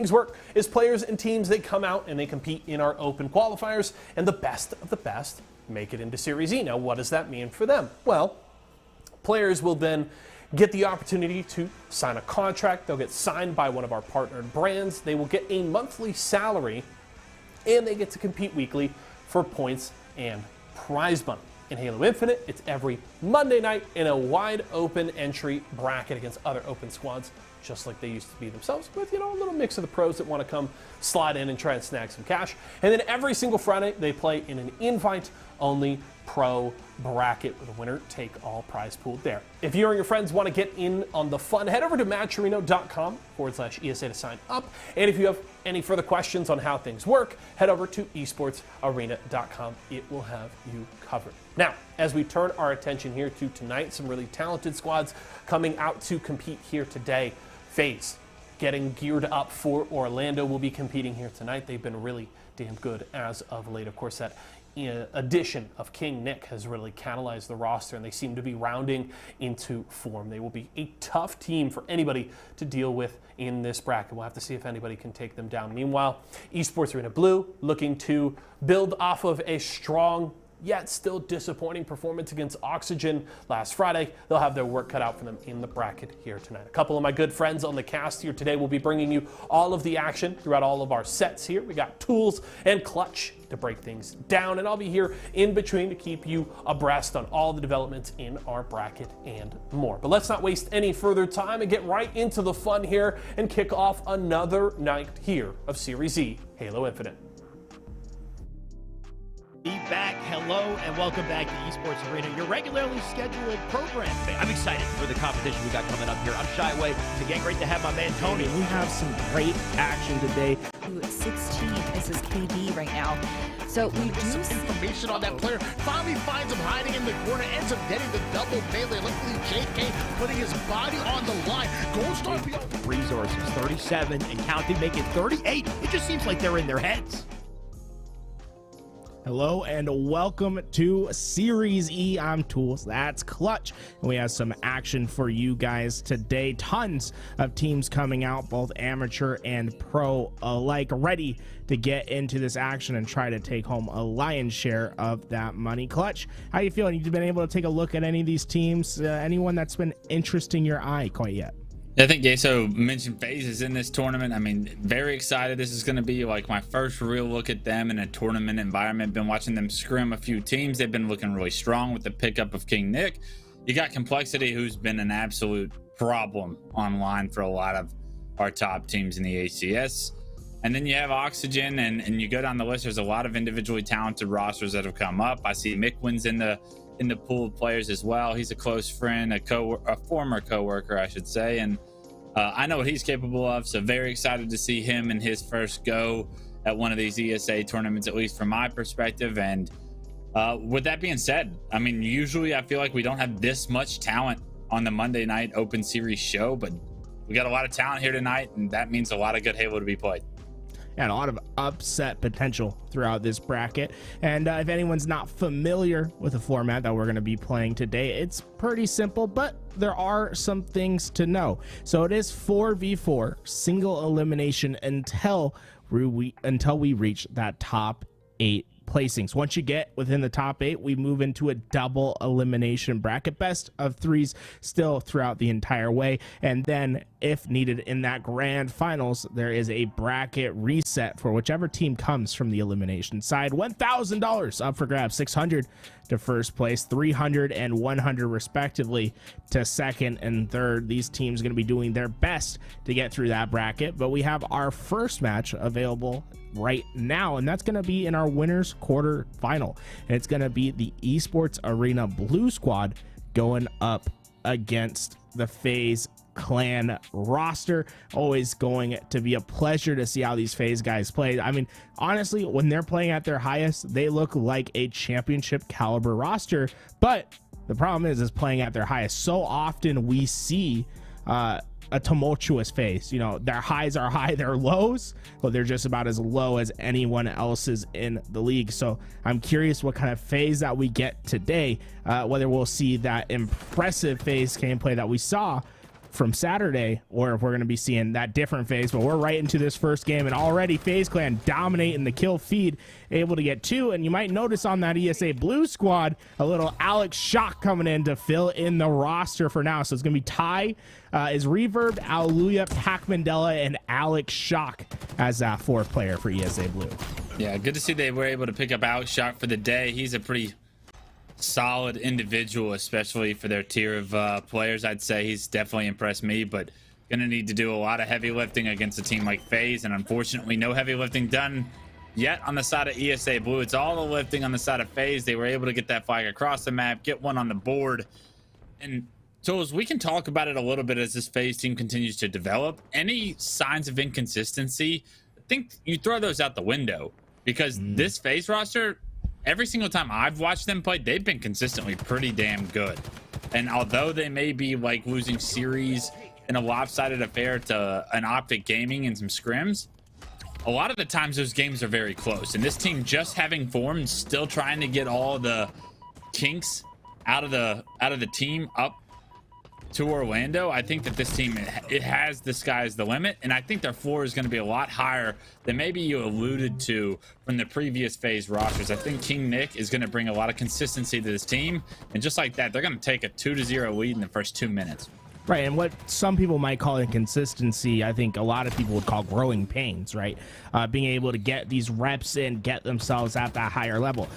things work is players and teams, they come out and they compete in our open qualifiers, and the best of the best make it into Series E. Now, what does that mean for them? Well, players will then get the opportunity to sign a contract. They'll get signed by one of our partnered brands. They will get a monthly salary, and they get to compete weekly for points and prize money. In Halo Infinite, it's every Monday night in a wide open entry bracket against other open squads, just like they used to be themselves, with, a little mix of the pros that want to come slide in and try and snag some cash. And then every single Friday, they play in an invite-only pro bracket with a winner-take-all prize pool there. If you and your friends want to get in on the fun, head over to matcherino.com/ESA to sign up. And if you have any further questions on how things work, head over to esportsarena.com. It will have you covered. Now, as we turn our attention here to tonight, some really talented squads coming out to compete here today. Faze getting geared up for Orlando will be competing here tonight. They've been really damn good as of late. Of course, that addition of King Nick has really catalyzed the roster, and they seem to be rounding into form. They will be a tough team for anybody to deal with in this bracket. We'll have to see if anybody can take them down. Meanwhile, Esports Arena Blue looking to build off of a strong yet still disappointing performance against Oxygen last Friday. They'll have their work cut out for them in the bracket here tonight. A couple of my good friends on the cast here today will be bringing you all of the action throughout all of our sets here. We got Tools and Clutch to break things down, and I'll be here in between to keep you abreast on all the developments in our bracket and more. But let's not waste any further time and get right into the fun here and kick off another night here of Series E Halo Infinite. Be back. Hello and welcome back to Esports Arena, your regularly scheduled program. I'm excited for the competition we got coming up here. I'm Shyway. It's again great to have my man Tony. We have some great action today. 16 is his KD right now. So we do some information on that player. Finally finds him hiding in the corner, ends up getting the double melee. Luckily, JK putting his body on the line. Gold Star beyond resources, 37 and counting, making 38. It just seems like they're in their heads. Hello and welcome to Series E. I'm Tools, that's Clutch, and we have some action for you guys today. Tons of teams coming out, both amateur and pro alike, ready to get into this action and try to take home a lion's share of that money. Clutch, how you feeling? You've been able to take a look at any of these teams? Anyone that's been interesting your eye quite yet? I think Yeso mentioned Faze is in this tournament. I mean, very excited. This is going to be like my first real look at them in a tournament environment. Been watching them scrim a few teams. They've been looking really strong with the pickup of King Nick. You got Complexity, who's been an absolute problem online for a lot of our top teams in the ACS. And then you have Oxygen, and you go down the list. There's a lot of individually talented rosters that have come up. I see Mickwin's in the pool of players as well. He's a close friend, a former co-worker, I should say, and I know what he's capable of, so very excited to see him in his first go at one of these ESA tournaments, at least from my perspective. And with that being said, I mean, usually I feel like we don't have this much talent on the Monday night open series show, but we got a lot of talent here tonight, and that means a lot of good Halo to be played. And a lot of upset potential throughout this bracket. And if anyone's not familiar with the format that we're going to be playing today, it's pretty simple, but there are some things to know. So it is 4v4 single elimination until we reach that top 8 placings. Once you get within the top 8, we move into a double elimination bracket, best of 3s still throughout the entire way. And then if needed in that grand finals, there is a bracket reset for whichever team comes from the elimination side. $1,000 up for grabs, 600 to first place, 300 and 100 respectively to second and third. These teams are going to be doing their best to get through that bracket, but we have our first match available right now, and that's going to be in our winners quarter final, and it's going to be the Esports Arena Blue squad going up against the Faze clan roster. Always going to be a pleasure to see how these Faze guys play. I mean, honestly, when they're playing at their highest, they look like a championship caliber roster, but the problem is playing at their highest. So often we see a tumultuous Faze. You know, their highs are high, their lows, but they're just about as low as anyone else's in the league. So I'm curious what kind of Faze that we get today, whether we'll see that impressive Faze gameplay that we saw from Saturday, or if we're going to be seeing that different Faze. But we're right into this first game, and already Faze Clan dominating the kill feed, able to get 2. And you might notice on that ESA Blue squad, a little Alex Shock coming in to fill in the roster for now. So it's going to be Ty, is Reverb, Alleluia, Pac Mandela, and Alex Shock as that 4th player for ESA Blue. Yeah, good to see they were able to pick up Alex Shock for the day. He's a pretty solid individual, especially for their tier of players. I'd say he's definitely impressed me, but gonna need to do a lot of heavy lifting against a team like Faze, and unfortunately no heavy lifting done yet on the side of ESA Blue. It's all the lifting on the side of Faze. They were able to get that flag across the map, get one on the board, and so as we can talk about it a little bit as this Faze team continues to develop. Any signs of inconsistency, I think you throw those out the window, because this Faze roster, every single time I've watched them play, they've been consistently pretty damn good. And although they may be like losing series in a lopsided affair to an Optic Gaming and some scrims, a lot of the times those games are very close. And this team just having formed, still trying to get all the kinks out of the team up to Orlando. I think that this team, it has the sky's the limit, and I think their floor is going to be a lot higher than maybe you alluded to from the previous Faze rosters. I think King Nick is going to bring a lot of consistency to this team, and just like that, they're going to take a 2-0 lead in the first 2 minutes. Right, and what some people might call inconsistency, I think a lot of people would call growing pains, right? Being able to get these reps in, get themselves at that higher level.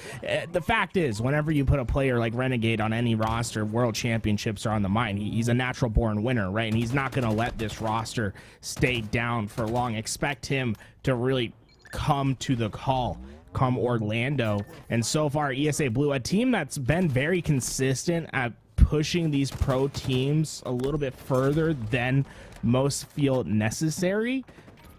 The fact is, whenever you put a player like Renegade on any roster, world championships are on the mind. He's a natural born winner, right? And he's not going to let this roster stay down for long. Expect him to really come to the call come Orlando. And so far, ESA Blue, a team that's been very consistent at pushing these pro teams a little bit further than most feel necessary,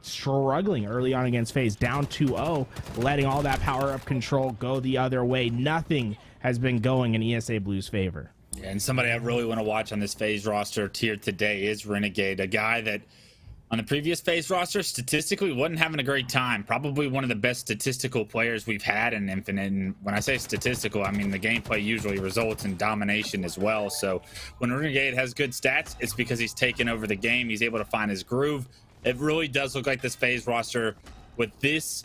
struggling early on against Faze, down 2-0, letting all that power up control go the other way. Nothing has been going in ESA Blue's favor. Yeah, and somebody I really want to watch on this Faze roster tier today is Renegade, a guy that on the previous Faze roster statistically wasn't having a great time. Probably one of the best statistical players we've had in Infinite. And when I say statistical, I mean the gameplay usually results in domination as well. So when Renegade has good stats, it's because he's taken over the game. He's able to find his groove. It really does look like this Faze roster with this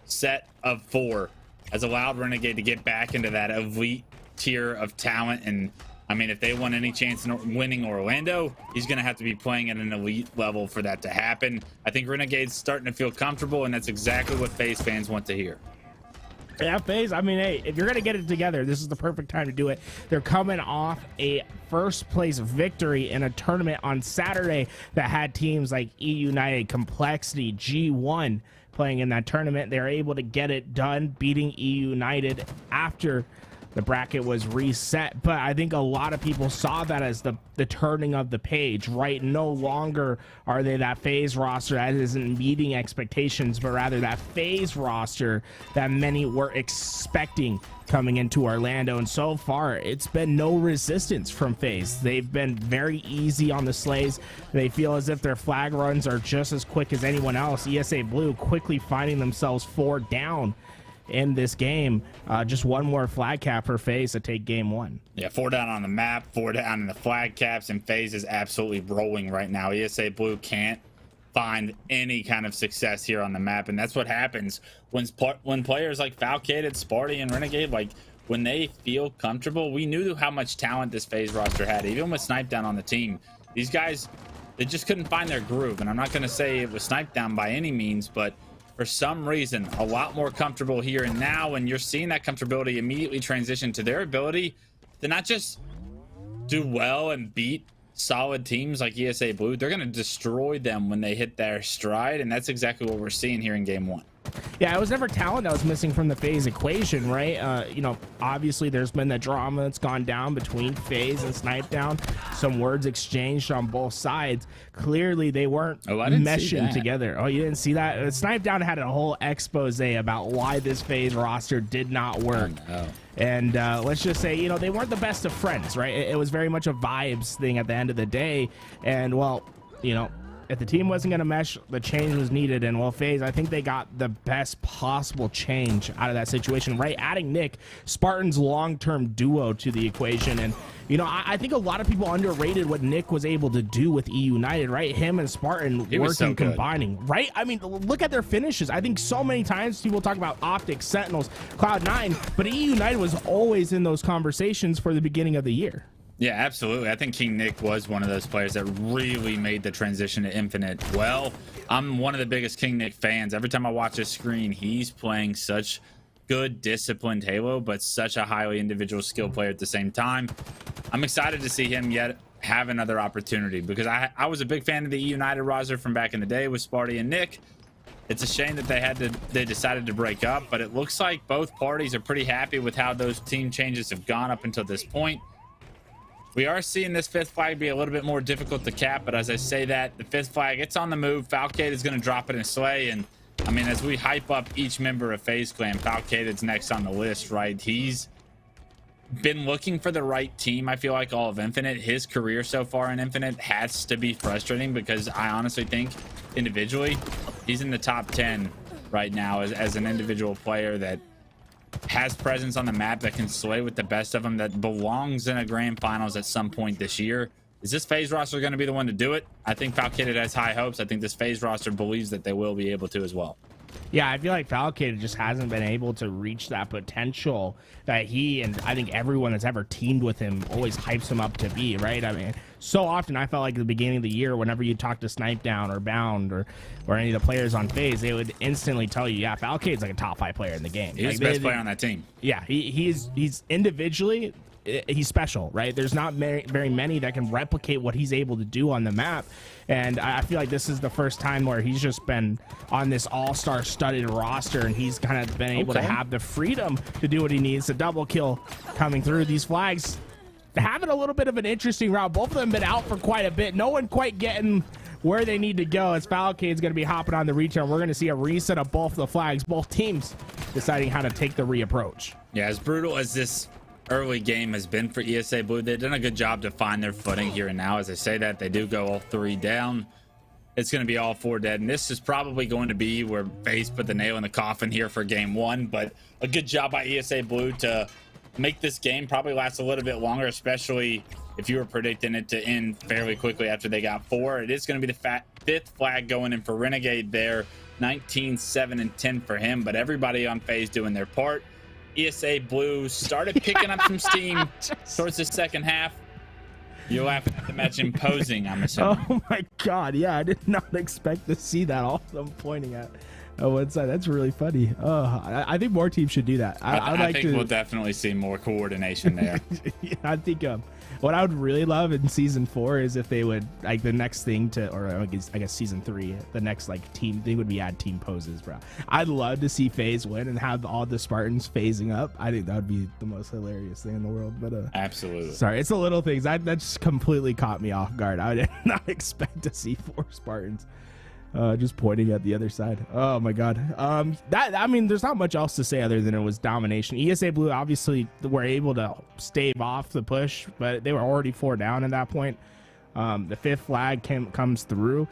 set of 4 has allowed Renegade to get back into that elite tier of talent. And I mean, if they want any chance in winning Orlando, he's going to have to be playing at an elite level for that to happen. I think Renegade's starting to feel comfortable, and that's exactly what Faze fans want to hear. Yeah, Faze, I mean, hey, if you're going to get it together, this is the perfect time to do it. They're coming off a first-place victory in a tournament on Saturday that had teams like E United, Complexity, G1 playing in that tournament. They're able to get it done, beating E United after the bracket was reset. But I think a lot of people saw that as the turning of the page, right? No longer are they that Faze roster that isn't meeting expectations, but rather that Faze roster that many were expecting coming into Orlando. And so far, it's been no resistance from Faze. They've been very easy on the slays. They feel as if their flag runs are just as quick as anyone else. ESA Blue quickly finding themselves 4 down in this game. Just one more flag cap for Faze to take game 1. Yeah, 4 down on the map, 4 down in the flag caps, and Faze is absolutely rolling right now. ESA Blue can't find any kind of success here on the map, and that's what happens when players like Falcated, Sparty, and Renegade, like when they feel comfortable. We knew how much talent this Faze roster had, even with Snipe Down on the team. These guys, they just couldn't find their groove, and I'm not going to say it was Snipe Down by any means, but for some reason, a lot more comfortable here and now, and you're seeing that comfortability immediately transition to their ability to not just do well and beat solid teams like ESA Blue. They're going to destroy them when they hit their stride, and that's exactly what we're seeing here in game 1. Yeah, it was never talent that was missing from the Faze equation, right? You know, obviously there's been the drama that's gone down between Faze and Snipe Down. Some words exchanged on both sides. Clearly they weren't meshing together. Oh, you didn't see that? Snipe Down had a whole expose about why this Faze roster did not work. Oh, no. And let's just say, you know, they weren't the best of friends, right? It was very much a vibes thing at the end of the day. And, well, you know, if the team wasn't going to mesh, the change was needed. And well, Faze, I think they got the best possible change out of that situation, right? Adding Nick, Spartan's long-term duo to the equation. And, you know, I think a lot of people underrated what Nick was able to do with E United, right? Him and Spartan working, combining, right? I mean, look at their finishes. I think so many times people talk about Optic, Sentinels, Cloud9, but E United was always in those conversations for the beginning of the year. Yeah, absolutely. I think King Nick was one of those players that really made the transition to Infinite well. I'm one of the biggest King Nick fans. Every time I watch his screen, he's playing such good, disciplined Halo, but such a highly individual skill player at the same time. I'm excited to see him yet have another opportunity, because I was a big fan of the E United roster from back in the day with Sparty and Nick. It's a shame that they decided to break up, but it looks like both parties are pretty happy with how those team changes have gone up until this point. We are seeing this fifth flag be a little bit more difficult to cap, but as I say that, the fifth flag, it's on the move. Falcade is going to drop it and slay, and I mean, as we hype up each member of FaZe Clan, Falcade is next on the list, right? He's been looking for the right team, I feel like, all of Infinite. His career so far in Infinite has to be frustrating, because I honestly think individually he's in the top 10 right now as an individual player that has presence on the map, that can slay with the best of them, that belongs in a grand finals at some point this year. Is this FaZe roster going to be the one to do it? I think Falcade has high hopes. I think this FaZe roster believes that they will be able to as well. Yeah, I feel like Falcade just hasn't been able to reach that potential that he and I think everyone that's ever teamed with him always hypes him up to be, right? I mean, so often I felt like at the beginning of the year, whenever you talk to Snipe Down or Bound or any of the players on FaZe, they would instantly tell you, yeah, Falcade's like a top 5 player in the game. He's like, the best player on that team. Yeah, he's individually, he's special, right? There's not very many that can replicate what he's able to do on the map. And I feel like this is the first time where he's just been on this all-star studded roster, and he's kind of been able to have the freedom to do what he needs. The double kill coming through. These flags having a little bit of an interesting route. Both of them been out for quite a bit. No one quite getting where they need to go, as Falcade's going to be hopping on the return. We're going to see a reset of both the flags, both teams deciding how to take the reapproach. Yeah, as brutal as this early game has been for ESA Blue, they've done a good job to find their footing here and now. As I say that, they do go all 3 down. It's going to be all 4 dead, and this is probably going to be where FaZe put the nail in the coffin here for game 1. But a good job by ESA Blue to make this game probably last a little bit longer, especially if you were predicting it to end fairly quickly after they got 4. It is going to be the 5th flag going in for Renegade there. 19, 7, and 10 for him, but everybody on FaZe doing their part. ESA Blue started picking up some steam towards the second half. You're laughing at the match imposing, I'm assuming. Oh my god, yeah, I did not expect to see that. All I'm pointing at one side. That's really funny. I think more teams should do that. I think we'll definitely see more coordination there. Yeah, I think what I would really love in season 4 is if they would, like, the next thing to, or I guess season 3, the next like team thing would be add team poses, bro. I'd love to see FaZe win and have all the Spartans phasing up. I think that would be the most hilarious thing in the world. But absolutely. Sorry, it's the little things that just completely caught me off guard. I did not expect to see 4 Spartans. Just pointing at the other side. Oh my god. I mean, there's not much else to say other than it was domination. ESA Blue obviously were able to stave off the push, but they were already 4 down at that point. The 5th flag comes through.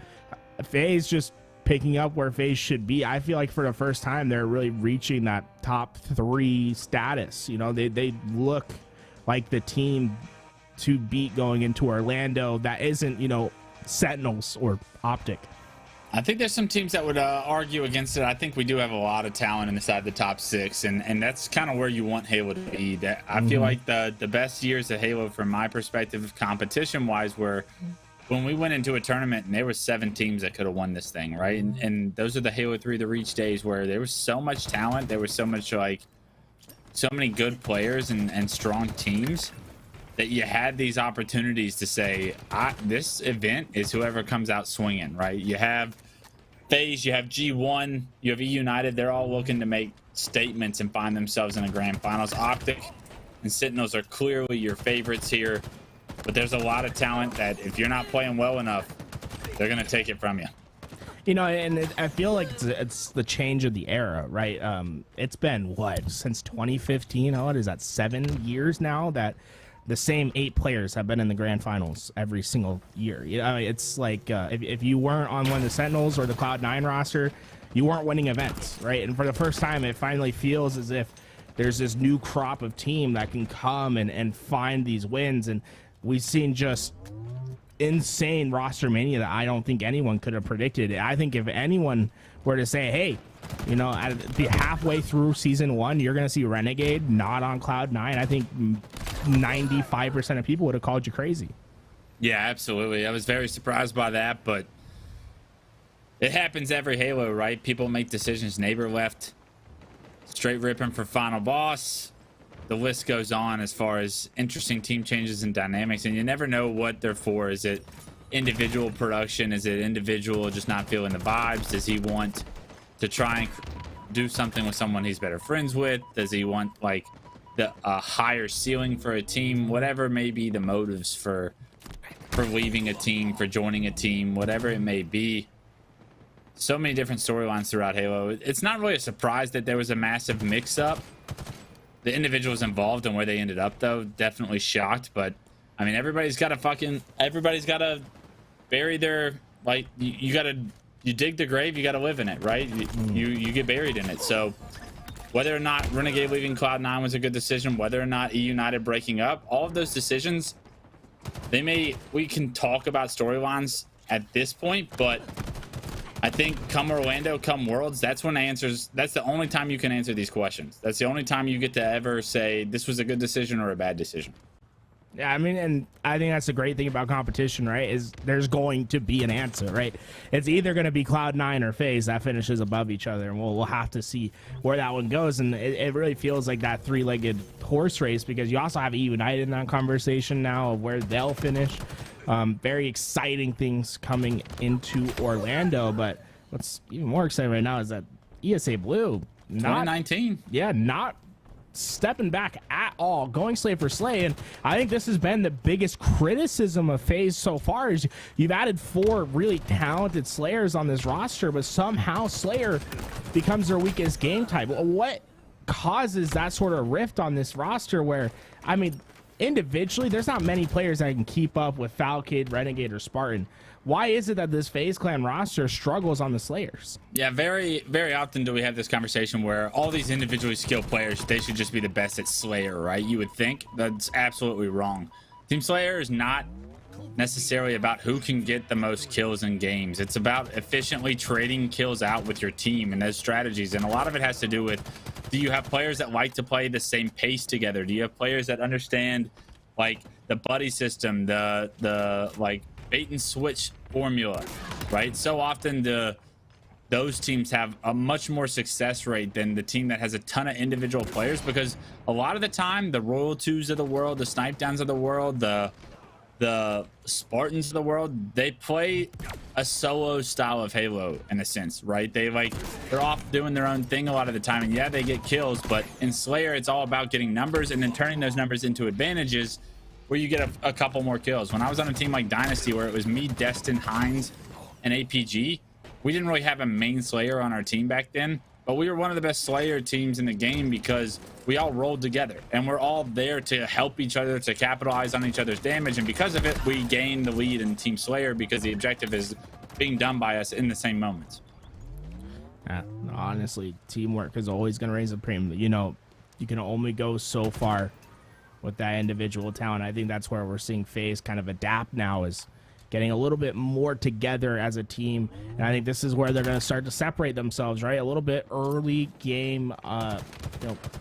FaZe just picking up where FaZe should be. I feel like for the first time they're really reaching that top 3 status. You know, they look like the team to beat going into Orlando that isn't, you know, Sentinels or Optic. I think there's some teams that would argue against it. I think we do have a lot of talent inside the top 6, and that's kind of where you want Halo to be. I feel like the best years of Halo, from my perspective, competition-wise, were when we went into a tournament and there were 7 teams that could have won this thing, right? And those are the Halo 3 The Reach days, where there was so much talent, there was so much, like, so many good players and strong teams, that you had these opportunities to say, this event is whoever comes out swinging, right? You have FaZe, you have G1, you have E United. They're all looking to make statements and find themselves in a grand finals. Optic and Sentinels are clearly your favorites here, but there's a lot of talent that if you're not playing well enough, they're going to take it from you. You know, and I feel like it's the change of the era, right? It's been, what, since 2015? What is that, 7 years now that the same 8 players have been in the grand finals every single year. You know, it's like if you weren't on one of the Sentinels or the Cloud9 roster, you weren't winning events, right? And for the first time, it finally feels as if there's this new crop of team that can come and find these wins. And we've seen just insane roster mania that I don't think anyone could have predicted. I think if anyone were to say, hey, you know, at the halfway through season 1, you're going to see Renegade not on Cloud9, I think 95% of people would have called you crazy. Yeah, absolutely. I was very surprised by that, but it happens every Halo, right? People make decisions. Neighbor left, straight ripping for final boss. The list goes on as far as interesting team changes and dynamics, and you never know what they're for. Is it individual production? Is it individual just not feeling the vibes? Does he want to try and do something with someone he's better friends with? Does he want like a higher ceiling for a team? Whatever may be the motives for leaving a team, for joining a team, whatever it may be. So many different storylines throughout Halo. It's not really a surprise that there was a massive mix-up. The individuals involved and where they ended up, though, definitely shocked. But I mean, everybody's got to bury their, like, you dig the grave, you got to live in it, right? You get buried in it. So whether or not Renegade leaving Cloud9 was a good decision, whether or not United breaking up, all of those decisions, we can talk about storylines at this point, but I think come Orlando, come Worlds, that's when that's the only time you can answer these questions. That's the only time you get to ever say this was a good decision or a bad decision. Yeah, I mean, and I think that's the great thing about competition, right? Is there's going to be an answer, right? It's either going to be Cloud9 or FaZe that finishes above each other, and we'll have to see where that one goes. And it really feels like that 3-legged horse race, because you also have United in that conversation now of where they'll finish. Very exciting things coming into Orlando, but what's even more exciting right now is that ESA Blue, 2019, not stepping back at all, going slay for slay. And I think this has been the biggest criticism of FaZe so far, is you've added 4 really talented Slayers on this roster, but somehow Slayer becomes their weakest game type. What causes that sort of rift on this roster where, I mean, individually, there's not many players that can keep up with Falcade, Renegade, or Spartan. Why is it that this FaZe Clan roster struggles on the Slayers? Yeah, very, very often do we have this conversation where all these individually skilled players, they should just be the best at Slayer, right? You would think. That's absolutely wrong. Team Slayer is not necessarily about who can get the most kills in games. It's about efficiently trading kills out with your team and those strategies. And a lot of it has to do with, do you have players that like to play the same pace together? Do you have players that understand like the buddy system, the like bait and switch formula, right? So often those teams have a much more success rate than the team that has a ton of individual players, because a lot of the time the Royal 2s of the world, the Snipe Downs of the world, the Spartans of the world, they play a solo style of Halo in a sense, right? They're off doing their own thing a lot of the time, and yeah, they get kills, but in Slayer it's all about getting numbers and then turning those numbers into advantages where you get a couple more kills. When I was on a team like Dynasty where it was me, Destin, Hines, and APG, we didn't really have a main Slayer on our team back then, but we were one of the best Slayer teams in the game because we all rolled together and we're all there to help each other, to capitalize on each other's damage, and because of it we gained the lead in Team Slayer because the objective is being done by us in the same moments. Honestly, teamwork is always going to raise a premium. You know, you can only go so far with that individual talent. I think that's where we're seeing FaZe kind of adapt now, is getting a little bit more together as a team. And I think this is where they're going to start to separate themselves, right? A little bit early game,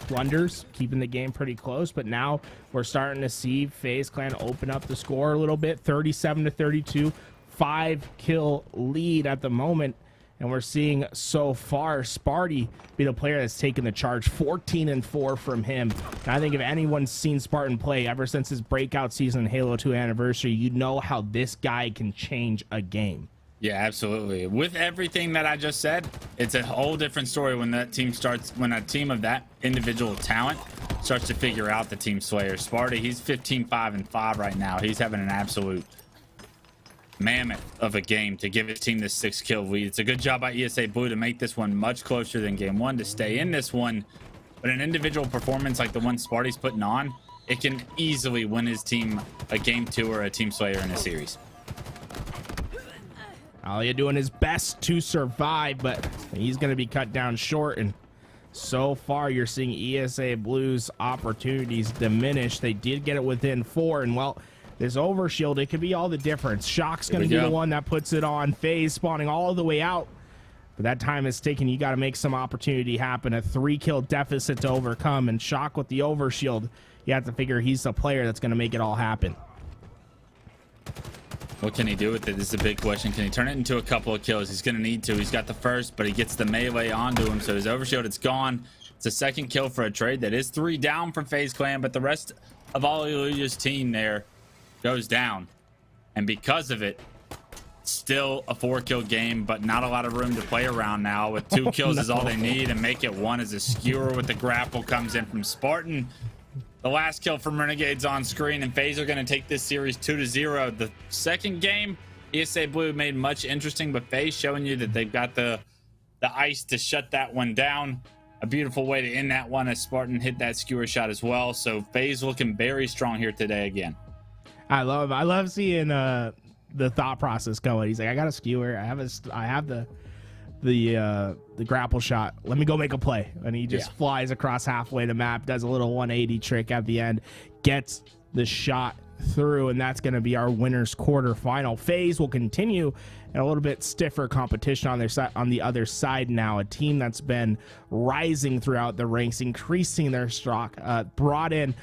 blunders, keeping the game pretty close. But now we're starting to see FaZe Clan open up the score a little bit, 37-32, 5-kill lead at the moment. And we're seeing so far Sparty be the player that's taken the charge, 14-4 from him. And I think if anyone's seen Spartan play ever since his breakout season in Halo 2 Anniversary, you know how this guy can change a game. Yeah, absolutely. With everything that I just said, it's a whole different story when that team starts, when a team of that individual talent starts to figure out the Team Slayer. Sparty, he's 15-5-5 right now. He's having an absolute mammoth of a game to give his team this 6-kill lead. It's a good job by ESA Blue to make this one much closer than game 1, to stay in this one. But an individual performance like the one Sparty's putting on, it can easily win his team a game 2 or a team slayer in a series. Alia doing his best to survive, but he's going to be cut down short. And so far, you're seeing ESA Blue's opportunities diminish. They did get it within 4, and well, this overshield, it could be all the difference. Shock's going to be the one that puts it on. Faze spawning all the way out. But that time is taken. You got to make some opportunity happen. A 3-kill deficit to overcome, and Shock with the overshield. You have to figure he's the player that's going to make it all happen. What can he do with it? This is a big question. Can he turn it into a couple of kills? He's going to need to. He's got the first, but he gets the melee onto him, so his overshield, it's gone. It's a second kill for a trade. That is 3 down for FaZe Clan, but the rest of Alia's team there goes down. And because of it, still a 4-kill game, but not a lot of room to play around now. With 2 kills is all they need, and make it 1 as a skewer with the grapple comes in from Spartan. The last kill from Renegade's on screen, and FaZe are going to take this series 2-0. The second game, ESA Blue made much interesting, but FaZe showing you that they've got the ice to shut that one down. A beautiful way to end that one as Spartan hit that skewer shot as well. So FaZe looking very strong here today again. I love seeing the thought process going. He's like, I got a skewer. I have the grapple shot. Let me go make a play. And he just flies across halfway the map, does a little 180 trick at the end, gets the shot through, and that's going to be our winner's quarterfinal. FaZe will continue in a little bit stiffer competition on their side, on the other side now. A team that's been rising throughout the ranks, increasing their stock, brought in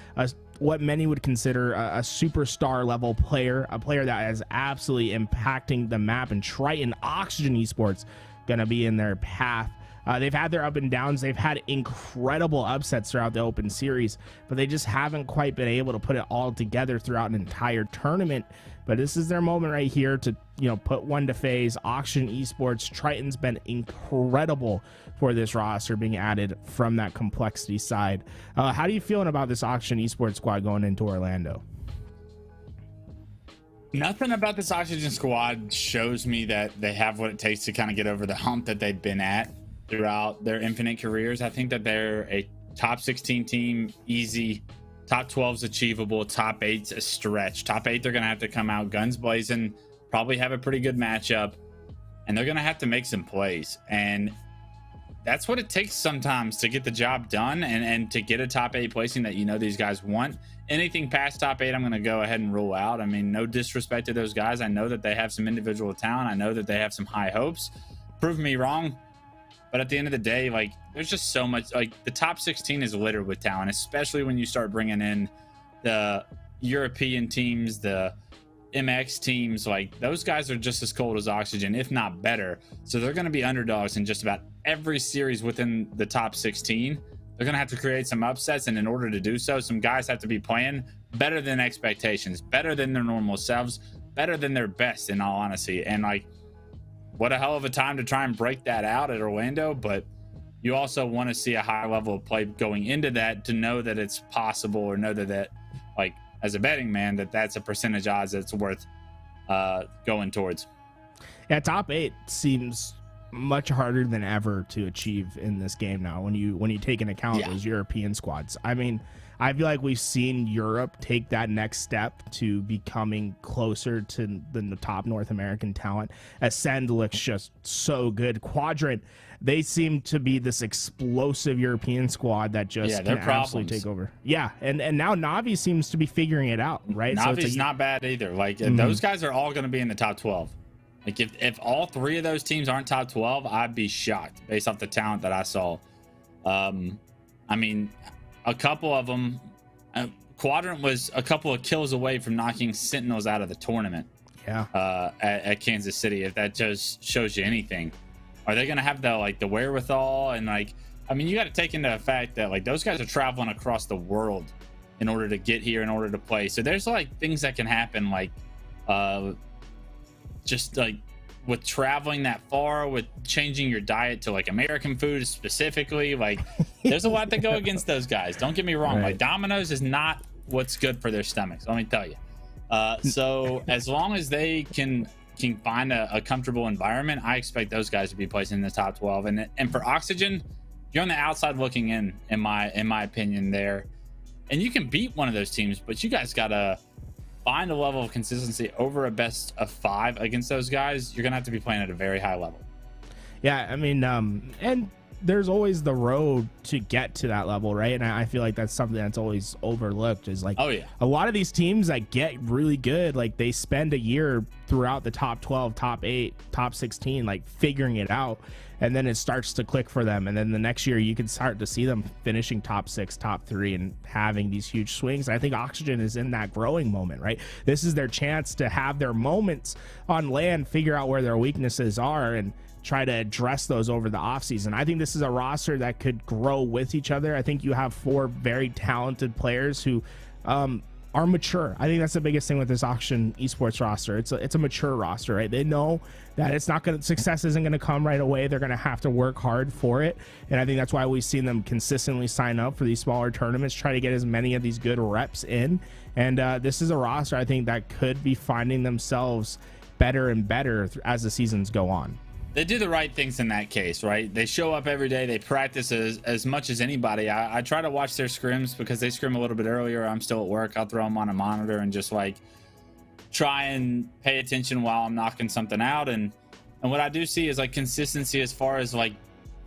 what many would consider a superstar level player, a player that is absolutely impacting the map, and Triton Oxygen Esports going to be in their path. They've had their up and downs. They've had incredible upsets throughout the open series, but they just haven't quite been able to put it all together throughout an entire tournament. But this is their moment right here to, put one to FaZe. Oxygen Esports, Triton's been incredible for this roster being added from that complexity side. How are you feeling about this Oxygen Esports squad going into Orlando? Nothing about this Oxygen squad shows me that they have what it takes to kind of get over the hump that they've been at throughout their infinite careers. I think that they're a top 16 team, easy. Top 12's achievable. Top 8's a stretch. Top 8, they're going to have to come out guns blazing, probably have a pretty good matchup, and they're going to have to make some plays. And that's what it takes sometimes to get the job done and to get a top 8 placing that these guys want. Anything past top 8, I'm going to go ahead and rule out. I mean, no disrespect to those guys. I know that they have some individual talent. I know that they have some high hopes. Prove me wrong. But at the end of the day, there's just so much. The top 16 is littered with talent, especially when you start bringing in the European teams, the MX teams. Those guys are just as cold as Oxygen, if not better. So they're going to be underdogs in just about every series within the top 16. They're going to have to create some upsets, and in order to do so, some guys have to be playing better than expectations, better than their normal selves, better than their best, in all honesty. And what a hell of a time to try and break that out at Orlando, but you also want to see a high level of play going into that to know that it's possible, or know that as a betting man, that's a percentage odds that's worth going towards. Yeah, top 8 seems much harder than ever to achieve in this game now when you take into account those European squads. I mean, I feel like we've seen Europe take that next step to becoming closer to the top North American talent. Ascend looks just so good. Quadrant, they seem to be this explosive European squad that just can absolutely take over. Yeah, and now Navi seems to be figuring it out, right? Navi's not bad either. Those guys are all going to be in the top 12. If all 3 of those teams aren't top 12, I'd be shocked based off the talent that I saw. I mean, a couple of them, Quadrant was a couple of kills away from knocking Sentinels out of the tournament. Yeah. At Kansas City. If that just shows you anything, are they going to have the wherewithal? And I mean, you got to take into the fact that those guys are traveling across the world in order to get here, in order to play. So there's things that can happen, with traveling that far, with changing your diet to American food specifically. There's a lot that go against those guys. Don't get me wrong. Right. Domino's is not what's good for their stomachs, let me tell you. So as long as they can find a comfortable environment, I expect those guys to be placed in the top 12. And for Oxygen, you're on the outside looking in my opinion there. And you can beat one of those teams, but you guys gotta find a level of consistency over a best of 5 against those guys. You're gonna have to be playing at a very high level. Yeah, I mean, and there's always the road to get to that level, right? And I feel like that's something that's always overlooked, is like, oh yeah, a lot of these teams that get really good, like they spend a year throughout the top 12, top 8, top 16, like figuring it out, and then it starts to click for them, and then the next year you can start to see them finishing top 6, top 3, and having these huge swings. I think Oxygen is in that growing moment, right? This is their chance to have their moments on land, figure out where their weaknesses are, and try to address those over the offseason. I think this is a roster that could grow with each other. I think you have 4 very talented players who are mature. I think that's the biggest thing with this Auction Esports roster. It's a mature roster, right? They know that it's not gonna, success isn't gonna come right away. They're gonna have to work hard for it, and I think that's why we've seen them consistently sign up for these smaller tournaments, try to get as many of these good reps in. And this is a roster I think that could be finding themselves better and better as the seasons go on. They do the right things in that case, right? They show up every day. They practice as much as anybody. I try to watch their scrims because they scrim a little bit earlier. I'm still at work. I'll throw them on a monitor and just like try and pay attention while I'm knocking something out. And what I do see is like consistency as far as like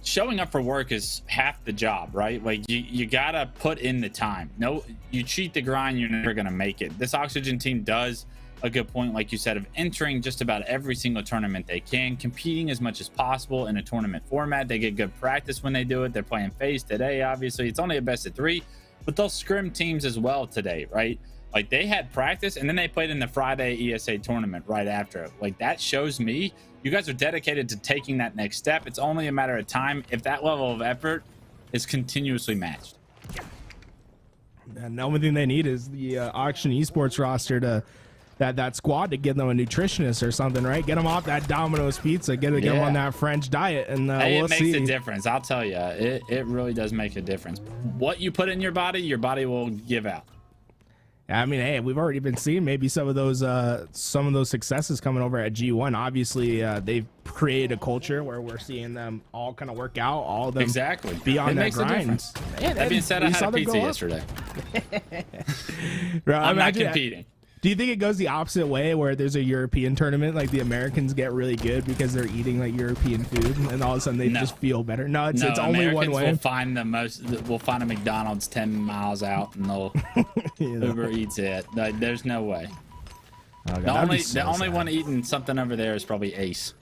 showing up for work is half the job, right? Like you gotta put in the time. No, you cheat the grind, you're never gonna make it. This Oxygen team does a good point, like you said, of entering just about every single tournament they can, competing as much as possible in a tournament format. They get good practice when they do it. They're playing Faze today, obviously. It's only a best of 3, but they'll scrim teams as well today, right? Like they had practice and then they played in the Friday ESA tournament right after it. Like that shows me you guys are dedicated to taking that next step. It's only a matter of time if that level of effort is continuously matched. And the only thing they need is the Auction Esports roster to that squad to get them a nutritionist or something, right? Get them off that Domino's pizza, get them on that French diet, and hey, we'll it makes see. a difference. I'll tell you, it really does make a difference. What you put in your body will give out. I mean, hey, we've already been seeing maybe some of those successes coming over at G1. Obviously, they've created a culture where we're seeing them all kind of work out, all of them exactly be on their makes a grinds. That being said, I had a pizza yesterday. I'm not competing. Do you think it goes the opposite way, where there's a European tournament, like the Americans get really good because they're eating like European food, and all of a sudden they just feel better? No, it's only Americans one way. We'll find a McDonald's 10 miles out, and they'll Uber Eats it. Like, there's no way. Oh, God, the only one eating something over there is probably Ace.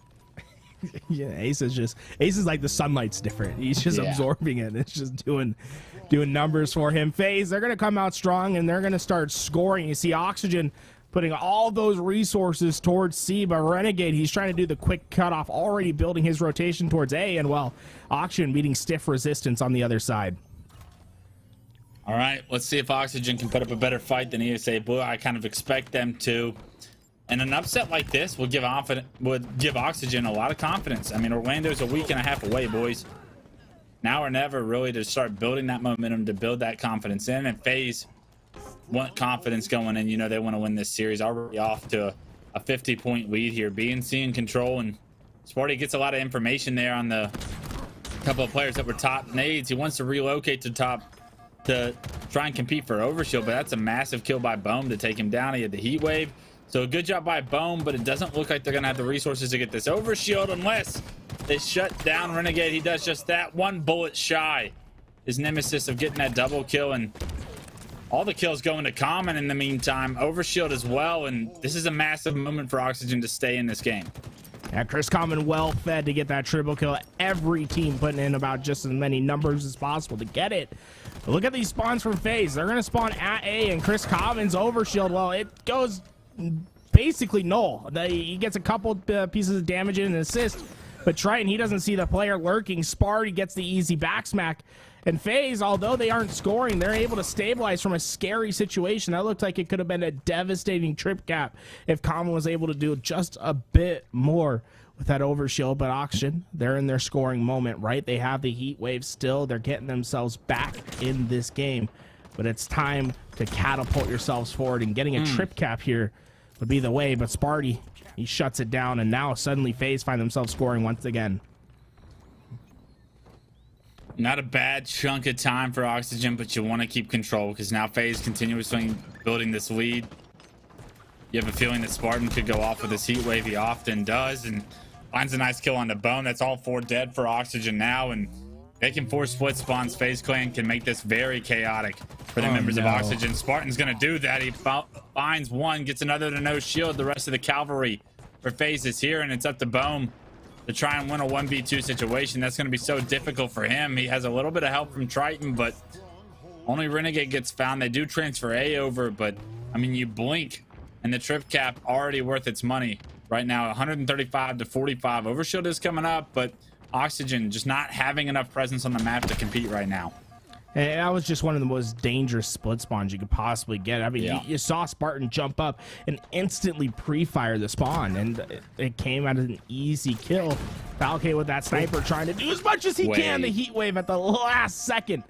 Yeah, Ace is like the sunlight's different. He's just absorbing it. It's just doing numbers for him. Faze, they're going to come out strong, and they're going to start scoring. You see Oxygen putting all those resources towards C, but Renegade, he's trying to do the quick cutoff, already building his rotation towards A, and well, Oxygen meeting stiff resistance on the other side. All right, let's see if Oxygen can put up a better fight than ESA Blue. I kind of expect them to. And an upset like this would give Oxygen a lot of confidence. I mean, Orlando's a week and a half away, boys. Now or never, really, to start building that momentum, to build that confidence in. And FaZe want confidence going in. You know, they want to win this series. Already off to a 50-point lead here. BNC in control, and Sparty gets a lot of information there on the couple of players that were top nades. He wants to relocate to top to try and compete for Overshield, but that's a massive kill by Bohm to take him down. He had the heat wave. So a good job by Bohm, but it doesn't look like they're going to have the resources to get this Overshield unless they shut down Renegade. He does just that. One bullet shy. His nemesis of getting that double kill, and all the kills going to Common in the meantime. Overshield as well, and this is a massive moment for Oxygen to stay in this game. Yeah, Chris Common well fed to get that triple kill. Every team putting in about just as many numbers as possible to get it. But look at these spawns from FaZe. They're going to spawn at A, and Chris Common's Overshield, well, it goes basically null. He gets a couple pieces of damage and an assist, but Triton, he doesn't see the player lurking. Sparty gets the easy back smack. And FaZe, although they aren't scoring, they're able to stabilize from a scary situation. That looked like it could have been a devastating trip cap if Common was able to do just a bit more with that Overshield. But Oxygen, they're in their scoring moment, right? They have the heat wave still. They're getting themselves back in this game. But it's time to catapult yourselves forward, and getting a trip cap here would be the way. But Sparty, he shuts it down, and now suddenly FaZe find themselves scoring once again. Not a bad chunk of time for Oxygen, but you want to keep control because now Faze continuously building this lead. You have a feeling that Spartan could go off with this heat wave. He often does, and finds a nice kill on the bone. That's all 4 dead for Oxygen now, and they can force split spawns. Faze Clan can make this very chaotic for the members of Oxygen. Spartan's gonna do that. He finds one, gets another to no shield. The rest of the cavalry for Faze is here, and it's up to Bohm to try and win a 1v2 situation. That's going to be so difficult for him. He has a little bit of help from Triton, but only Renegade gets found. They do transfer A over, but I mean, you blink and the trip cap already worth its money right now. 135 to 45. Overshield is coming up, but Oxygen just not having enough presence on the map to compete right now. And that was just one of the most dangerous split spawns you could possibly get. I mean, you saw Spartan jump up and instantly pre-fire the spawn, and it came out as an easy kill. Falcao with that sniper trying to do as much as he can. The heat wave at the last second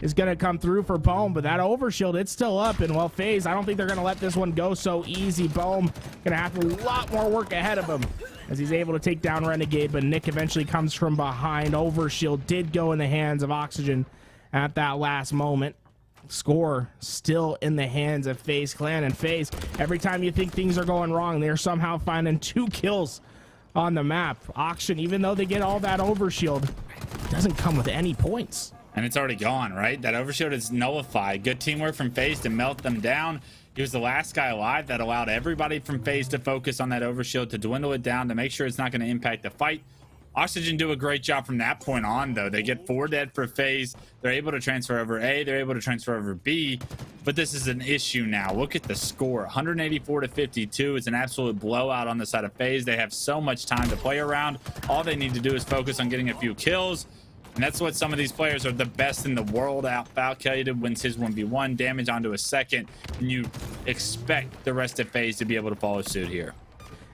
is going to come through for Bohm, but that overshield, it's still up. And well, Faze, I don't think they're going to let this one go so easy. Bohm going to have a lot more work ahead of him as he's able to take down Renegade, but Nick eventually comes from behind. Overshield did go in the hands of Oxygen at that last moment. Score still in the hands of Faze Clan, and Faze, every time you think things are going wrong, they're somehow finding 2 kills on the map. Oxygen, even though they get all that overshield, doesn't come with any points. And it's already gone, right? That overshield is nullified. Good teamwork from Faze to melt them down. He was the last guy alive. That allowed everybody from Faze to focus on that overshield, to dwindle it down, to make sure it's not going to impact the fight. Oxygen do a great job from that point on, though. They get 4 dead for Faze. They're able to transfer over A. They're able to transfer over B. But this is an issue now. Look at the score. 184 to 52. It's an absolute blowout on the side of Faze. They have so much time to play around. All they need to do is focus on getting a few kills. And that's what some of these players are the best in the world at. Falcao wins his 1v1, damage onto a second. And you expect the rest of Faze to be able to follow suit here.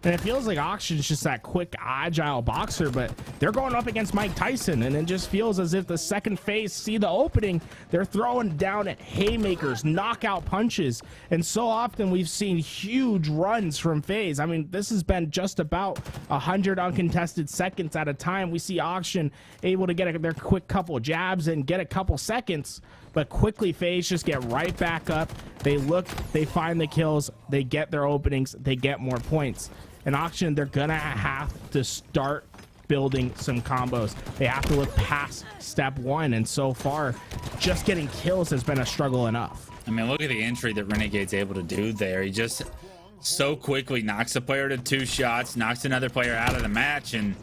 And it feels like Oxygen's just that quick, agile boxer, but they're going up against Mike Tyson, and it just feels as if the second Faze see the opening, they're throwing down at haymakers, knockout punches, and so often we've seen huge runs from Faze. I mean, this has been just about 100 uncontested seconds at a time. We see Oxygen able to get their quick couple jabs and get a couple seconds, but quickly Faze just get right back up. They look, they find the kills, they get their openings, they get more points. And Oxygen, they're gonna have to start building some combos. They have to look past step 1, and so far, just getting kills has been a struggle enough. I mean, look at the entry that Renegade's able to do there. He just so quickly knocks a player to 2 shots, knocks another player out of the match, and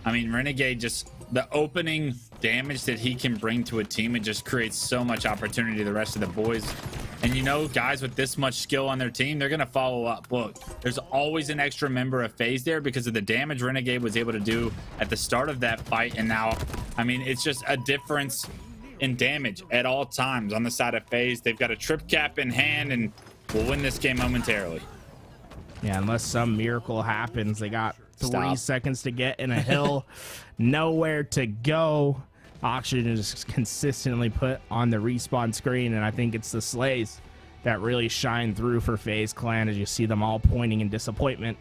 I mean, Renegade just, the opening damage that he can bring to a team, it just creates so much opportunity to the rest of the boys. And you know, guys with this much skill on their team, they're going to follow up. Look, there's always an extra member of Faze there because of the damage Renegade was able to do at the start of that fight. And now, I mean, it's just a difference in damage at all times on the side of Faze. They've got a trip cap in hand and will win this game momentarily. Yeah, unless some miracle happens. They got 3 seconds to get in a hill, nowhere to go. Oxygen is consistently put on the respawn screen, and I think it's the slays that really shine through for Faze Clan as you see them all pointing in disappointment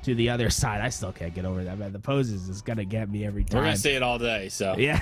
to the other side. I still can't get over that, man. The poses is gonna get me every time. We're gonna see it all day, so yeah.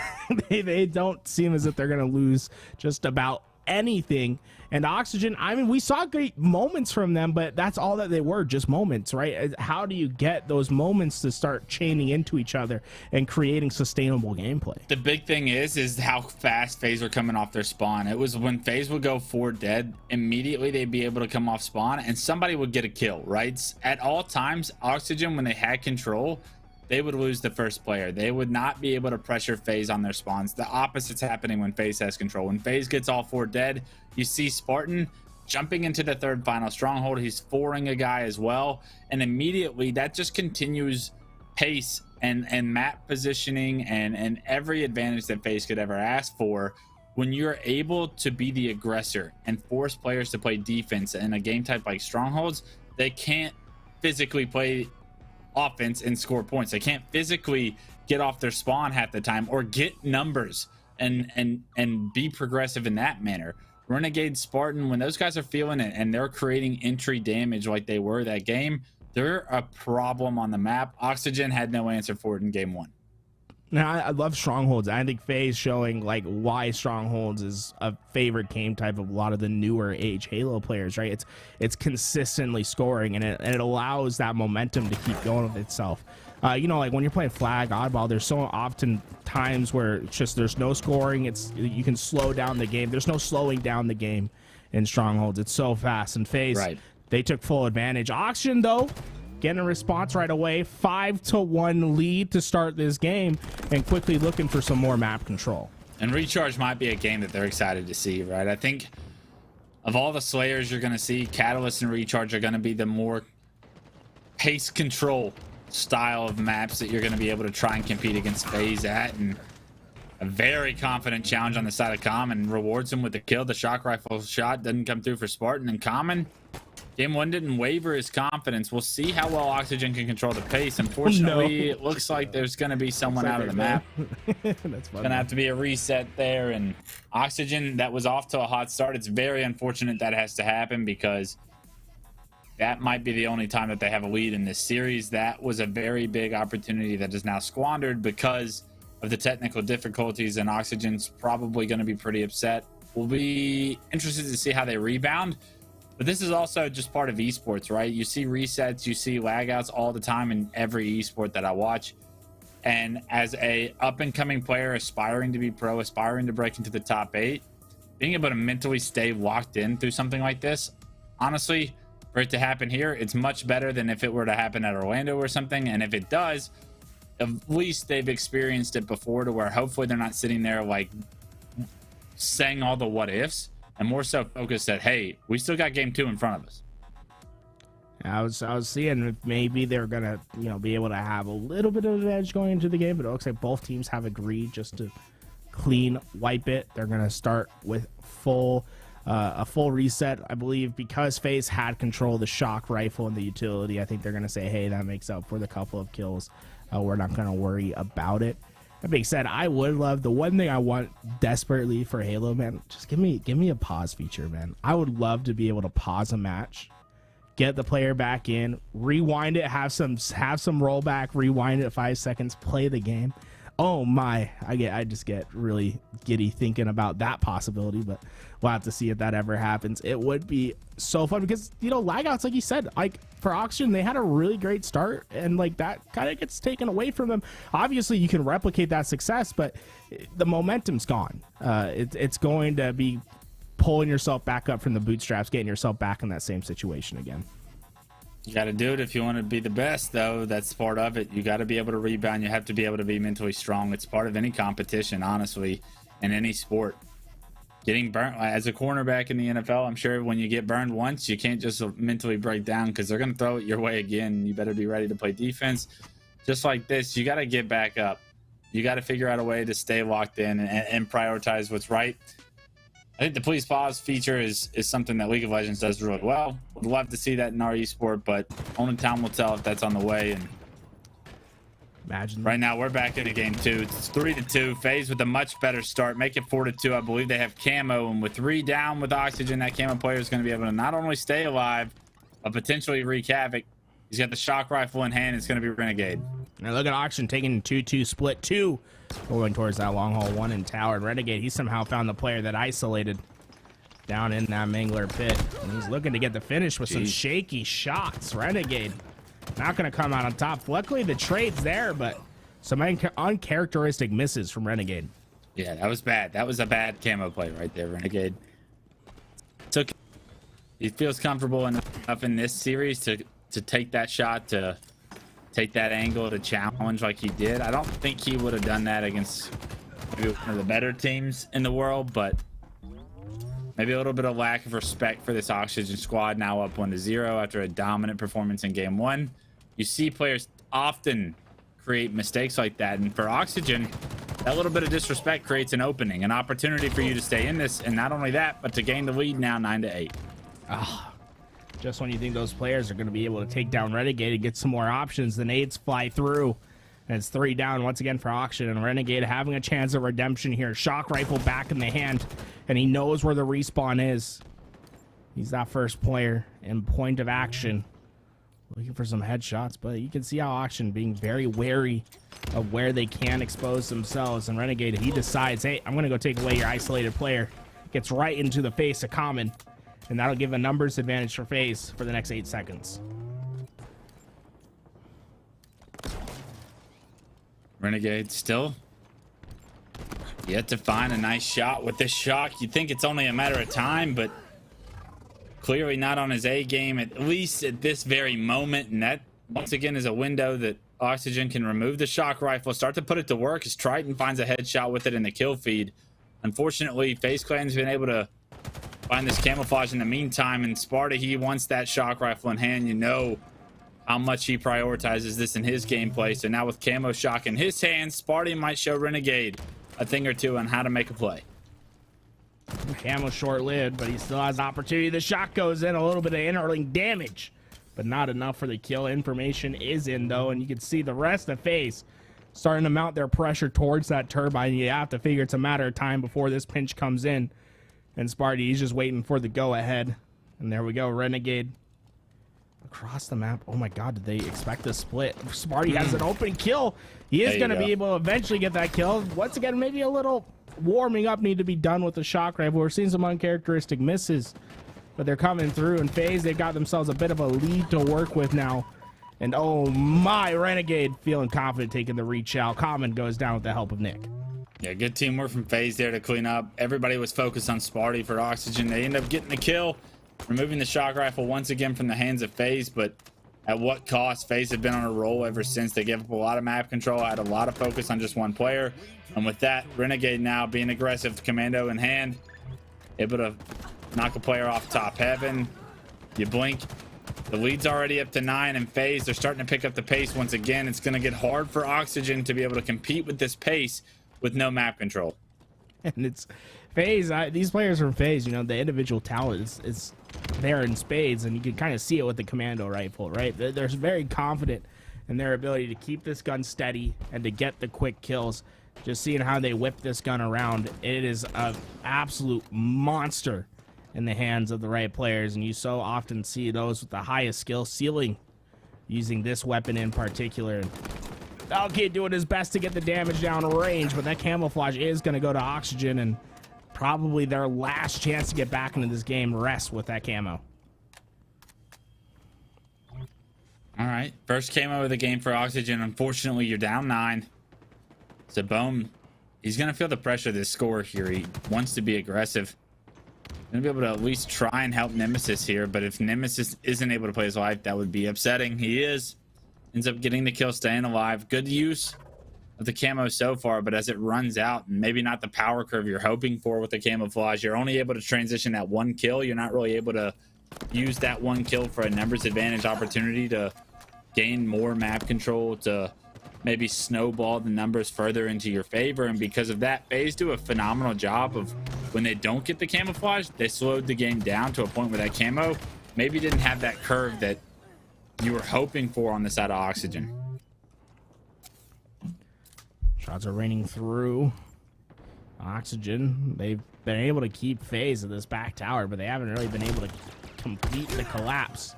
they don't seem as if they're gonna lose just about anything. And Oxygen, I mean, we saw great moments from them, but that's all that they were, just moments, right? How do you get those moments to start chaining into each other and creating sustainable gameplay? The big thing is how fast Faze were coming off their spawn. It was when Faze would go 4 dead, immediately they'd be able to come off spawn and somebody would get a kill, right? At all times, Oxygen, when they had control, they would lose the first player. They would not be able to pressure Faze on their spawns. The opposite's happening when Faze has control. When Faze gets all 4 dead, you see Spartan jumping into the 3rd final stronghold. He's 4ing a guy as well. And immediately that just continues pace and map positioning and every advantage that Faze could ever ask for. When you're able to be the aggressor and force players to play defense in a game type like strongholds, they can't physically play offense and score points. They can't physically get off their spawn half the time or get numbers and be progressive in that manner. Renegade, Spartan, when those guys are feeling it and they're creating entry damage like they were that game, they're a problem on the map. Oxygen had no answer for it in game 1. Now, I love Strongholds. I think Faze showing like why Strongholds is a favorite game type of a lot of the newer age Halo players, right? It's consistently scoring, and it allows that momentum to keep going with itself. You know, like when you're playing Flag, Oddball, there's so often times where it's just there's no scoring. You can slow down the game. There's no slowing down the game in Strongholds. It's so fast. And Faze, right, they took full advantage. Oxygen, though, getting a response right away. 5-1 lead to start this game, and quickly looking for some more map control. And Recharge might be a game that they're excited to see, right? I think of all the Slayers you're going to see, Catalyst and Recharge are going to be the more pace control style of maps that you're going to be able to try and compete against Faze at. And a very confident challenge on the side of Common rewards him with the kill. The shock rifle shot doesn't come through for Spartan, and Common, game one, didn't waver his confidence. We'll see how well Oxygen can control the pace. Unfortunately, it looks like there's going to be someone out of the map. That's funny. Gonna have to be a reset there. And Oxygen, that was off to a hot start. It's very unfortunate that has to happen, because that might be the only time that they have a lead in this series. That was a very big opportunity that is now squandered because of the technical difficulties, and Oxygen's probably going to be pretty upset. We'll be interested to see how they rebound. But this is also just part of esports, right? You see resets, you see lagouts all the time in every esport that I watch. And as a up-and-coming player, aspiring to be pro, aspiring to break into the top 8, being able to mentally stay locked in through something like this, honestly, for it to happen here, it's much better than if it were to happen at Orlando or something. And if it does, at least they've experienced it before, to where hopefully they're not sitting there like saying all the what ifs, and more so focused that, hey, we still got game 2 in front of us. I was seeing if maybe they're gonna, be able to have a little bit of an edge going into the game, but it looks like both teams have agreed just to clean wipe it. They're gonna start with a full reset, I believe, because Faze had control of the shock rifle and the utility. I think they're gonna say, hey, that makes up for the couple of kills. We're not gonna worry about it. That being said, I would love, the one thing I want desperately for Halo, man, just give me a pause feature, man. I would love to be able to pause a match, get the player back in, rewind it, have some rollback, rewind it 5 seconds, play the game. Oh my, I just get really giddy thinking about that possibility, but we'll have to see if that ever happens. It would be so fun because, lagouts, like you said, like for Oxygen, they had a really great start, and like that kind of gets taken away from them. Obviously, you can replicate that success, but the momentum's gone. It's going to be pulling yourself back up from the bootstraps, getting yourself back in that same situation again. You got to do it if you want to be the best, though. That's part of it. You got to be able to rebound. You have to be able to be mentally strong. It's part of any competition, honestly, in any sport. Getting burnt as a cornerback in the NFL, I'm sure when you get burned once, you can't just mentally break down, because they're going to throw it your way again. You better be ready to play defense. Just like this, you got to get back up. You got to figure out a way to stay locked in and prioritize what's right. I think the please pause feature is something that League of Legends does really well. Would love to see that in our esport, but only time will tell if that's on the way. And imagine right now we're back into game 2. It's 3-2. Faze with a much better start, make it 4-2. I believe they have camo, and with 3 down with Oxygen, that camo player is going to be able to not only stay alive, but potentially wreak havoc. He's got the shock rifle in hand. It's going to be Renegade. Now look at Oxygen taking 2-2 split 2. Going towards that long haul 1 in tower. And Renegade, he somehow found the player that isolated down in that Mangler pit. And he's looking to get the finish with some shaky shots. Renegade not going to come out on top. Luckily, the trade's there, but some uncharacteristic misses from Renegade. Yeah, that was bad. That was a bad camo play right there, Renegade. He feels comfortable enough in this series to take that shot, to take that angle, to challenge like he did. I don't think he would have done that against maybe one of the better teams in the world, but maybe a little bit of lack of respect for this Oxygen squad, now up 1-0 after a dominant performance in game 1. You see players often create mistakes like that, and for Oxygen, that little bit of disrespect creates an opening, an opportunity for you to stay in this, and not only that, but to gain the lead now 9-8. Just when you think those players are going to be able to take down Renegade and get some more options, the nades fly through. And it's 3 down once again for Oxygen. And Renegade having a chance of redemption here. Shock rifle back in the hand. And he knows where the respawn is. He's that first player in point of action. Looking for some headshots, but you can see how Auction being very wary of where they can expose themselves. And Renegade, he decides, hey, I'm going to go take away your isolated player. Gets right into the face of Common. And that'll give a numbers advantage for Faze for the next 8 seconds. Renegade still yet to find a nice shot with this shock. You think it's only a matter of time, but clearly not on his A game, at least at this very moment. And that, once again, is a window that Oxygen can remove the shock rifle, start to put it to work as Triton finds a headshot with it in the kill feed. Unfortunately, FaZe Clan's been able to find this camouflage in the meantime, and Sparta, he wants that shock rifle in hand. You know how much he prioritizes this in his gameplay. So now with camo shock in his hands, Sparta might show Renegade a thing or two on how to make a play. Camo short-lived, but he still has opportunity. The shot goes in, a little bit of interling damage, but not enough for the kill. Information is in, though, and you can see the rest of FaZe starting to mount their pressure towards that turbine. You have to figure it's a matter of time before this pinch comes in. And Sparty, he's just waiting for the go-ahead. And there we go, Renegade across the map. Oh my god, did they expect a split? Sparty has an open kill. He is going to be able to eventually get that kill. Once again, maybe a little warming up need to be done with the shock rifle. We're seeing some uncharacteristic misses, but they're coming through. And FaZe, they've got themselves a bit of a lead to work with now. And oh my, Renegade feeling confident taking the reach out. Common goes down with the help of Nick. Yeah, good teamwork from FaZe there to clean up. Everybody was focused on Sparty for Oxygen. They end up getting the kill, removing the shock rifle once again from the hands of FaZe, but at what cost? FaZe have been on a roll ever since. They gave up a lot of map control, had a lot of focus on just one player. And with that, Renegade now being aggressive, commando in hand, able to knock a player off top heaven. You blink, the lead's already up to 9, and FaZe, they're starting to pick up the pace once again. It's going to get hard for Oxygen to be able to compete with this pace with no map control. And it's FaZe, these players from FaZe, you know, the individual talent is there in spades, and you can kind of see it with the commando rifle, right? They're very confident in their ability to keep this gun steady and to get the quick kills. Just seeing how they whip this gun around, it is an absolute monster in the hands of the right players, and you so often see those with the highest skill ceiling using this weapon in particular. Valkyrie doing his best to get the damage down range, but that camouflage is going to go to Oxygen, and probably their last chance to get back into this game rests with that camo. All right, first camo of the game for Oxygen. Unfortunately, you're down 9. Zabome, he's going to feel the pressure of this score here. He wants to be aggressive. Going to be able to at least try and help Nemesis here, but if Nemesis isn't able to play his life, that would be upsetting. He is. Ends up getting the kill, staying alive. Good use of the camo so far, but as it runs out, and maybe not the power curve you're hoping for with the camouflage, you're only able to transition that one kill. You're not really able to use that one kill for a numbers advantage opportunity to gain more map control, to maybe snowball the numbers further into your favor. And because of that, FaZe do a phenomenal job of, when they don't get the camouflage, they slowed the game down to a point where that camo maybe didn't have that curve that you were hoping for on the side of Oxygen. Shots are raining through Oxygen. They've been able to keep FaZe at this back tower, but they haven't really been able to complete the collapse.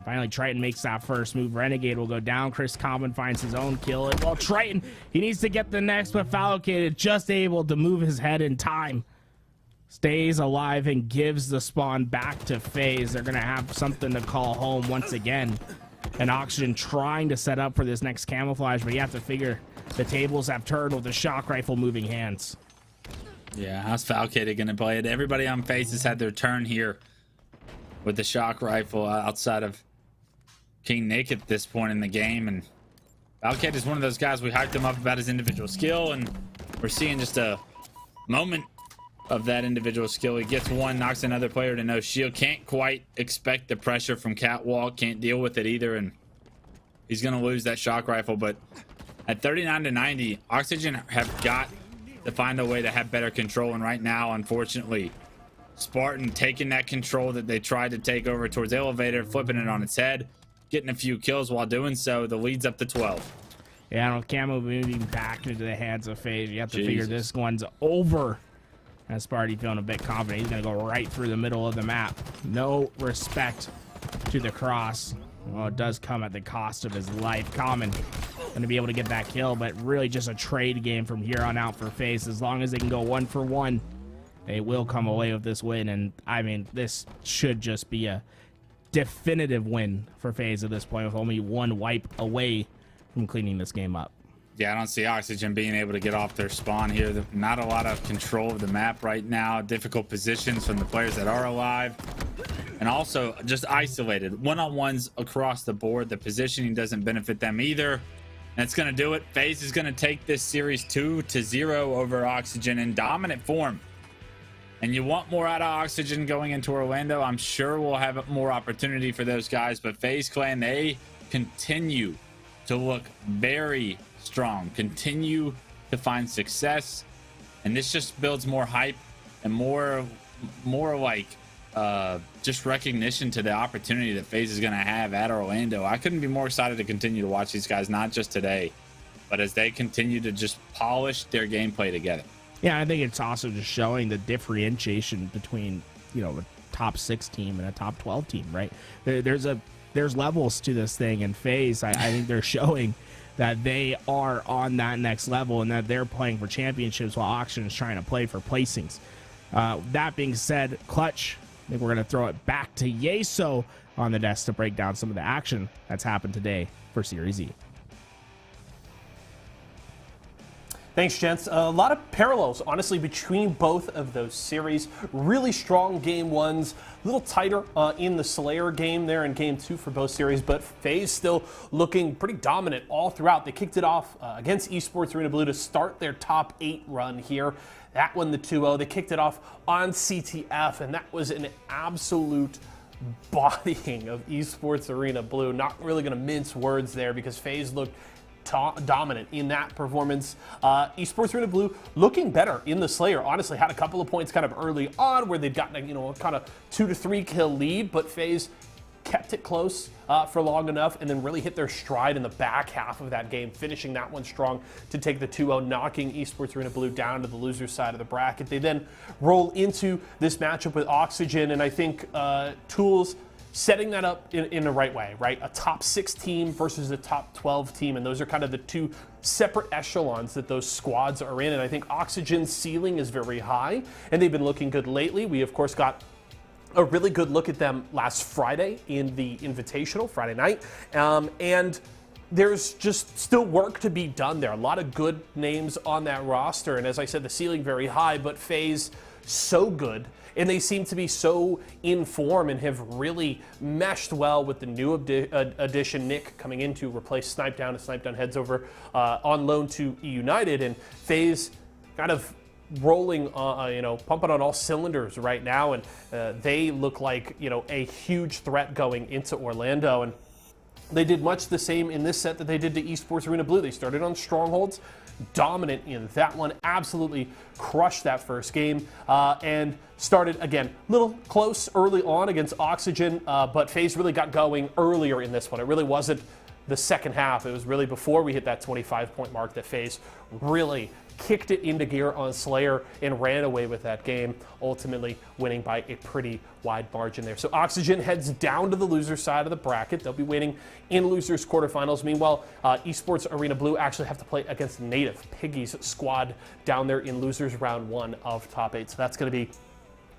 Finally, Triton makes that first move. Renegade will go down. Chris Common finds his own kill. And while Triton, he needs to get the next, but Falcade just able to move his head in time. Stays alive and gives the spawn back to FaZe. They're going to have something to call home once again. And Oxygen trying to set up for this next camouflage, but you have to figure the tables have turned with the shock rifle moving hands. Yeah, how's Falcade going to play it? Everybody on FaZe has had their turn here with the shock rifle outside of King Nick at this point in the game. And Falcade is one of those guys, we hyped him up about his individual skill, and we're seeing just a moment of that individual skill. He gets one, knocks another player to no shield. Can't quite expect the pressure from Catwalk, can't deal with it either, and he's going to lose that shock rifle. But at 39-90, Oxygen have got to find a way to have better control, and right now, unfortunately, Spartan taking that control that they tried to take over towards Elevator, flipping it on its head, getting a few kills while doing so. The lead's up to 12. Yeah, no, camo moving back into the hands of FaZe. You have to figure this one's over. And Sparty feeling a bit confident. He's going to go right through the middle of the map. No respect to the cross. Well, it does come at the cost of his life. Common going to be able to get that kill, but really just a trade game from here on out for Faze. As long as they can go 1 for 1, they will come away with this win. And I mean, this should just be a definitive win for Faze at this point, with only 1 wipe away from cleaning this game up. Yeah, I don't see Oxygen being able to get off their spawn here. Not a lot of control of the map right now. Difficult positions from the players that are alive. And also just isolated. One-on-ones across the board. The positioning doesn't benefit them either. That's going to do it. Faze is going to take this series 2-0 over Oxygen in dominant form. And you want more out of Oxygen going into Orlando. I'm sure we'll have more opportunity for those guys. But Faze Clan, they continue to look very strong, continue to find success, and this just builds more hype and more like just recognition to the opportunity that Faze is going to have at Orlando. I couldn't be more excited to continue to watch these guys, not just today, but as they continue to just polish their gameplay together. Yeah, I think it's also just showing the differentiation between, you know, a top 6 team and a top 12 team, right? There's levels to this thing, and Faze, I think they're showing that they are on that next level and that they're playing for championships while Oxygen is trying to play for placings. That being said, Clutch, I think we're going to throw it back to Yeso on the desk to break down some of the action that's happened today for Series E. Thanks, gents. A lot of parallels, honestly, between both of those series. Really strong game ones, a little tighter in the Slayer game there in game 2 for both series, but Faze still looking pretty dominant all throughout. They kicked it off against Esports Arena Blue to start their top 8 run here. That won the 2-0. They kicked it off on CTF, and that was an absolute bodying of Esports Arena Blue. Not really going to mince words there because Faze looked dominant in that performance. Esports Arena Blue looking better in the Slayer. Honestly, had a couple of points kind of early on where they'd gotten a kind of 2 to 3 kill lead, but Faze kept it close for long enough and then really hit their stride in the back half of that game, finishing that one strong to take the 2-0, knocking Esports Arena Blue down to the loser side of the bracket. They then roll into this matchup with Oxygen, and I think Tools setting that up in the right way, right? A top 6 team versus a top 12 team, and those are kind of the 2 separate echelons that those squads are in, and I think Oxygen's ceiling is very high, and they've been looking good lately. We, of course, got a really good look at them last Friday in the Invitational, Friday night, and there's just still work to be done there. A lot of good names on that roster, and as I said, the ceiling very high, but Faze so good. And they seem to be so in form and have really meshed well with the new addition, Nick, coming in to replace Snipedown. And Snipedown heads over on loan to United. And Faze kind of rolling, pumping on all cylinders right now. And they look like, a huge threat going into Orlando. And they did much the same in this set that they did to Esports Arena Blue. They started on strongholds, dominant in that one, absolutely crushed that first game, and started again a little close early on against Oxygen, but Faze really got going earlier in this one. It really wasn't the second half. It was really before we hit that 25-point mark that Faze really kicked it into gear on Slayer and ran away with that game, ultimately winning by a pretty wide margin there. So Oxygen heads down to the loser side of the bracket. They'll be waiting in losers quarterfinals. Meanwhile, Esports Arena Blue actually have to play against Native, Piggy's squad down there in losers round 1 of top 8. So that's going to be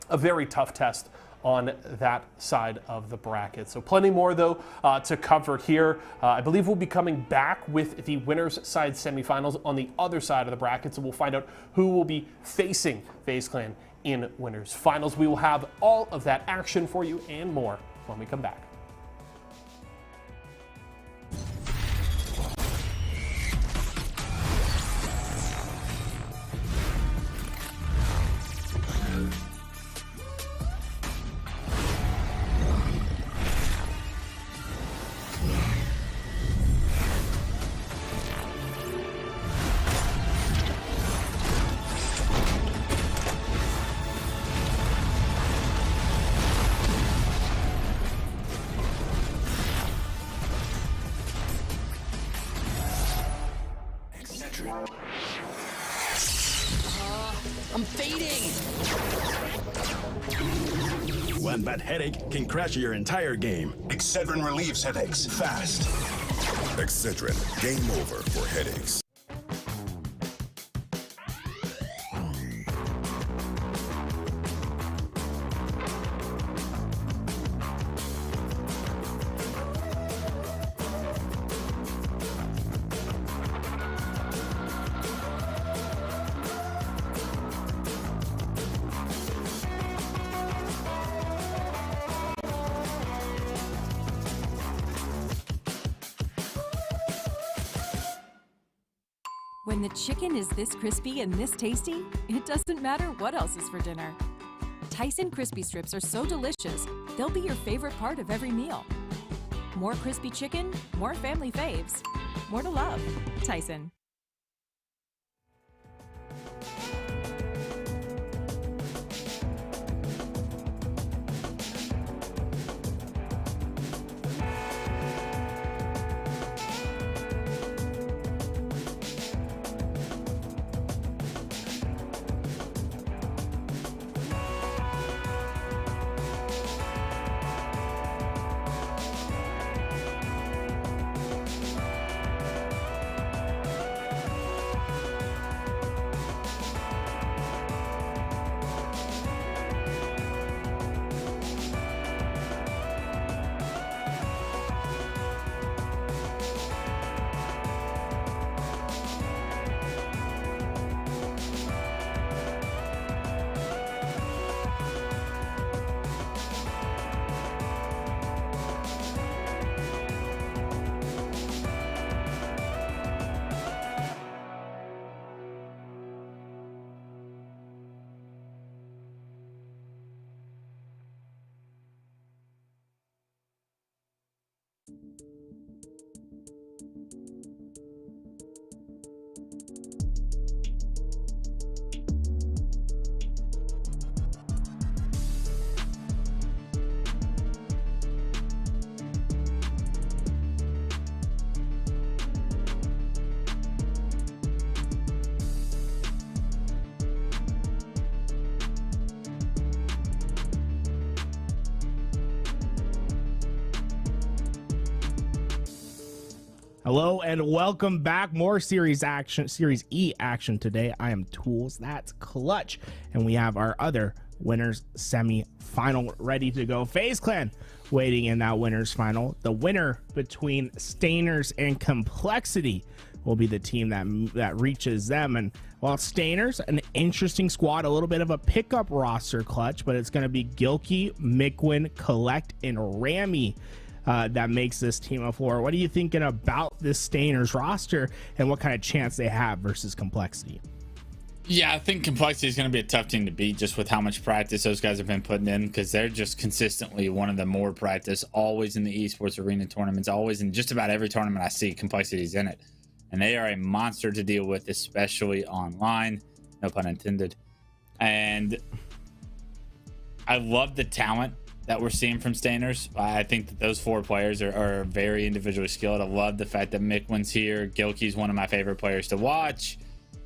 a very tough test on that side of the bracket. So plenty more, though, to cover here. I believe we'll be coming back with the winners side semifinals on the other side of the bracket, so we'll find out who will be facing Faze Clan in winners finals. We will have all of that action for you and more when we come back. I'm fading. One bad headache can crash your entire game. Excedrin relieves headaches fast. Excedrin, game over for headaches. When the chicken is this crispy and this tasty, it doesn't matter what else is for dinner. Tyson crispy strips are so delicious, they'll be your favorite part of every meal. More crispy chicken, more family faves, more to love. Tyson. Hello and welcome back. More Series E action today. I am Tools, that's Clutch, and we have our other winners semi-final ready to go. Faze Clan waiting in that winners final. The winner between Stainers and Complexity will be the team that reaches them. And while Stainers, an interesting squad, a little bit of a pickup roster, Clutch, but it's going to be Gilkey, Mikwin, Collect, and Rami that makes this team of four. What are you thinking about this Stainers roster and what kind of chance they have versus Complexity? Yeah, I think Complexity is going to be a tough team to beat just with how much practice those guys have been putting in, because they're just consistently one of the more practice, always in the esports arena tournaments, always in just about every tournament I see, Complexity's in it. And they are a monster to deal with, especially online, no pun intended. And I love the talent that we're seeing from Stainers. I think that those four players are very individually skilled. I love the fact that Mikwin's here. Gilkey's one of my favorite players to watch.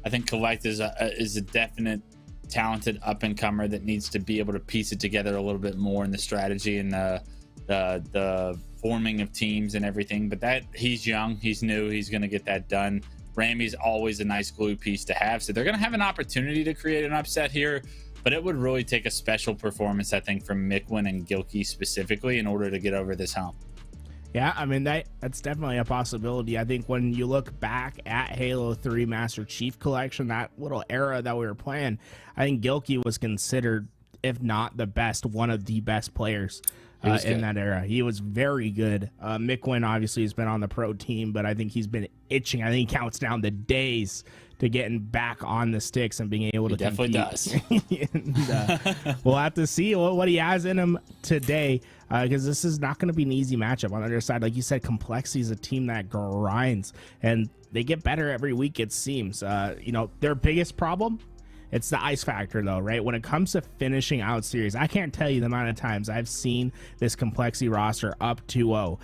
I think Collect is a definite talented up-and-comer that needs to be able to piece it together a little bit more in the strategy and the forming of teams and everything. But that he's young, he's new, he's going to get that done. Rami's always a nice glue piece to have. So they're going to have an opportunity to create an upset here. But it would really take a special performance, I think, from Mikwin and Gilkey specifically in order to get over this hump. Yeah, I mean, that's definitely a possibility. I think when you look back at Halo 3 Master Chief Collection, that little era that we were playing, I think Gilkey was considered, if not the best, one of the best players in that era. He was very good. Mikwin obviously has been on the pro team, but I think he's been itching. I think he counts down the days to getting back on the sticks and being able to definitely compete. And, we'll have to see what he has in him today, because this is not going to be an easy matchup. On the other side, like you said, Complexity is a team that grinds, and they get better every week, it seems. You know, their biggest problem, it's the ice factor, though, right? When it comes to finishing out series, I can't tell you the amount of times I've seen this Complexity roster up 2-0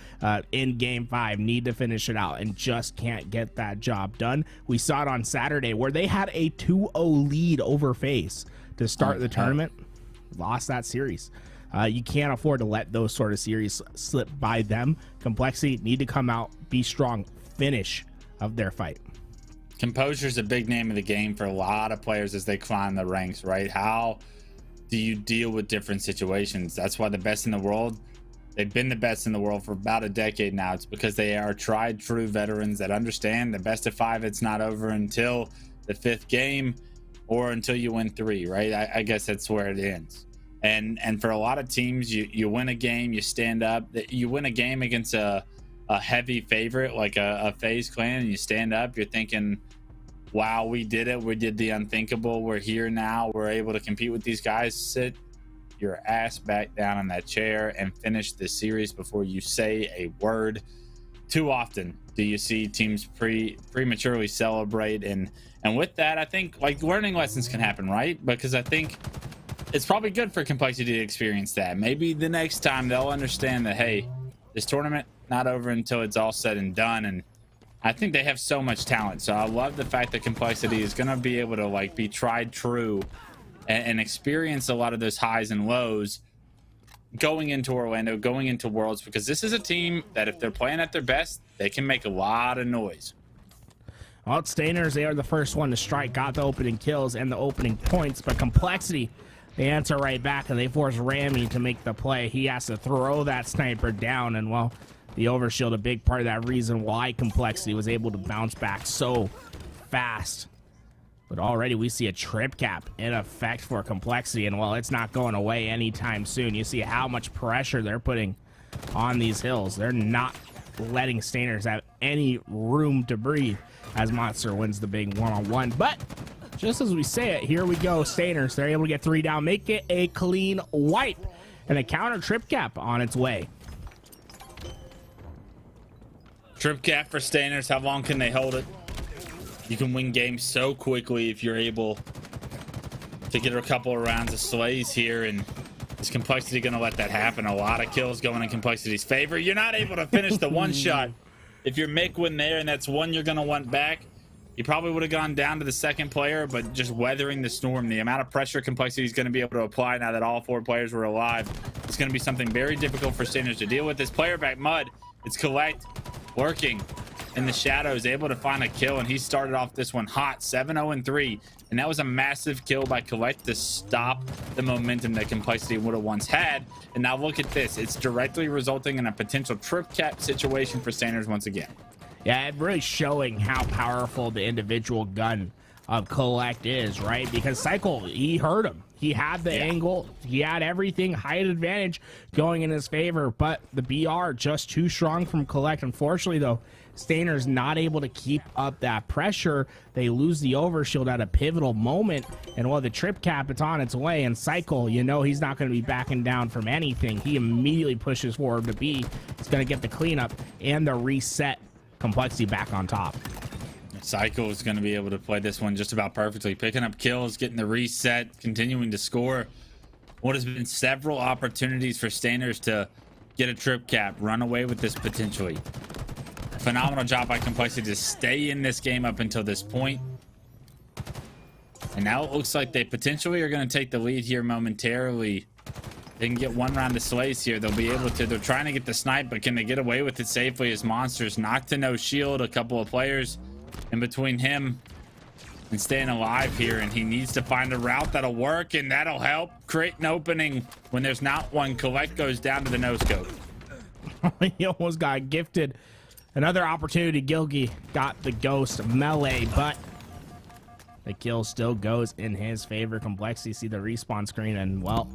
in Game 5, need to finish it out, and just can't get that job done. We saw it on Saturday where they had a 2-0 lead over Faze to start the tournament, lost that series. You can't afford to let those sort of series slip by them. Complexity need to come out, be strong, finish of their fight. Composure is a big name of the game for a lot of players as they climb the ranks, right? How do you deal with different situations? That's why the best in the world, they've been the best in the world for about a decade now. It's because they are tried true veterans that understand the best of 5, it's not over until the 5th game or until you win 3, right? I guess that's where it ends. And for a lot of teams, you win a game, you stand up, you win a game against a heavy favorite like a Faze clan, and you stand up, you're thinking, wow, we did it, we did the unthinkable, we're here now, we're able to compete with these guys. Sit your ass back down in that chair and finish this series before you say a word. Too often do you see teams prematurely celebrate, and with that, I think like learning lessons can happen, right? Because I think it's probably good for Complexity to experience that. Maybe the next time they'll understand that, hey, this tournament not over until it's all said and done. And I think they have so much talent, so I love the fact that Complexity is going to be able to like be tried true and experience a lot of those highs and lows going into Orlando, going into Worlds, because this is a team that if they're playing at their best, they can make a lot of noise. Well, Stainers, they are the first one to strike, got the opening kills and the opening points, but Complexity, they answer right back, and they force Rami to make the play. He has to throw that sniper down, and well, the overshield, a big part of that reason why Complexity was able to bounce back so fast. But already we see a trip cap in effect for Complexity, and well, it's not going away anytime soon. You see how much pressure they're putting on these hills. They're not letting Stainers have any room to breathe as Monster wins the big one-on-one. But just as we say it, here we go. Stainers, they're able to get 3 down, make it a clean wipe, and a counter trip cap on its way. Trip cap for Stainers. How long can they hold it? You can win games so quickly if you're able to get a couple of rounds of slays here, and is Complexity going to let that happen? A lot of kills going in Complexity's favor. You're not able to finish the one shot. If you're Mick there and that's one you're going to want back, you probably would have gone down to the second player, but just weathering the storm, the amount of pressure Complexity is going to be able to apply now that all 4 players were alive, it's going to be something very difficult for Stainers to deal with. This player back Mud, it's Collect lurking in the shadows, able to find a kill, and he started off this one hot, 7-0-3, and that was a massive kill by Collect to stop the momentum that Complexity would have once had. And now look at this, it's directly resulting in a potential trip cap situation for Stainers once again. Yeah, really showing how powerful the individual gun of Collect is, right? Because Cycle, he heard him. He had the angle. He had everything. Height advantage going in his favor, but the BR just too strong from Collect. Unfortunately, though, Stainers not able to keep up that pressure. They lose the overshield at a pivotal moment, and while the trip cap, it's on its way, and Cycle, you know he's not going to be backing down from anything. He immediately pushes forward to B. He's going to get the cleanup and the reset. Complexity back on top. Cycle is going to be able to play this one just about perfectly, picking up kills, getting the reset, continuing to score. What has been several opportunities for Stainers to get a trip cap, run away with this potentially. Phenomenal job by Complexity to stay in this game up until this point. And now it looks like they potentially are going to take the lead here momentarily. They can get 1 round of slays here. They'll be able to. They're trying to get the snipe, but can they get away with it safely as Monsters knocked to no shield? A couple of players in between him and staying alive here, and he needs to find a route that'll work, and that'll help create an opening when there's not one. Collect goes down to the no-scope. He almost got gifted another opportunity. Gilkey got the ghost melee, but the kill still goes in his favor. Complexity see the respawn screen, and well,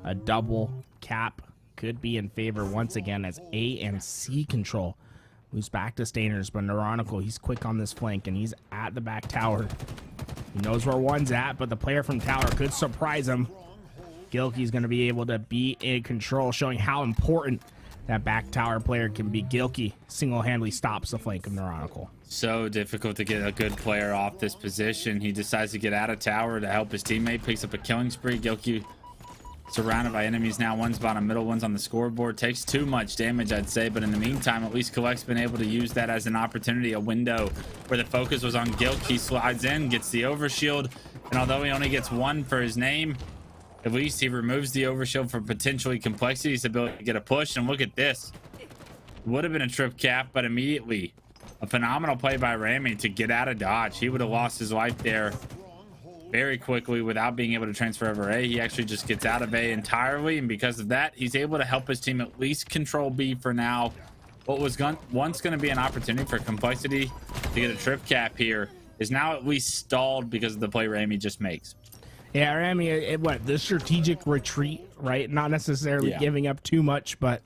a double cap could be in favor once again as A and C control moves back to Stainers, but Neuronical, he's quick on this flank, and he's at the back tower. He knows where one's at, but the player from tower could surprise him. Gilkey's going to be able to be in control, showing how important that back tower player can be. Gilkey single-handedly stops the flank of Neuronical. So difficult to get a good player off this position. He decides to get out of tower to help his teammate, picks up a killing spree. Gilkey surrounded by enemies now. One's bottom middle, one's on the scoreboard. Takes too much damage, I'd say, but in the meantime, at least Collect's been able to use that as an opportunity, a window where the focus was on Gilk. He slides in, gets the overshield, and although he only gets 1 for his name, At least he removes the overshield for potentially Complexity's ability to get a push. And look at this. Would have been a trip cap, but immediately a phenomenal play by Rami to get out of dodge. He would have lost his life there very quickly without being able to transfer over A. He actually just gets out of A entirely, and because of that, he's able to help his team at least control B for now. What was once going to be an opportunity for Complexity to get a trip cap here is now at least stalled because of the play Rami just makes. Yeah, Rami, it went the strategic retreat, right? Not necessarily giving up too much, but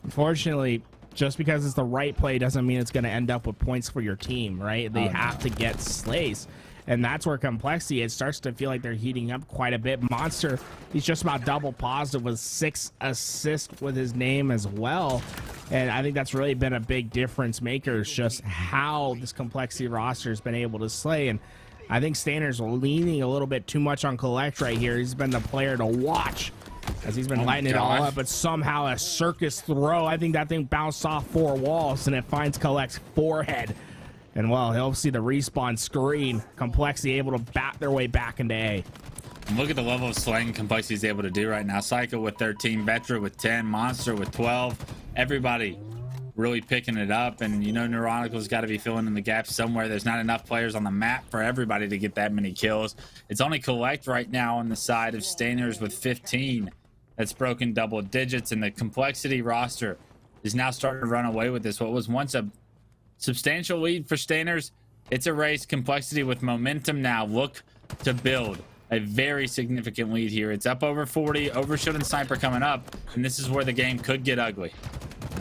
unfortunately, just because it's the right play doesn't mean it's going to end up with points for your team, right? They have to get slays. And that's where Complexity, it starts to feel like they're heating up quite a bit. Monster, he's just about double positive with 6 assists with his name as well. And I think that's really been a big difference maker, is just how this Complexity roster has been able to slay. And I think Stainer's leaning a little bit too much on Collect right here. He's been the player to watch as he's been lighting it all up, but somehow a circus throw. I think that thing bounced off 4 walls and it finds Collect's forehead. And well, he'll see the respawn screen. Complexity able to bat their way back into A. And look at the level of slaying Complexity is able to do right now. Psycho with 13, Vetra with 10, Monster with 12. Everybody really picking it up. And you know, Neuronical's got to be filling in the gaps somewhere. There's not enough players on the map for everybody to get that many kills. It's only Collect right now on the side of Stainers with 15. That's broken double digits. And the Complexity roster is now starting to run away with this. What was once a substantial lead for Stainers, it's a race. Complexity with momentum now look to build a very significant lead here. It's up over 40. Overshield and Sniper coming up, and this is where the game could get ugly.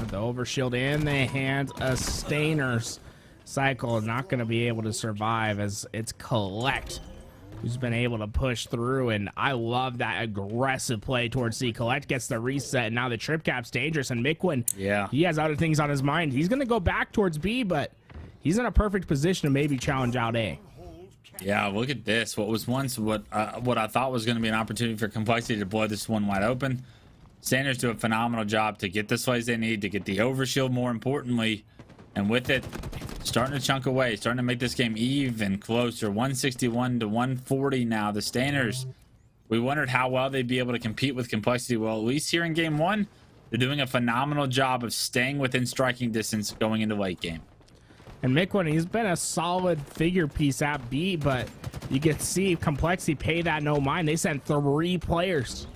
The Overshield in the hands of Stainers. Cycle is not going to be able to survive as it's Collect who's been able to push through, and I love that aggressive play towards C. Collect gets the reset, and now the trip cap's dangerous, and Miquin, he has other things on his mind. He's going to go back towards B, but he's in a perfect position to maybe challenge out A. Yeah, look at this. What was once what I thought was going to be an opportunity for Complexity to blow this one wide open. Sanders do a phenomenal job to get the slays they need, to get the overshield more importantly, and with it, starting to chunk away, starting to make this game even closer. 161 to 140 now. The Stanners, we wondered how well they'd be able to compete with Complexity. Well, at least here in game 1, they're doing a phenomenal job of staying within striking distance going into late game. And Miquin, he's been a solid figure piece at B, but you can see Complexity pay that no mind. They sent 3 players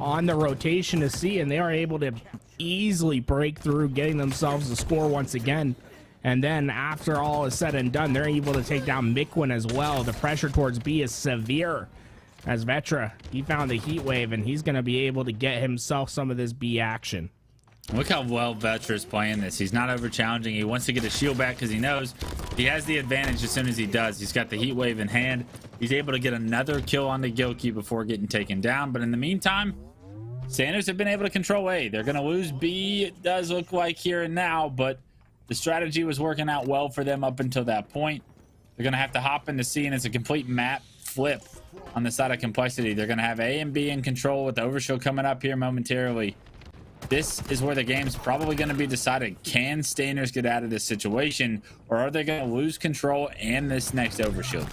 on the rotation to C, and they are able to easily break through, getting themselves a score once again. And then after all is said and done, they're able to take down Miquin as well. The pressure towards B is severe as Vetra, he found the heat wave, and he's going to be able to get himself some of this B action. Look how well Vetra is playing this. He's not over challenging. He wants to get his shield back because he knows he has the advantage as soon as he does. He's got the heat wave in hand. He's able to get another kill on the Gilkey before getting taken down. But in the meantime, Sanders have been able to control A. They're going to lose B, it does look like here and now, but the strategy was working out well for them up until that point. They're going to have to hop into C, and it's a complete map flip on the side of Complexity. They're going to have A and B in control with the overshield coming up here momentarily. This is where the game's probably going to be decided. Can Stainers get out of this situation, or are they going to lose control and this next overshield?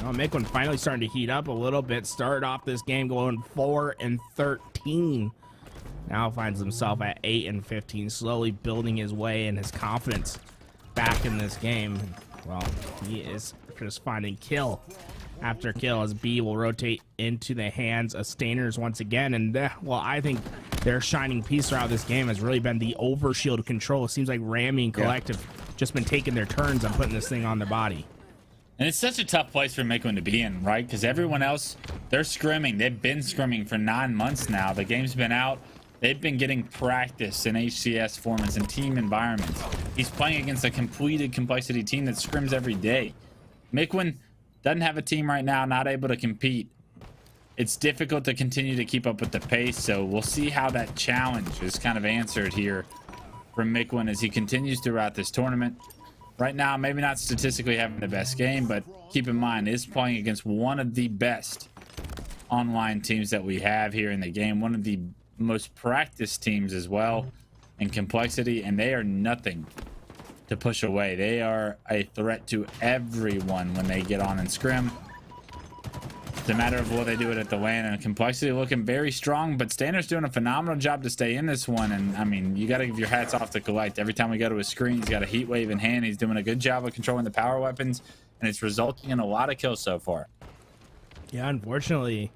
Oh, Miquin finally starting to heat up a little bit. Started off this game going 4-13. Now finds himself at 8-15, slowly building his way and his confidence back in this game. Well, he is just finding kill after kill as B will rotate into the hands of Stainers once again. And well, I think their shining piece throughout this game has really been the overshield control. It seems like Rami and Collective just been taking their turns on putting this thing on their body. And it's such a tough place for Miquin to be in, right? Because everyone else, they're scrimming. They've been scrimming for 9 months now. The game's been out. They've been getting practice in HCS formats and team environments. He's playing against a completed Complexity team that scrims every day. Miquin doesn't have a team right now, not able to compete. It's difficult to continue to keep up with the pace, so we'll see how that challenge is kind of answered here from Miquin as he continues throughout this tournament. Right now, maybe not statistically having the best game, but keep in mind, is playing against one of the best online teams that we have here in the game, one of the most practiced teams as well in Complexity, and they are nothing to push away. They are a threat to everyone when they get on and scrim. It's a matter of will they do it at the LAN, and Complexity looking very strong, but Standard's doing a phenomenal job to stay in this one. And I mean, you got to give your hats off to Collect. Every time we go to his screen, he's got a heat wave in hand. He's doing a good job of controlling the power weapons, and it's resulting in a lot of kills so far. Yeah, unfortunately,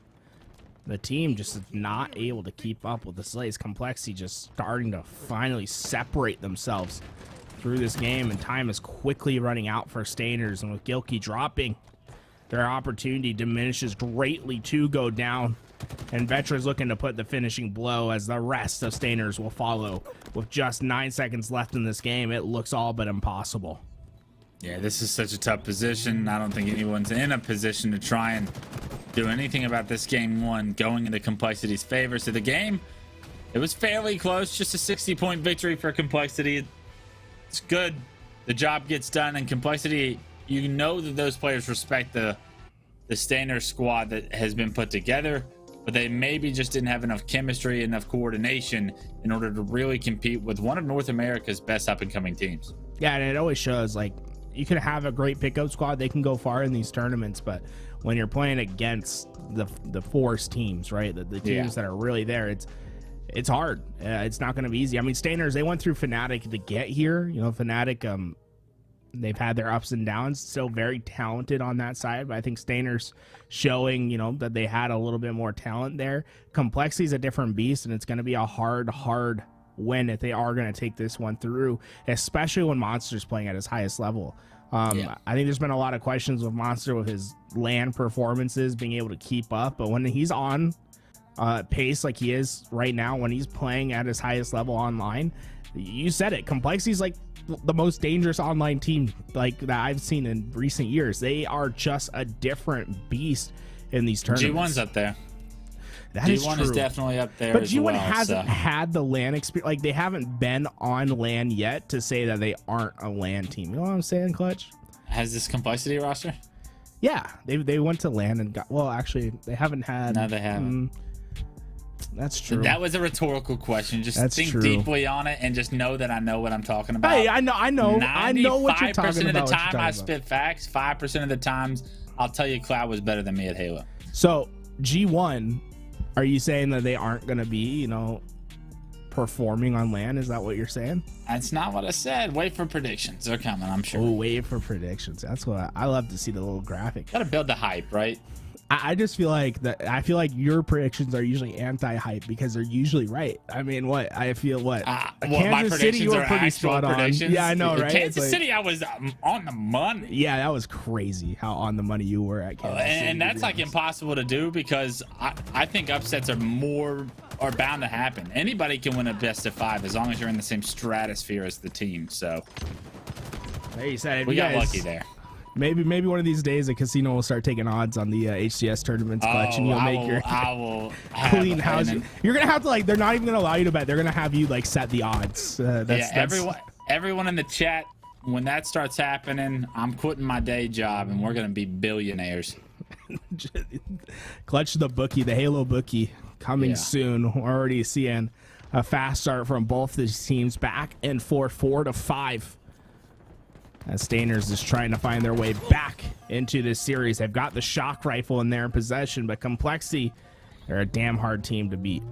the team just is not able to keep up with the Slays. Complexity just starting to finally separate themselves through this game, and time is quickly running out for Stainers, and with Gilkey dropping, their opportunity diminishes greatly to go down, and Vetra's looking to put the finishing blow as the rest of Stainers will follow. With just 9 seconds left in this game, it looks all but impossible. Yeah, this is such a tough position. I don't think anyone's in a position to try and do anything about this game one going into Complexity's favor. So the game, it was fairly close, just a 60-point victory for Complexity. It's good. The job gets done, and Complexity, you know that those players respect the Stainer squad that has been put together, but they maybe just didn't have enough chemistry, enough coordination in order to really compete with one of North America's best up-and-coming teams. Yeah, and it always shows, like, you can have a great pickup squad, they can go far in these tournaments, but when you're playing against the force teams, right, the teams that are really there, it's hard. It's not going to be easy. I mean, Stainers, they went through Fnatic to get here. You know, Fnatic, they've had their ups and downs, still very talented on that side, but I think Stainers showing, you know, that they had a little bit more talent there. Complexity is a different beast, and it's going to be a hard win if they are going to take this one through, especially when Monster's playing at his highest level. I think there's been a lot of questions with Monster with his LAN performances, being able to keep up, but when he's on pace like he is right now, when he's playing at his highest level online, you said it, Complexity's like the most dangerous online team like that I've seen in recent years. They are just a different beast in these tournaments. G1's up there. That is G1 true. is definitely up there. But as G1 well, hasn't had the LAN experience. Like, they haven't been on LAN yet to say that they aren't a LAN team. You know what I'm saying, Clutch? Has this Complexity roster? Yeah, they went to LAN and got. Well, actually, they haven't had. No, they haven't. That's true. That was a rhetorical question. Just think deeply on it and just know that I know what I'm talking about. Hey, I know what you're talking about. 95% of the time I spit facts. 5% of the times I'll tell you Cloud was better than me at Halo. So G1, are you saying that they aren't going to be, you know, performing on LAN? Is that what you're saying? That's not what I said. Wait for predictions. They're coming, I'm sure. Oh, wait for predictions. That's what I love to see, the little graphic. Gotta build the hype, right? I just feel like your predictions are usually anti-hype because they're usually right. I mean, what I feel Kansas City, you were pretty spot on. Yeah, I know, right? Kansas City, I was on the money. Yeah, that was crazy how on the money you were at Kansas City. And that's like impossible to do because I think upsets are bound to happen. Anybody can win a best of 5 as long as you're in the same stratosphere as the team. So there you said it. We got lucky there. Maybe one of these days a casino will start taking odds on the HCS tournaments, Clutch, and you'll make your clean house. You're gonna have to, like, they're not even gonna allow you to bet. They're gonna have you like set the odds. Everyone in the chat, when that starts happening, I'm quitting my day job and we're gonna be billionaires. Clutch the bookie, the Halo bookie, coming soon. We're already seeing a fast start from both these teams, back and forth, 4-5. As Stainers is trying to find their way back into this series. They've got the shock rifle in their possession, but Complexity, they're a damn hard team to beat.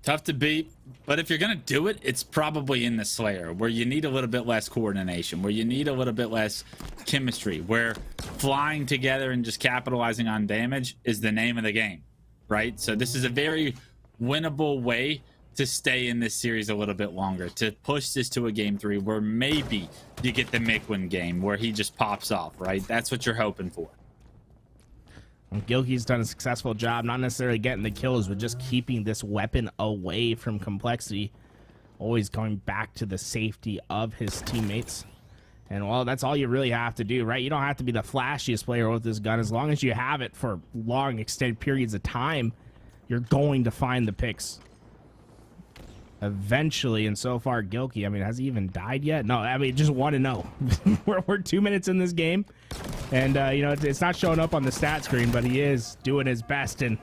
Tough to beat, but if you're gonna do it, it's probably in the Slayer, where you need a little bit less coordination, where you need a little bit less chemistry, where flying together and just capitalizing on damage is the name of the game, right? So this is a very winnable way to stay in this series a little bit longer, to push this to a game 3 where maybe you get the Mikwin game where he just pops off, right? That's what you're hoping for. Gilkey's done a successful job, not necessarily getting the kills, but just keeping this weapon away from Complexity, always going back to the safety of his teammates. And, well, that's all you really have to do, right? You don't have to be the flashiest player with this gun. As long as you have it for long, extended periods of time, you're going to find the picks eventually. And so far, Gilkey, I mean, has he even died yet? No, I mean, just 1-0. We're 2 minutes in this game, and you know, it's not showing up on the stat screen, but he is doing his best. And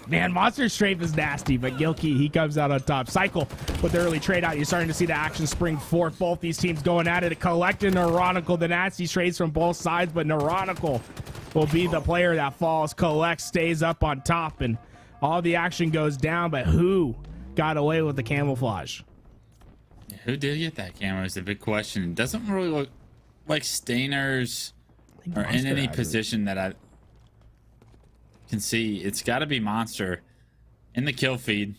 man, Monster Strafe is nasty, but Gilkey, he comes out on top. Cycle with the early trade out. You're starting to see the action spring forth. Both these teams going at it. Collect and Neuronical, the nasty trades from both sides, but Neuronical will be the player that falls. Collect stays up on top, and all the action goes down, but who got away with the camouflage? Who did get that camera is the big question. It doesn't really look like Stainers are in any position that I can see. It's got to be Monster in the kill feed,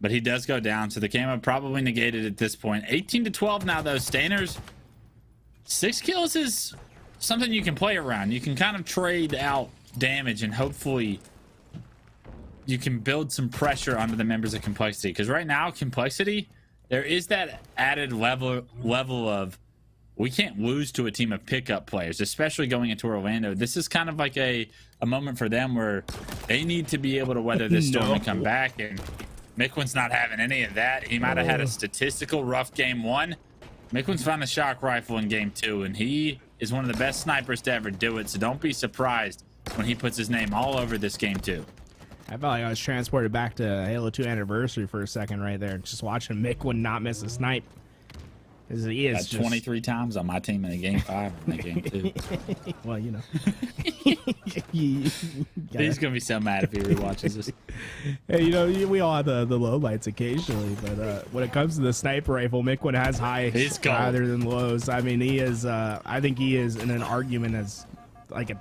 but he does go down, so the camo probably negated at this point. 18-12 now, though. Stainers, 6 kills is something you can play around. You can kind of trade out damage, and hopefully you can build some pressure onto the members of Complexity, because right now Complexity, there is that added level of we can't lose to a team of pickup players, especially going into Orlando. This is kind of like a moment for them where they need to be able to weather this storm and come back, and Miquin's not having any of that. He might have had a statistical rough game 1. Miquin's found the shock rifle in game 2, and he is one of the best snipers to ever do it, so don't be surprised when he puts his name all over this game 2. I felt like I was transported back to Halo 2 Anniversary for a second right there, just watching Miquin not miss a snipe. He is 23 times on my team in game 5 and game 2. Well, you know. He's gonna be so mad if he rewatches this. Hey, you know, we all have the low lights occasionally, but when it comes to the sniper rifle, Miquin has highs rather than lows. I mean, he is. I think he is in an argument as like a.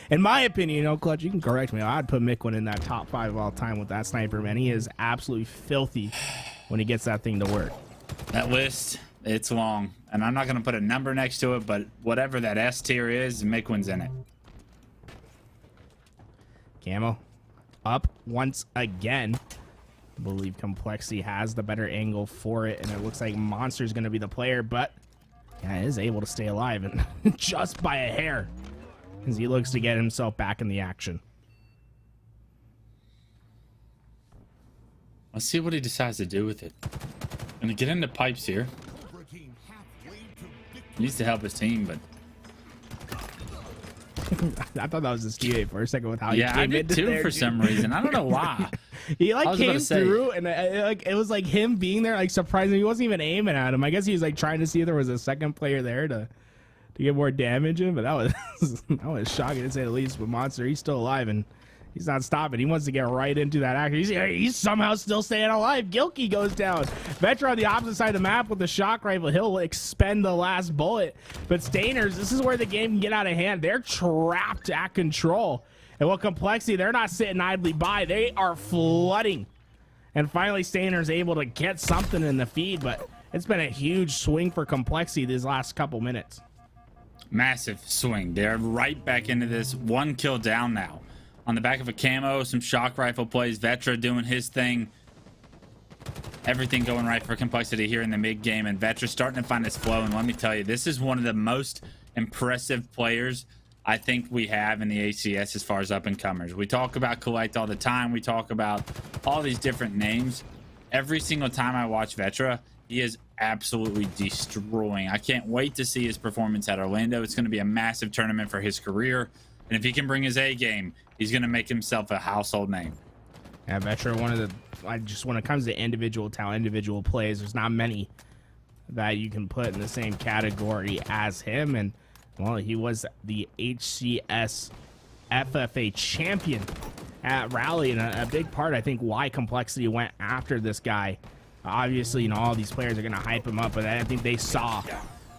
In my opinion, you know, Clutch, you can correct me. I'd put Miquin in that top 5 of all time with that sniper, man. He is absolutely filthy when he gets that thing to work. That list, it's long, and I'm not going to put a number next to it, but whatever that S tier is, Miquin's in it. Camo up once again. I believe Complexity has the better angle for it, and it looks like Monster's going to be the player, but yeah, is able to stay alive, and just by a hair, as he looks to get himself back in the action. Let's see what he decides to do with it. Gonna get into pipes here. He needs to help his team, but I thought that was his teammate for a second with how he came I did into too there, for some reason. I don't know why. He like came through, and it was like him being there, like surprising. He wasn't even aiming at him. I guess he was like trying to see if there was a second player there to get more damage in, but that was shocking to say the least. But Monster, he's still alive, and he's not stopping. He wants to get right into that action. He's somehow still staying alive. Gilkey goes down. Vetra on the opposite side of the map with the shock rifle. He'll expend the last bullet. But Stainers, this is where the game can get out of hand. They're trapped at control. And with Complexity, they're not sitting idly by. They are flooding. And finally, Stainers able to get something in the feed, but it's been a huge swing for Complexity these last couple minutes. Massive swing. They're right back into this. 1 kill down now. On the back of a camo, some shock rifle plays. Vetra doing his thing. Everything going right for Complexity here in the mid game, and Vetra starting to find his flow. And let me tell you, this is one of the most impressive players I think we have in the ACS as far as up and comers. We talk about Collect all the time. We talk about all these different names. Every single time I watch Vetra, he is absolutely destroying. I can't wait to see his performance at Orlando. It's going to be a massive tournament for his career. And if he can bring his A game, he's going to make himself a household name. Yeah, Vetra, when it comes to individual talent, individual plays, there's not many that you can put in the same category as him. And, well, he was the HCS FFA champion at Rally, and a big part, I think, why Complexity went after this guy. Obviously, you know, all these players are going to hype him up, but I think they saw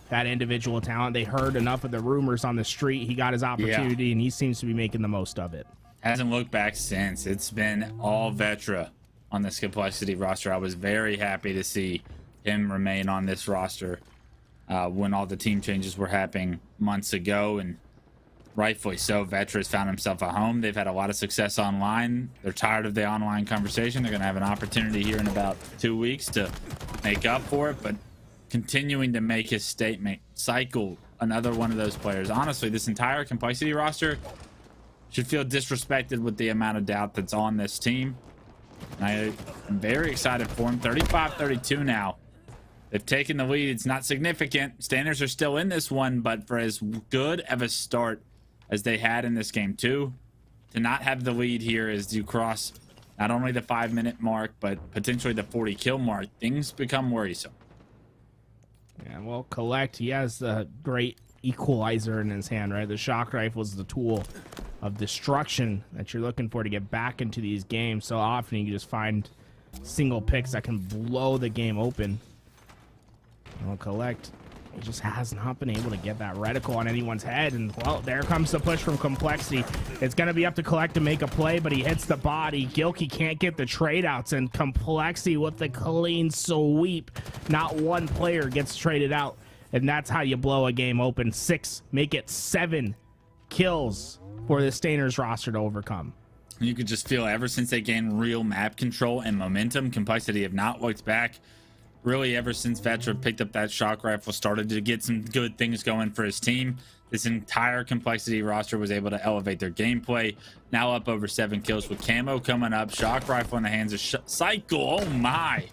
that individual talent. They heard enough of the rumors on the street. He got his opportunity, and he seems to be making the most of it. Hasn't looked back since. It's been all Vetra on this Complexity roster. I was very happy to see him remain on this roster when all the team changes were happening months ago, and rightfully so. Vetra has found himself a home. They've had a lot of success online. They're tired of the online conversation. They're going to have an opportunity here in about 2 weeks to make up for it, but continuing to make his statement. Cycle, another one of those players. Honestly, this entire Complexity roster should feel disrespected with the amount of doubt that's on this team. And I am very excited for him. 35-32 now. They've taken the lead. It's not significant. Standards are still in this one, but for as good of a start as they had in this game too, to not have the lead here as you cross not only the 5-minute mark, but potentially the 40 kill mark, things become worrisome. Yeah, well, Collect, he has the great equalizer in his hand, right? The shock rifle is the tool of destruction that you're looking for to get back into these games. So often you just find single picks that can blow the game open. Well, Collect, he just has not been able to get that reticle on anyone's head. And, well, there comes the push from Complexity. It's going to be up to Collect to make a play, but he hits the body. Gilkey can't get the trade outs, and Complexity with the clean sweep. Not one player gets traded out, and that's how you blow a game open. 6, make it 7 kills for the Stainers roster to overcome. You could just feel ever since they gained real map control and momentum, Complexity have not looked back. Really, ever since Vetra picked up that shock rifle, started to get some good things going for his team. This entire Complexity roster was able to elevate their gameplay. Now up over 7 kills with Camo coming up. Shock rifle in the hands of Cycle. Oh my!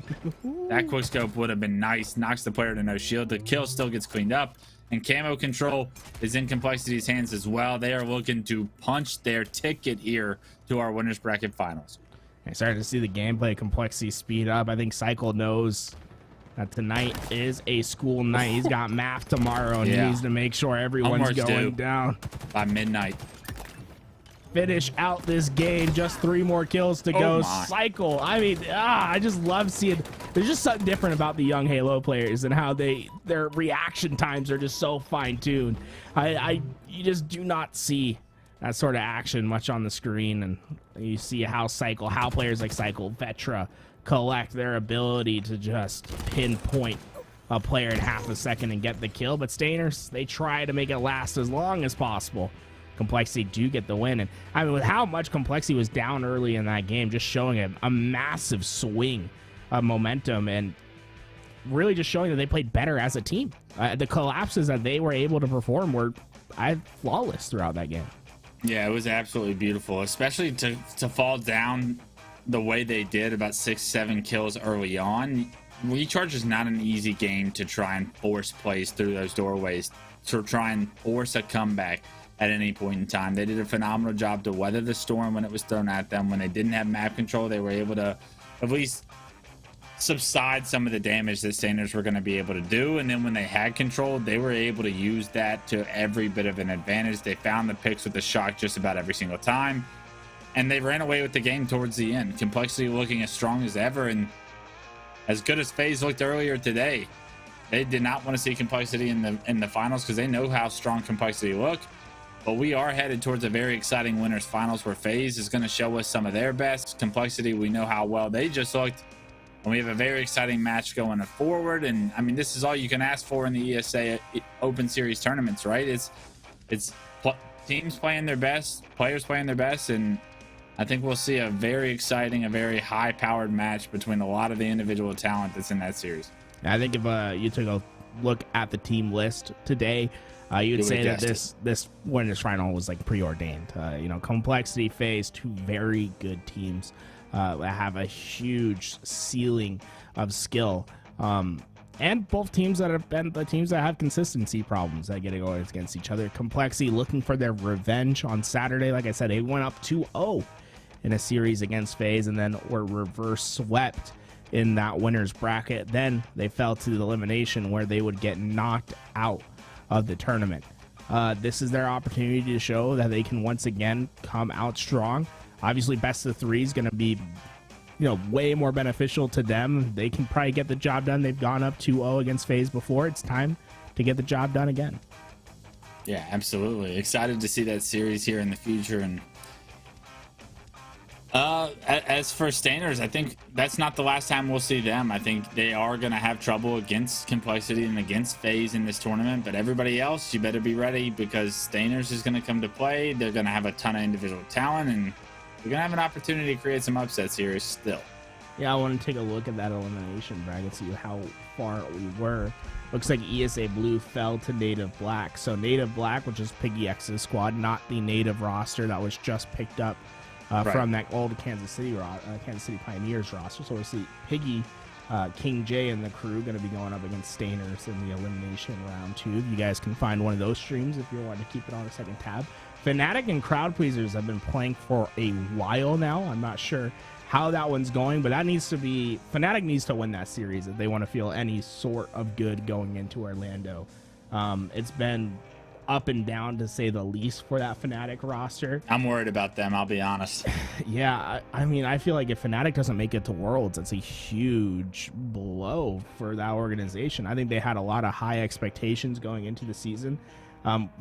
That quickscope would have been nice. Knocks the player to no shield. The kill still gets cleaned up. And Camo control is in Complexity's hands as well. They are looking to punch their ticket here to our winners bracket finals. I started to see the gameplay Complexity speed up. I think Cycle knows that tonight is a school night. He's got math tomorrow, and he needs to make sure everyone's going down by midnight. Finish out this game. Just 3 more kills to go. Cycle. I mean, I just love seeing. There's just something different about the young Halo players and how their reaction times are just so fine-tuned. You just do not see that sort of action much on the screen, and you see how players like Cycle, Vetra, Collect their ability to just pinpoint a player in half a second and get the kill. But Stainers, they try to make it last as long as possible. Complexity do get the win, and I mean, with how much Complexity was down early in that game, just showing a massive swing of momentum and really just showing that they played better as a team. The collapses that they were able to perform were flawless throughout that game. Yeah, it was absolutely beautiful, especially to fall down the way they did, about 6-7 kills early on. Recharge is not an easy game to try and force plays through those doorways, to try and force a comeback at any point in time. They did a phenomenal job to weather the storm when it was thrown at them. When they didn't have map control, they were able to at least subside some of the damage that Stainers were going to be able to do. And then when they had control, they were able to use that to every bit of an advantage. They found the picks with the shock just about every single time, and they ran away with the game towards the end. Complexity looking as strong as ever, and as good as Faze looked earlier today. They did not want to see Complexity in the finals because they know how strong Complexity look. But we are headed towards a very exciting winners finals where Faze is going to show us some of their best. Complexity, we know how well they just looked, and we have a very exciting match going forward. And I mean, this is all you can ask for in the ESA Open Series tournaments, right? It's teams playing their best, players playing their best, and I think we'll see a very exciting, a very high-powered match between a lot of the individual talent that's in that series. I think if you took a look at the team list today, you'd say that this winners final was like preordained. Complexity, Faze, 2 very good teams that have a huge ceiling of skill. And both teams that have been the teams that have consistency problems that get going against each other. Complexity looking for their revenge on Saturday. Like I said, they went up 2-0 in a series against Faze, and then were reverse swept in that winner's bracket. Then they fell to the elimination where they would get knocked out of the tournament. This is their opportunity to show that they can once again come out strong. Obviously, best of 3 is going to be way more beneficial to them. They can probably get the job done. They've gone up 2-0 against Faze before. It's time to get the job done again. Yeah, absolutely. Excited to see that series here in the future. And as for Stainers, I think that's not the last time we'll see them. I think they are going to have trouble against Complexity and against Faze in this tournament, but everybody else, you better be ready, because Stainers is going to come to play. They're going to have a ton of individual talent, and we're going to have an opportunity to create some upsets here still. Yeah, I want to take a look at that elimination bracket, see how far we were. Looks like ESA Blue fell to Native Black. So Native Black, which is Piggy X's squad, not the Native roster that was just picked up from that old Kansas City Pioneers roster. So we'll see Piggy, King J, and the crew going to be going up against Stainers in the elimination round 2. You guys can find one of those streams if you're wanting to keep it on a second tab. Fnatic and Crowd Pleasers have been playing for a while now. I'm not sure how that one's going, but that needs to be, Fnatic needs to win that series if they want to feel any sort of good going into Orlando. It's been up and down to say the least for that Fnatic roster. I'm worried about them, I'll be honest. Yeah, I mean, I feel like if Fnatic doesn't make it to Worlds, it's a huge blow for that organization. I think they had a lot of high expectations going into the season.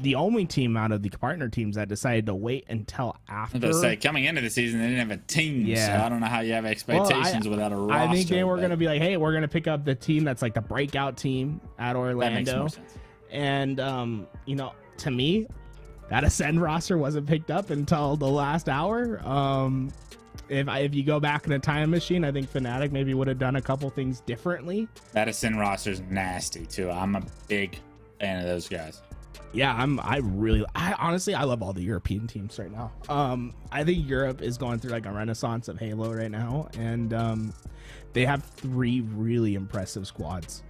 The only team out of the partner teams that decided to wait until after. I was going to say, coming into the season, they didn't have a team. Yeah. So I don't know how you have expectations without a roster. I think they were going to be like, hey, we're going to pick up the team that's like the breakout team at Orlando. That makes more sense. And, you know, to me, that Ascend roster wasn't picked up until the last hour. If you go back in a time machine, I think Fnatic maybe would have done a couple things differently. That Ascend roster's nasty, too. I'm a big fan of those guys. Yeah, I honestly love all the European teams right now. I think Europe is going through like a renaissance of Halo right now, and they have 3 really impressive squads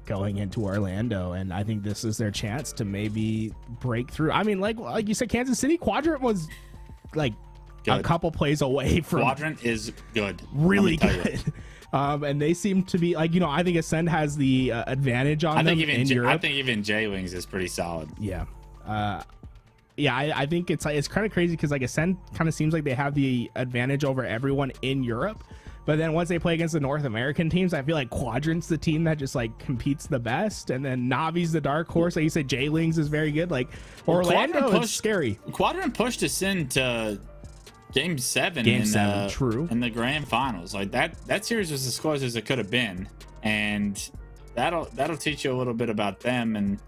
going into Orlando, and I think this is their chance to maybe break through. I mean, like you said, Kansas City Quadrant was like good. A couple plays away from Quadrant is good, really good. And they seem to be like, you know, I think Ascend has the advantage on them in Europe. I think even J-Wings is pretty solid. Yeah. I think it's kind of crazy because like Ascend kind of seems like they have the advantage over everyone in Europe. But then once they play against the North American teams, I feel like Quadrant's the team that just like competes the best. And then Navi's the dark horse. Like you said, J-Lings is very good. Like Orlando is scary. Quadrant pushed us into Game 7 true. In the grand finals. Like that series was as close as it could have been, and that'll teach you a little bit about them. And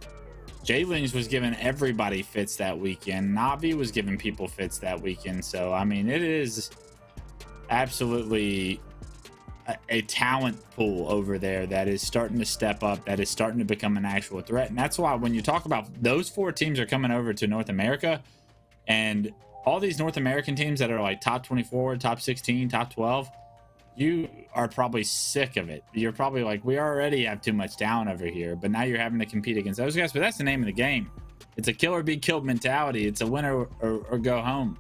J-Lings was giving everybody fits that weekend. Navi was giving people fits that weekend. So I mean, it is absolutely a talent pool over there that is starting to step up, that is starting to become an actual threat. And that's why when you talk about those 4 teams are coming over to North America, and all these North American teams that are like top 24, top 16, top 12, you are probably sick of it. You're probably like, we already have too much talent over here, but now you're having to compete against those guys. But that's the name of the game. It's a kill or be killed mentality. It's a winner or go home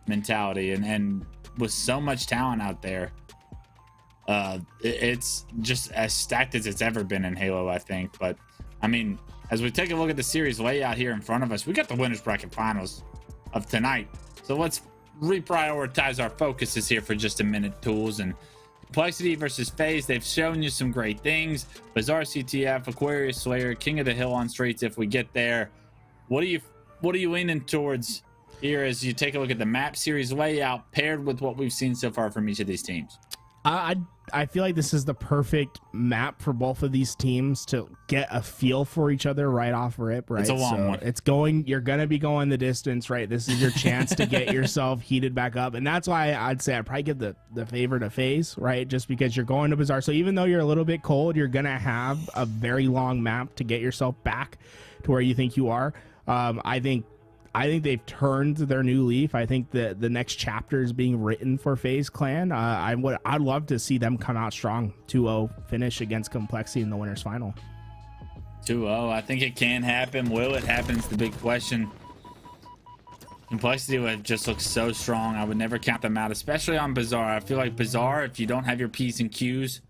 mentality. And with so much talent out there, it's just as stacked as it's ever been in Halo, I think. But I mean, as we take a look at the series layout here in front of us, we got the winners bracket finals of tonight. So let's reprioritize our focuses here for just a minute, Tools. And Complexity versus Faze, they've shown you some great things. Bizarre CTF, Aquarius Slayer, King of the Hill on Streets if we get there. What are you leaning towards here as you take a look at the map series layout paired with what we've seen so far from each of these teams? I feel like this is the perfect map for both of these teams to get a feel for each other right off rip, right? It's a long one. You're going to be going the distance, right? This is your chance to get yourself heated back up. And that's why I'd say I'd probably give the favor to Faze, right? Just because you're going to Bizarre. So even though you're a little bit cold, you're going to have a very long map to get yourself back to where you think you are. I think they've turned their new leaf. I think the next chapter is being written for FaZe Clan. I'd love to see them come out strong. 2-0 finish against Complexity in the winners final. 2-0. I think it can happen. Will it happen is the big question. Complexity would just look so strong. I would never count them out, especially on Bizarre. I feel like Bizarre, if you don't have your P's and Q's,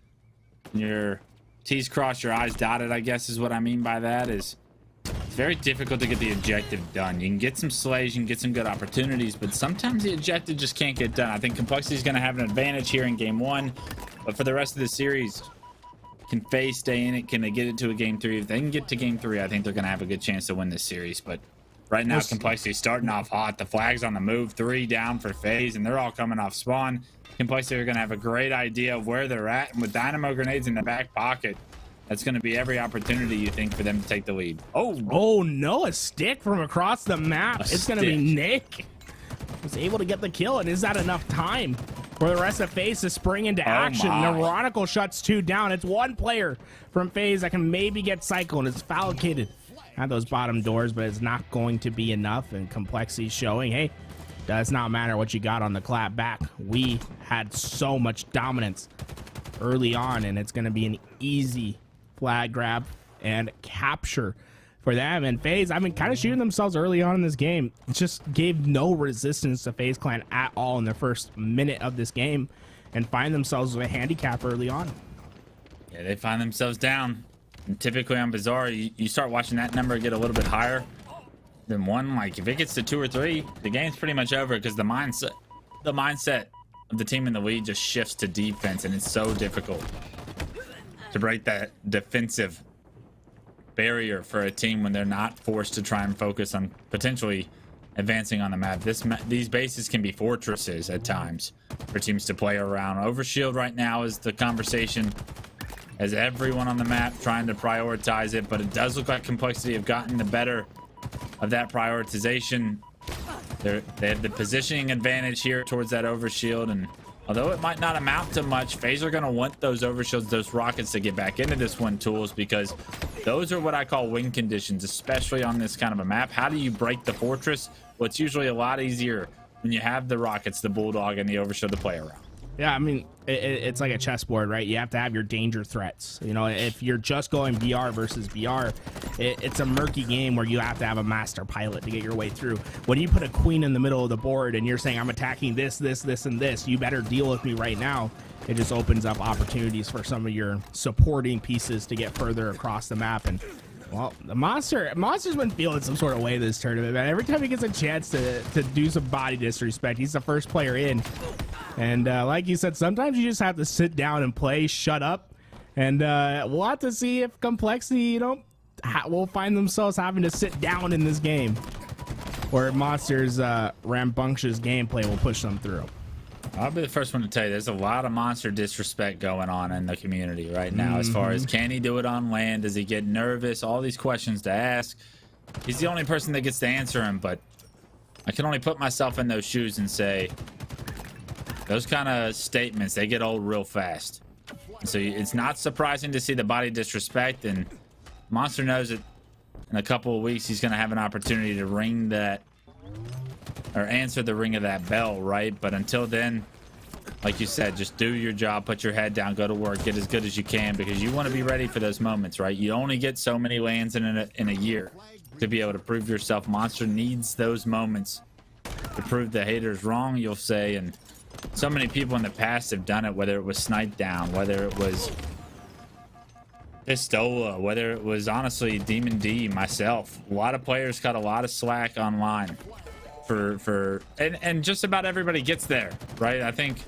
your T's crossed, your I's dotted, I guess is what I mean by that, is it's very difficult to get the objective done. You can get some slays, you can get some good opportunities, but sometimes the objective just can't get done. I think Complexity is going to have an advantage here in game 1, but for the rest of the series, can FaZe stay in it? Can they get it to a game 3? If they can get to game 3, I think they're going to have a good chance to win this series. But right now, Complexity starting off hot. The flag's on the move, 3 down for FaZe, and they're all coming off spawn. Complexity are going to have a great idea of where they're at, and with dynamo grenades in the back pocket, that's going to be every opportunity, you think, for them to take the lead. Oh no, a stick from across the map. It's going to be Nick. Was able to get the kill, and is that enough time for the rest of FaZe to spring into action? Neuronical shuts 2 down. It's 1 player from FaZe that can maybe get cycled, and it's fallocated at those bottom doors, but it's not going to be enough. And Complexity showing, hey, does not matter what you got on the clap back. We had so much dominance early on, and it's going to be an easy flag grab and capture for them. And FaZe, I mean, kind of shooting themselves early on in this game. It just gave no resistance to FaZe Clan at all in the first minute of this game, and find themselves with a handicap early on. Yeah, they find themselves down. And typically on Bizarre, you start watching that number get a little bit higher. then 1. Like, if it gets to 2 or 3, the game's pretty much over, because the mindset of the team in the lead just shifts to defense, and it's so difficult to break that defensive barrier for a team when they're not forced to try and focus on potentially advancing on the map. These bases can be fortresses at times for teams to play around. Overshield right now is the conversation, as everyone on the map trying to prioritize it, but it does look like Complexity have gotten the better of that prioritization. They have the positioning advantage here towards that overshield, and although it might not amount to much, Faze are going to want those overshields, those rockets, to get back into this one, tools, because those are what I call win conditions, especially on this kind of a map. How do you break the fortress? Well, it's usually a lot easier when you have the rockets, the bulldog, and the overshield to play around. Yeah, I mean, it's like a chessboard, right? You have to have your danger threats. You know, if you're just going BR versus BR, it's a murky game where you have to have a master pilot to get your way through. When you put a queen in the middle of the board and you're saying, I'm attacking this, this, this, and this, you better deal with me right now. It just opens up opportunities for some of your supporting pieces to get further across the map. And, well, the Monster's been feeling some sort of way this tournament, man. Every time he gets a chance to do some body disrespect, he's the first player in. And like you said, sometimes you just have to sit down and play, shut up. And we'll have to see if Complexity, you know, will find themselves having to sit down in this game, or Monster's rambunctious gameplay will push them through. I'll be the first one to tell you, there's a lot of Monster disrespect going on in the community right now, as far as, can he do it on land? Does he get nervous? All these questions to ask. He's the only person that gets to answer him, but I can only put myself in those shoes and say, those kind of statements, they get old real fast. And so it's not surprising to see the body disrespect, and Monster knows that in a couple of weeks he's going to have an opportunity to ring that, or answer the ring of that bell, right? But until then, like you said, just do your job, put your head down, go to work, get as good as you can, because you want to be ready for those moments, right? You only get so many lands in a year to be able to prove yourself. Monster needs those moments to prove the haters wrong, you'll say. And so many people in the past have done it, whether it was Snipe Down, whether it was Pistola, whether it was honestly Demon D, myself. A lot of players got a lot of slack online and just about everybody gets there, right? I think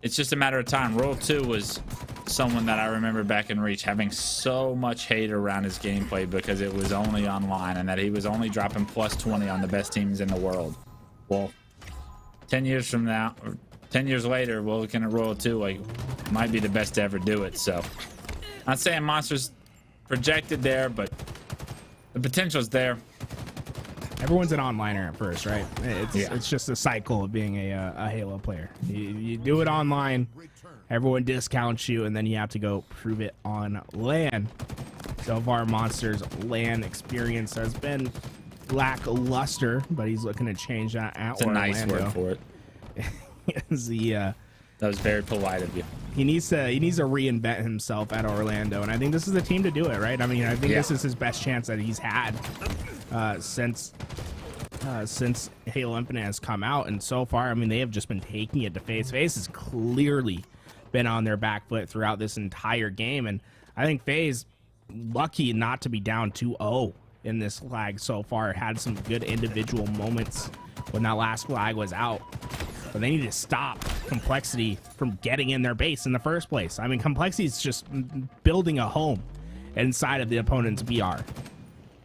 it's just a matter of time. Royal 2 was someone that I remember back in Reach having so much hate around his gameplay because it was only online and that he was only dropping plus 20 on the best teams in the world. Well, 10 years from now, or 10 years later, we're looking at Royal 2 like might be the best to ever do it. So not saying Monster's projected there, but the potential's there. Everyone's an onliner at first, right? It's just a cycle of being a Halo player. You do it online, everyone discounts you, and then you have to go prove it on LAN. So far, Monster's LAN experience has been lackluster, but he's looking to change that at Orlando. That's a nice word for it. That was very polite of you. He needs to reinvent himself at Orlando, and I think this is the team to do it, right? I mean, I think this is his best chance that he's had since Halo Infinite has come out, and so far, I mean, they have just been taking it to Faze. Faze has clearly been on their back foot throughout this entire game, and I think Faze, lucky not to be down 2-0 in this flag so far, had some good individual moments when that last flag was out. But they need to stop Complexity from getting in their base in the first place. I mean, Complexity is just building a home inside of the opponent's BR.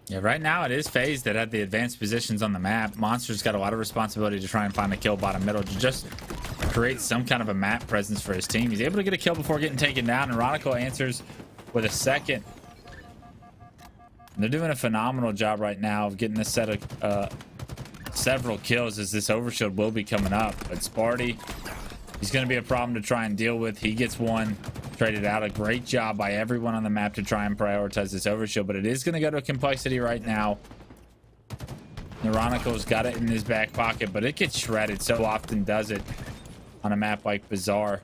Yeah, right now it is Faze that had the advanced positions on the map. Monster's got a lot of responsibility to try and find a kill bottom middle to just create some kind of a map presence for his team. He's able to get a kill before getting taken down, and Ronico answers with a second. And they're doing a phenomenal job right now of getting this set of several kills, as this overshield will be coming up. But Sparty, he's going to be a problem to try and deal with. He gets one traded out. A great job by everyone on the map to try and prioritize this overshield, but it is going to go to Complexity right now. Neronico's got it in his back pocket, but it gets shredded. So often does it on a map like Bazaar.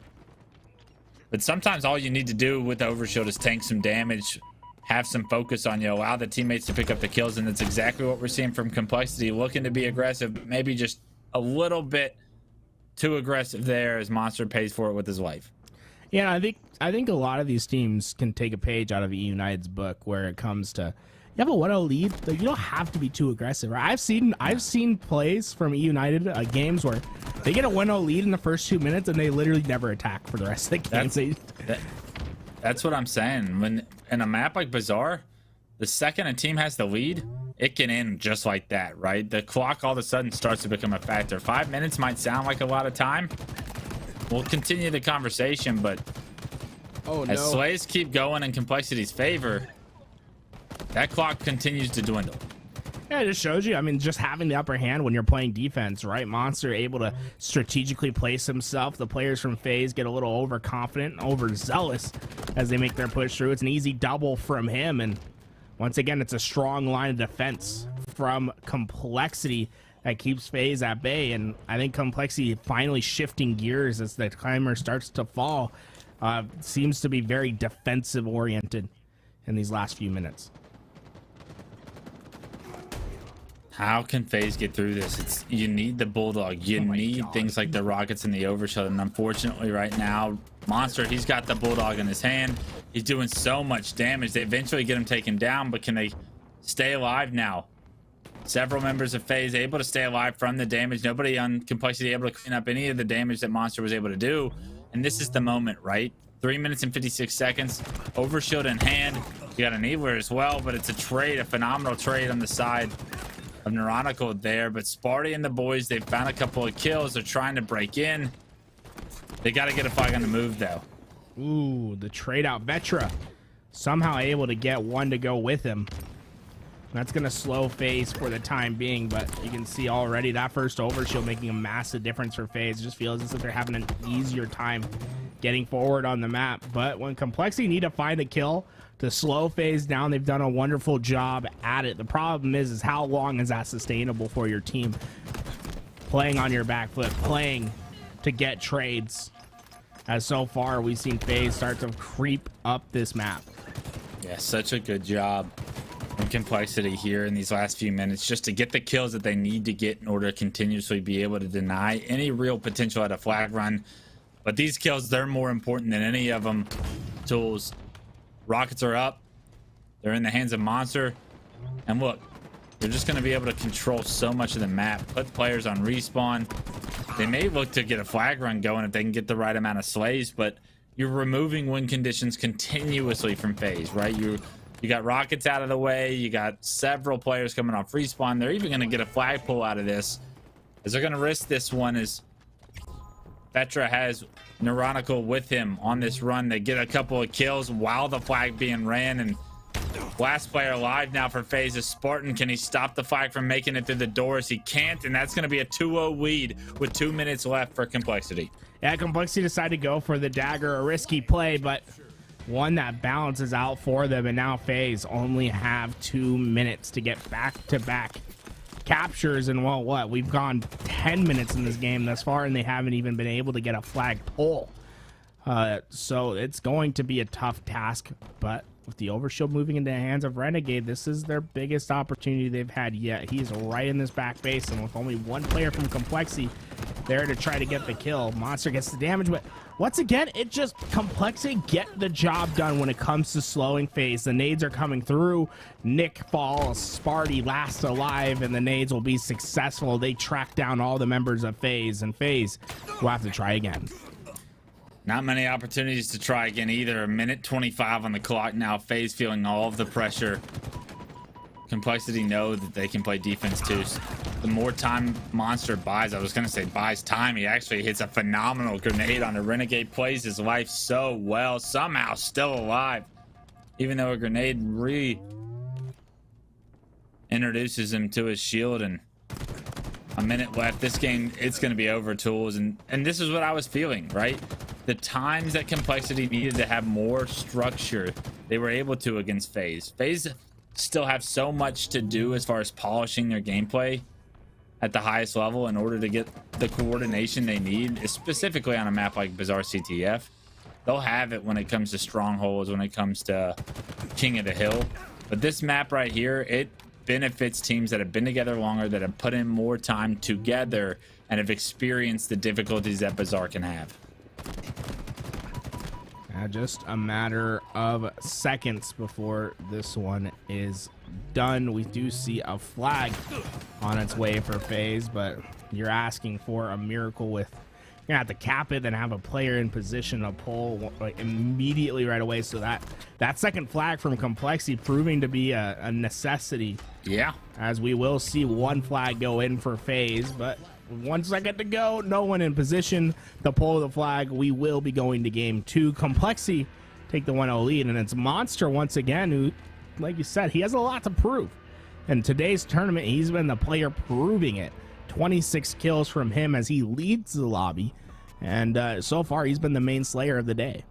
But sometimes all you need to do with the overshield is tank some damage, have some focus on you, allow the teammates to pick up the kills, and that's exactly what we're seeing from Complexity, looking to be aggressive, maybe just a little bit too aggressive there, as Monster pays for it with his life. Yeah, I think a lot of these teams can take a page out of United's book where it comes to, you have a 1-0 lead, you don't have to be too aggressive. Right? I've seen plays from E United games where they get a 1-0 lead in the first 2 minutes and they literally never attack for the rest of the game. That's what I'm saying. When in a map like Bazaar, the second a team has the lead, it can end just like that, right? The clock all of a sudden starts to become a factor. 5 minutes might sound like a lot of time. We'll continue the conversation, but as Slays keep going in Complexity's favor, that clock continues to dwindle. Yeah, it just shows you, I mean, just having the upper hand when you're playing defense, right? Monster able to strategically place himself. The players from Faze get a little overconfident, overzealous as they make their push through. It's an easy double from him, and once again, it's a strong line of defense from Complexity that keeps Faze at bay, and I think Complexity finally shifting gears as the timer starts to fall. Seems to be very defensive oriented in these last few minutes. How can Faze get through this? You need the Bulldog. You need things like the rockets and the overshot, and unfortunately right now, Monster, he's got the Bulldog in his hand. He's doing so much damage. They eventually get him taken down, but can they stay alive now? Several members of Faze able to stay alive from the damage. Nobody on Complexity able to clean up any of the damage that Monster was able to do. And this is the moment, right? 3 minutes and 56 seconds. Overshield in hand. You got an Eagler as well, but it's a trade, a phenomenal trade on the side of Neuronical there. But Sparty and the boys, they've found a couple of kills. They're trying to break in. They got to get a flag on the move, though. Ooh, the trade out. Vetra somehow able to get one to go with him. That's going to slow Faze for the time being, but you can see already that first overshield making a massive difference for Faze. It just feels as if they're having an easier time getting forward on the map. But when Complexity need to find a kill to slow Faze down, they've done a wonderful job at it. The problem is how long is that sustainable for your team? Playing on your back foot, playing to get trades. As so far, we've seen Faze start to creep up this map. Yeah, such a good job from Complexity here in these last few minutes, just to get the kills that they need to get in order to continuously be able to deny any real potential at a flag run. But these kills, they're more important than any of them. Tools. Rockets are up. They're in the hands of Monster. And look, they're just going to be able to control so much of the map, put players on respawn. They may look to get a flag run going if they can get the right amount of slays, but you're removing win conditions continuously from Faze, right? You got rockets out of the way. You got several players coming off respawn. They're even going to get a flag pull out of this, as they're going to risk this one. As Vetra has Neuronical with him on this run, they get a couple of kills while the flag being ran. And last player alive now for Faze is Spartan. Can he stop the flag from making it through the doors? He can't, and that's going to be a 2-0 lead with 2 minutes left for Complexity. Yeah, Complexity decided to go for the dagger, a risky play, but one that balances out for them. And now Faze only have 2 minutes to get back-to-back captures. And well, what? We've gone 10 minutes in this game thus far, and they haven't even been able to get a flag pull. So it's going to be a tough task, but with the overshield moving into the hands of Renegade, this is their biggest opportunity they've had yet. He's right in this back base, and with only one player from Complexity there to try to get the kill, Monster gets the damage. But once again, it just Complexity get the job done when it comes to slowing Faze. The nades are coming through. Nick falls, Sparty last alive, and the nades will be successful. They track down all the members of Faze, and Faze will have to try again. Not many opportunities to try again either. A minute 25 on the clock now. Faze feeling all of the pressure. Complexity know that they can play defense too. So the more time Monster buys, I was going to say buys time, he actually hits a phenomenal grenade on a Renegade. Plays his life so well. Somehow still alive. Even though a grenade introduces him to his shield. And a minute left. This game, it's going to be over, Tools. And this is what I was feeling, right? The times that Complexity needed to have more structure, they were able to against Faze. Faze still have so much to do as far as polishing their gameplay at the highest level in order to get the coordination they need, specifically on a map like Bazaar CTF. They'll have it when it comes to strongholds, when it comes to King of the Hill. But this map right here, it benefits teams that have been together longer, that have put in more time together, and have experienced the difficulties that Bazaar can have. Just a matter of seconds before this one is done. We do see a flag on its way for Faze, but you're asking for a miracle with, you're gonna have to cap it, then have a player in position to pull like immediately right away. So that second flag from Complexity proving to be a necessity. Yeah. As we will see one flag go in for Faze, but 1 second to go, no one in position to pull the flag. We will be going to game 2. Complexity take the 1-0 lead, and it's Monster once again, who, like you said, he has a lot to prove. In today's tournament, he's been the player proving it. 26 kills from him as he leads the lobby, and so far he's been the main slayer of the day.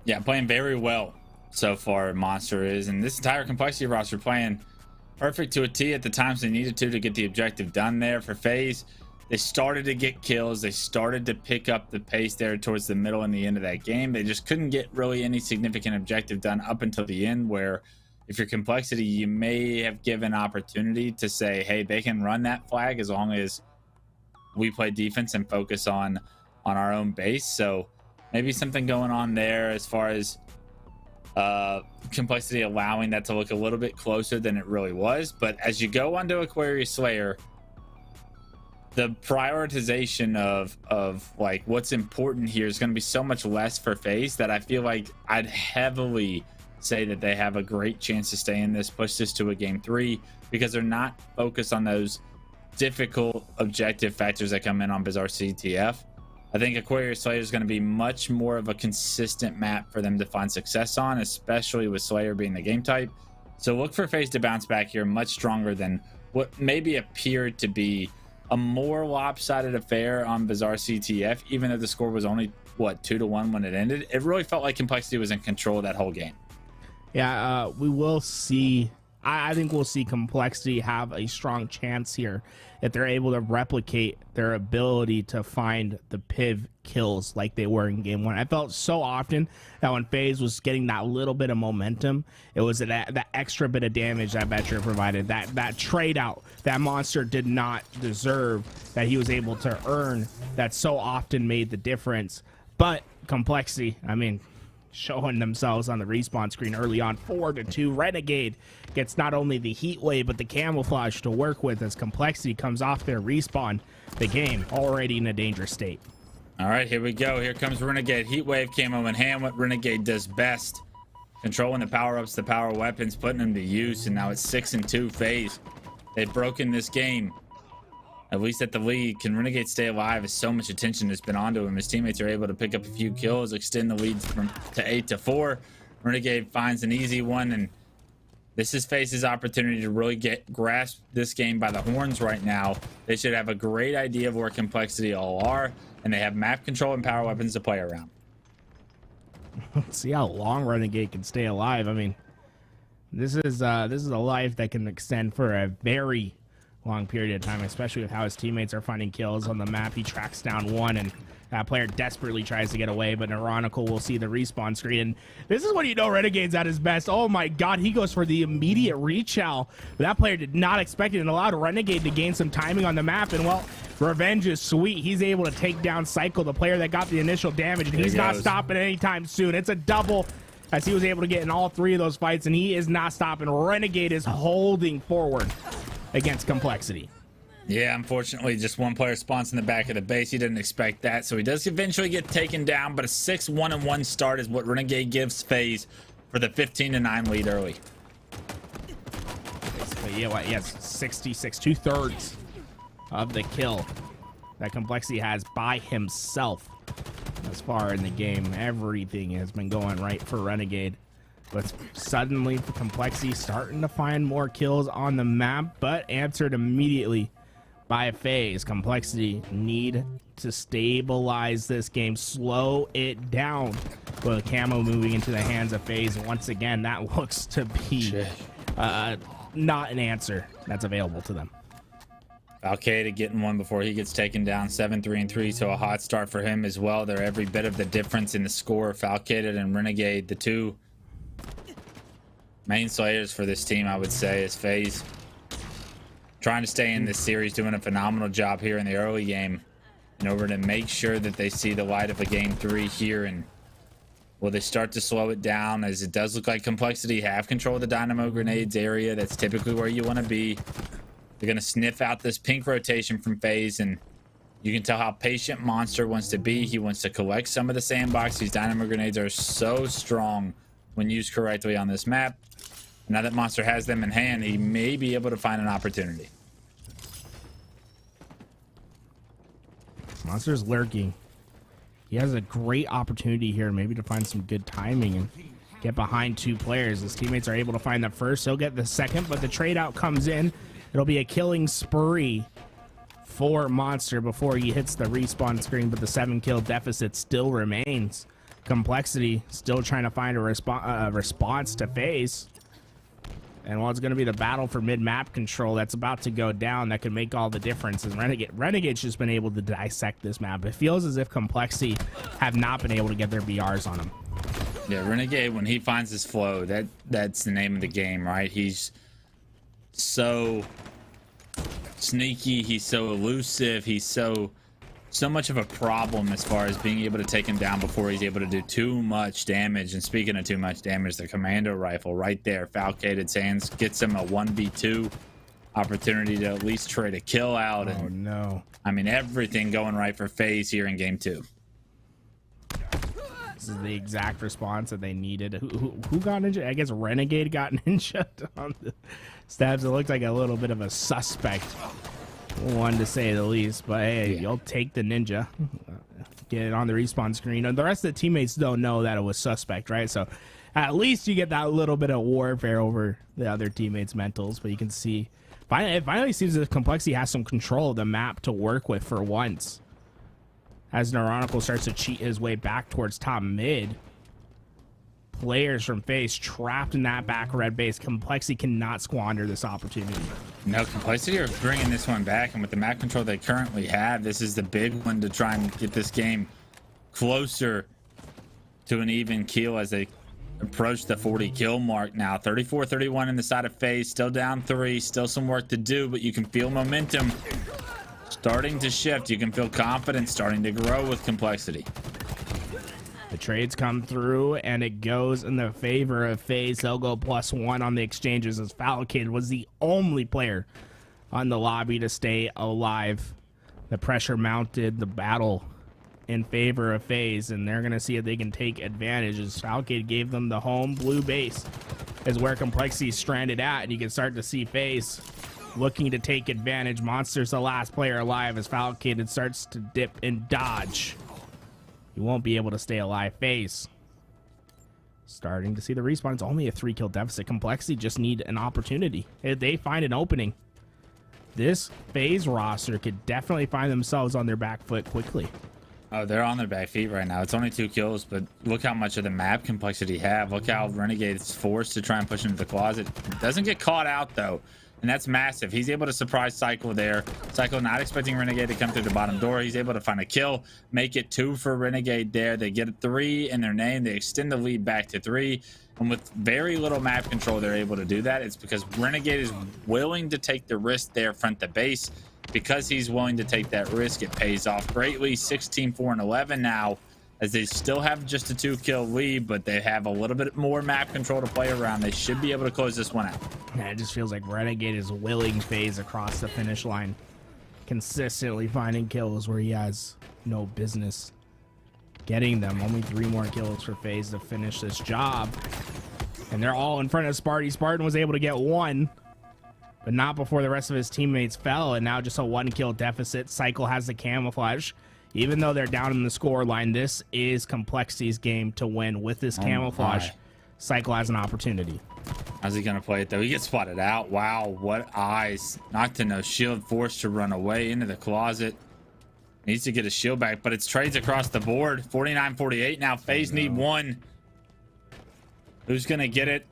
Yeah, playing very well so far, Monster is, and this entire Complexity roster playing perfect to a T at the times they needed to get the objective done there for Faze. They started to get kills. They started to pick up the pace there towards the middle and the end of that game. They just couldn't get really any significant objective done up until the end, where if you're Complexity, you may have given opportunity to say, hey, they can run that flag as long as we play defense and focus on our own base. So maybe something going on there as far as Complexity allowing that to look a little bit closer than it really was. But as you go onto Aquarius Slayer, the prioritization of like what's important here is going to be so much less for Faze that I feel like I'd heavily say that they have a great chance to stay in this, push this to a game 3, because they're not focused on those difficult objective factors that come in on Bizarre CTF. I think Aquarius Slayer is going to be much more of a consistent map for them to find success on, especially with Slayer being the game type. So look for Faze to bounce back here much stronger than what maybe appeared to be a more lopsided affair on Bizarre CTF, even though the score was only, what, 2-1 when it ended. It really felt like Complexity was in control of that whole game. Yeah, we will see. I think we'll see Complexity have a strong chance here if they're able to replicate their ability to find the PIV kills like they were in game 1. I felt so often that when Faze was getting that little bit of momentum, it was that extra bit of damage that Veteran provided, that trade out that Monster did not deserve, that he was able to earn, that so often made the difference. But Complexity, I mean, showing themselves on the respawn screen early on, 4-2. Renegade gets not only the heat wave but the camouflage to work with as Complexity comes off their respawn. The game already in a dangerous state. All right, here we go. Here comes Renegade. Heat wave camo in hand. What Renegade does best, controlling the power-ups, the power weapons, putting them to use, and now it's 6-2 Faze. They've broken this game, at least at the lead. Can Renegade stay alive as so much attention has been onto him? His teammates are able to pick up a few kills, extend the lead to 8-4. Renegade finds an easy one, and this is Faze's opportunity to really grasp this game by the horns right now. They should have a great idea of where Complexity all are, and they have map control and power weapons to play around. Let's see how long Renegade can stay alive. I mean, this is a life that can extend for a very long period of time, especially with how his teammates are finding kills on the map. He tracks down one, and that player desperately tries to get away, but Ironical will see the respawn screen, and this is when you know Renegade's at his best. Oh my god, he goes for the immediate reach out. That player did not expect it and allowed Renegade to gain some timing on the map, and well, revenge is sweet. He's able to take down Cycle, the player that got the initial damage, and he's not stopping anytime soon. It's a double, as he was able to get in all 3 of those fights, and he is not stopping. Renegade is holding forward against Complexity. Yeah, unfortunately, just one player spawns in the back of the base. He didn't expect that, so he does eventually get taken down, but a 6-1-1 start is what Renegade gives Faze for the 15-9 lead early. Basically, yeah, he has 66, 2/3 of the kill that Complexity has by himself. As far in the game, everything has been going right for Renegade. But suddenly, Complexity starting to find more kills on the map, but answered immediately by Faze. Complexity need to stabilize this game, slow it down. With camo moving into the hands of Faze once again, that looks to be not an answer that's available to them. Al-Qaeda getting one before he gets taken down, 7-3-3, so a hot start for him as well. They're every bit of the difference in the score. Al-Qaeda and Renegade, the 2 main slayers for this team, I would say, is Faze trying to stay in this series, doing a phenomenal job here in the early game in order to make sure that they see the light of a game 3 here and Will they start to slow it down, as it does look like Complexity have control of the Dynamo Grenades area? That's typically where you want to be. They're going to sniff out this pink rotation from Faze, and you can tell how patient Monster wants to be. He wants to collect some of the sandbox. These Dynamo Grenades are so strong when used correctly on this map. Now that Monster has them in hand, he may be able to find an opportunity. Monster's lurking. He has a great opportunity here, maybe to find some good timing and get behind two players. His teammates are able to find the first. He'll get the second, but the trade out comes in. It'll be a killing spree for Monster before he hits the respawn screen, but the 7-kill deficit still remains. Complexity still trying to find a response to Faze. And while it's going to be the battle for mid-map control that's about to go down, that could make all the difference. And Renegade's just been able to dissect this map. It feels as if Complexity have not been able to get their BRs on him. Yeah, Renegade, when he finds his flow, that's the name of the game, right? He's so sneaky, he's so elusive, he's so much of a problem as far as being able to take him down before he's able to do too much damage. And speaking of too much damage, the commando rifle right there, Falcated Sands, gets him a 1v2 opportunity to at least trade a kill out. Oh, and no. I mean, everything going right for Faze here in game 2. This is the exact response that they needed. Who got injured? I guess Renegade got ninja on the stabs. It looked like a little bit of a suspect one, to say the least, but hey, you'll take the ninja, get it on the respawn screen, and the rest of the teammates don't know that it was suspect, right? So at least you get that little bit of warfare over the other teammates' mentals. But you can see it finally seems that Complexity has some control of the map to work with for once, as Neuronical starts to cheat his way back towards top mid. Players from Faze trapped in that back red base. Complexity cannot squander this opportunity. No, Complexity are bringing this one back, and with the map control they currently have, this is the big one to try and get this game closer to an even kill as they approach the 40 kill mark now. 34-31 in the side of Faze, still down 3, still some work to do, but you can feel momentum starting to shift. You can feel confidence starting to grow with Complexity. The trades come through, and it goes in the favor of Faze. They'll go +1 on the exchanges, as Falcon was the only player on the lobby to stay alive. The pressure mounted the battle in favor of Faze, and they're going to see if they can take advantage, as Falcon gave them the home blue base is where Complexity stranded at, and you can start to see Faze looking to take advantage. Monster's the last player alive as Falcon starts to dip and dodge. You won't be able to stay alive. Faze starting to see the respawn. It's only a 3-kill deficit. Complexity just need an opportunity. If they find an opening, this Faze roster could definitely find themselves on their back foot quickly. Oh, they're on their back feet right now. It's only 2 kills, but look how much of the map Complexity have. Look how Renegade is forced to try and push into the closet. Doesn't get caught out, though. And that's massive. He's able to surprise Cycle there. Cycle not expecting Renegade to come through the bottom door. He's able to find a kill, make it 2 for Renegade there. They get a 3 in their name. They extend the lead back to 3. And with very little map control, they're able to do that. It's because Renegade is willing to take the risk there front the base. Because he's willing to take that risk, it pays off greatly. 16-4-11 now, as they still have just a 2-kill lead, but they have a little bit more map control to play around. They should be able to close this one out. Yeah, it just feels like Renegade is willing Faze across the finish line, consistently finding kills where he has no business getting them. Only 3 more kills for Faze to finish this job, and they're all in front of Sparty. Spartan was able to get 1, but not before the rest of his teammates fell, and now just a 1-kill deficit. Cycle has the camouflage. Even though they're down in the score line, this is Complexity's game to win. With this camouflage, Cycle has an opportunity. How's he gonna play it though? He gets spotted out. Wow, what eyes. Knocked to no shield, forced to run away into the closet. Needs to get his shield back, but it's trades across the board. 49-48 now. Faze need 1. Who's gonna get it?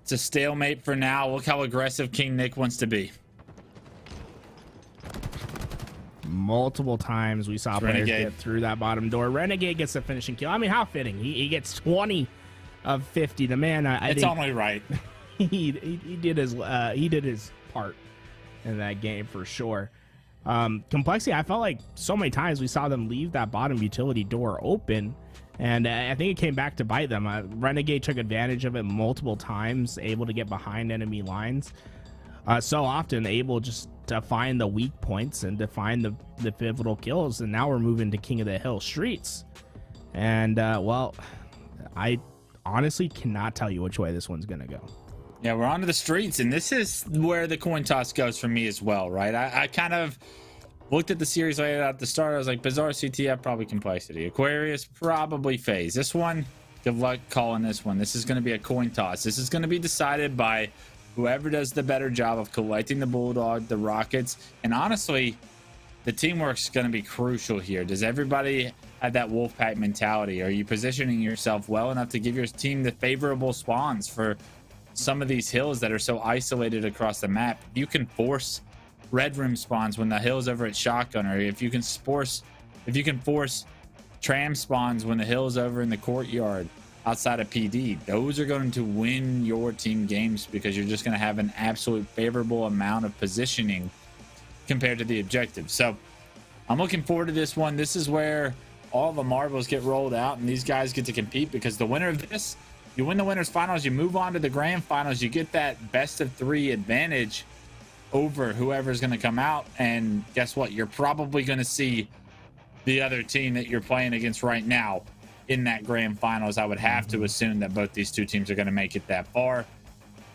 It's a stalemate for now. Look how aggressive King Nick wants to be. Multiple times we saw players get through that bottom door. Renegade gets the finishing kill. I mean, how fitting. He gets 20 of 50. The man, I it's think only right. he did his part in that game for sure. Complexity, I felt like so many times we saw them leave that bottom utility door open, and I think it came back to bite them. Renegade took advantage of it multiple times, able to get behind enemy lines. So often able just to find the weak points and to find the pivotal kills. And now we're moving to King of the Hill streets. And, well, I honestly cannot tell you which way this one's going to go. Yeah, we're onto the streets, and this is where the coin toss goes for me as well, right? I kind of looked at the series later at the start. I was like, Bizarre CTF, probably Complexity. Aquarius, probably Faze. This one, good luck calling this one. This is going to be a coin toss. This is going to be decided by whoever does the better job of collecting the Bulldog, the Rockets, and honestly, the teamwork's going to be crucial here. Does everybody have that Wolfpack mentality? Are you positioning yourself well enough to give your team the favorable spawns for some of these hills that are so isolated across the map? You can force red room spawns when the hill's over at shotgun, or if you can force tram spawns when the hill's over in the courtyard outside of PD. Those are going to win your team games because you're just going to have an absolute favorable amount of positioning compared to the objective. So I'm looking forward to this one. This is where all the marbles get rolled out and these guys get to compete, because the winner of this, you win the winners finals, you move on to the grand finals, you get that best of 3 advantage over whoever's going to come out. And guess what? You're probably going to see the other team that you're playing against right now in that grand finals. I would have to assume that both these two teams are going to make it that far,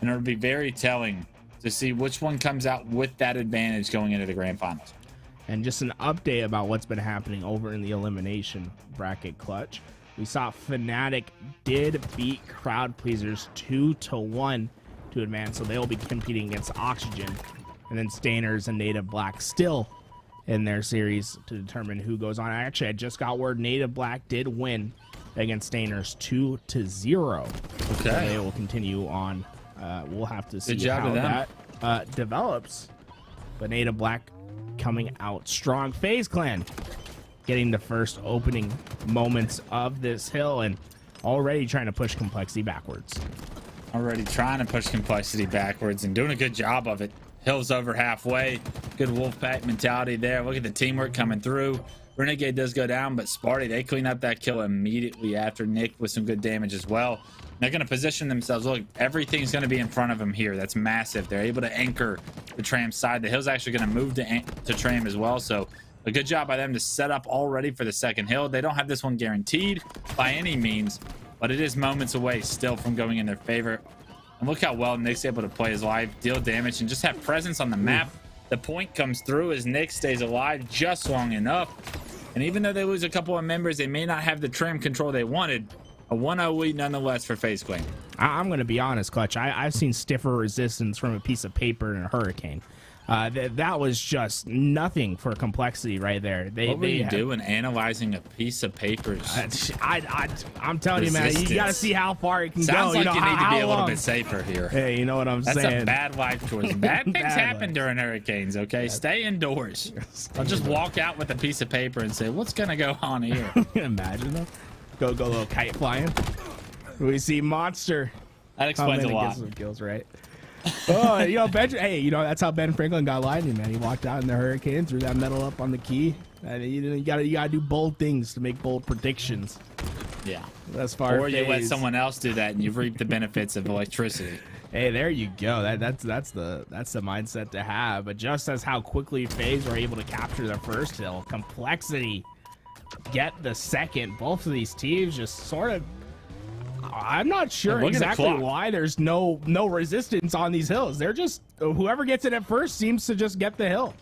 and it'll be very telling to see which one comes out with that advantage going into the grand finals. And just an update about what's been happening over in the elimination bracket clutch. We saw Fnatic did beat Crowd Pleasers 2-1 to advance, so they will be competing against Oxygen, and then Stainers and Native Black still in their series to determine who goes on. Actually, I just got word Native Black did win against Stainers 2-0. Okay, so they will continue on. We'll have to see how that develops. But Native Black coming out strong. FaZe Clan getting the first opening moments of this hill and already trying to push Complexity backwards. Already trying to push Complexity backwards and doing a good job of it. Hill's over halfway. Good Wolfpack mentality there. Look at the teamwork coming through. Renegade does go down, but Sparty, they clean up that kill immediately after. Nick with some good damage as well. They're going to position themselves. Look, everything's going to be in front of them here. That's massive. They're able to anchor the tram side. The hill's actually going to move to tram as well. So a good job by them to set up already for the second hill. They don't have this one guaranteed by any means, but it is moments away still from going in their favor. And look how well Nick's able to play his life, deal damage, and just have presence on the map. The point comes through as Nick stays alive just long enough. And even though they lose a couple of members, they may not have the tram control they wanted. A 1-0 lead nonetheless for FaZe Clan. I'm going to be honest, Clutch. I've seen stiffer resistance from a piece of paper and a hurricane. That was just nothing for Complexity right there. What were you doing analyzing a piece of paper? I'm telling you, man, you got to see how far it can go. Sounds like you need to be a little bit safer here. Hey, you know what I'm saying? That's a bad life choice. Bad things happen during hurricanes, okay? Stay indoors. I'll just walk out with a piece of paper and say, what's going to go on here? Imagine that. Go a little kite flying. We see Monster. That explains a lot. Get some kills, right? Oh, you know, hey, that's how Ben Franklin got Lightning, man. He walked out in the hurricane, threw that metal up on the key. And you gotta do bold things to make bold predictions. Yeah. As far or you let someone else do that, and you've reaped the benefits of electricity. Hey, there you go. That's the mindset to have. But just as how quickly FaZe were able to capture the first hill, Complexity get the second. Both of these teams just sort of, I'm not sure exactly why there's no resistance on these hills. They're just, whoever gets it at first seems to just get the hill.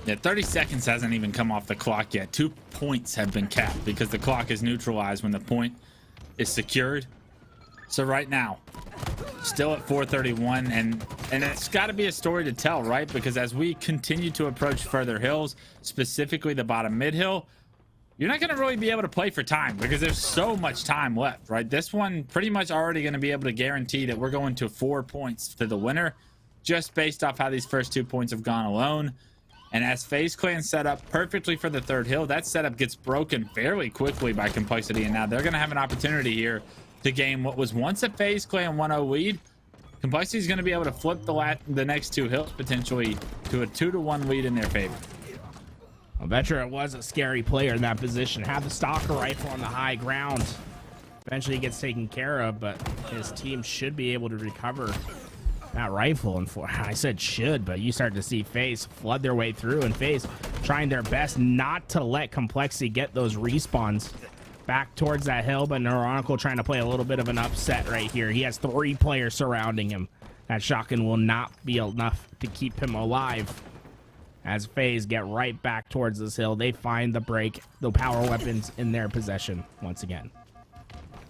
Yeah, 30 seconds hasn't even come off the clock yet. 2 points have been capped because the clock is neutralized when the point is secured. So right now, still at 4:31, and it's got to be a story to tell, right? Because as we continue to approach further hills, specifically the bottom mid hill, you're not going to really be able to play for time because there's so much time left, right? This one pretty much already going to be able to guarantee that we're going to 4 points to the winner just based off how these first 2 points have gone alone. And as FaZe Clan set up perfectly for the third hill, that setup gets broken fairly quickly by Complexity, and now they're going to have an opportunity here to gain what was once a FaZe Clan 1-0 lead. Complexity is going to be able to flip the next 2 hills potentially to a 2-1 lead in their favor. Veteran was a scary player in that position. Had the stalker rifle on the high ground. Eventually he gets taken care of, but his team should be able to recover that rifle. And I said should, but you start to see Faze flood their way through, and Faze trying their best not to let Complexity get those respawns back towards that hill, but Neuronautical trying to play a little bit of an upset right here. He has 3 players surrounding him. That shotgun will not be enough to keep him alive. As Faze get right back towards this hill, they find the break, the power weapons in their possession once again.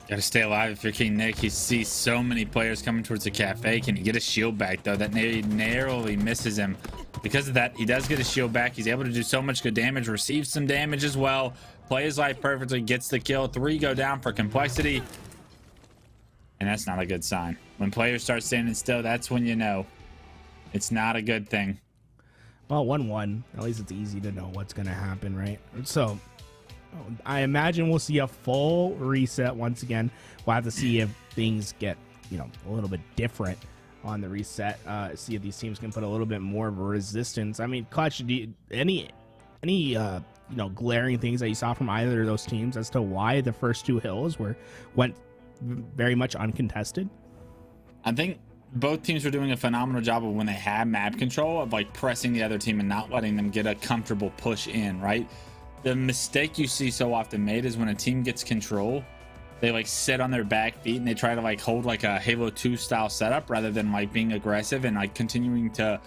Gotta stay alive if you're King Nick. He sees so many players coming towards the cafe. Can he get a shield back, though? That narrowly misses him. Because of that, he does get a shield back. He's able to do so much good damage, receives some damage as well. Plays life perfectly, gets the kill. 3 go down for Complexity. And that's not a good sign. When players start standing still, that's when you know it's not a good thing. Well, 1-1. At least it's easy to know what's going to happen, right? So I imagine we'll see a full reset once again. We'll have to see if things get, a little bit different on the reset. See if these teams can put a little bit more of a resistance. I mean, Clutch, any glaring things that you saw from either of those teams as to why the first 2 hills went very much uncontested? I think both teams were doing a phenomenal job of when they had map control of like pressing the other team and not letting them get a comfortable push in, right? The mistake you see so often made is when a team gets control, they like sit on their back feet and they try to like hold like a Halo 2 style setup rather than like being aggressive and like continuing to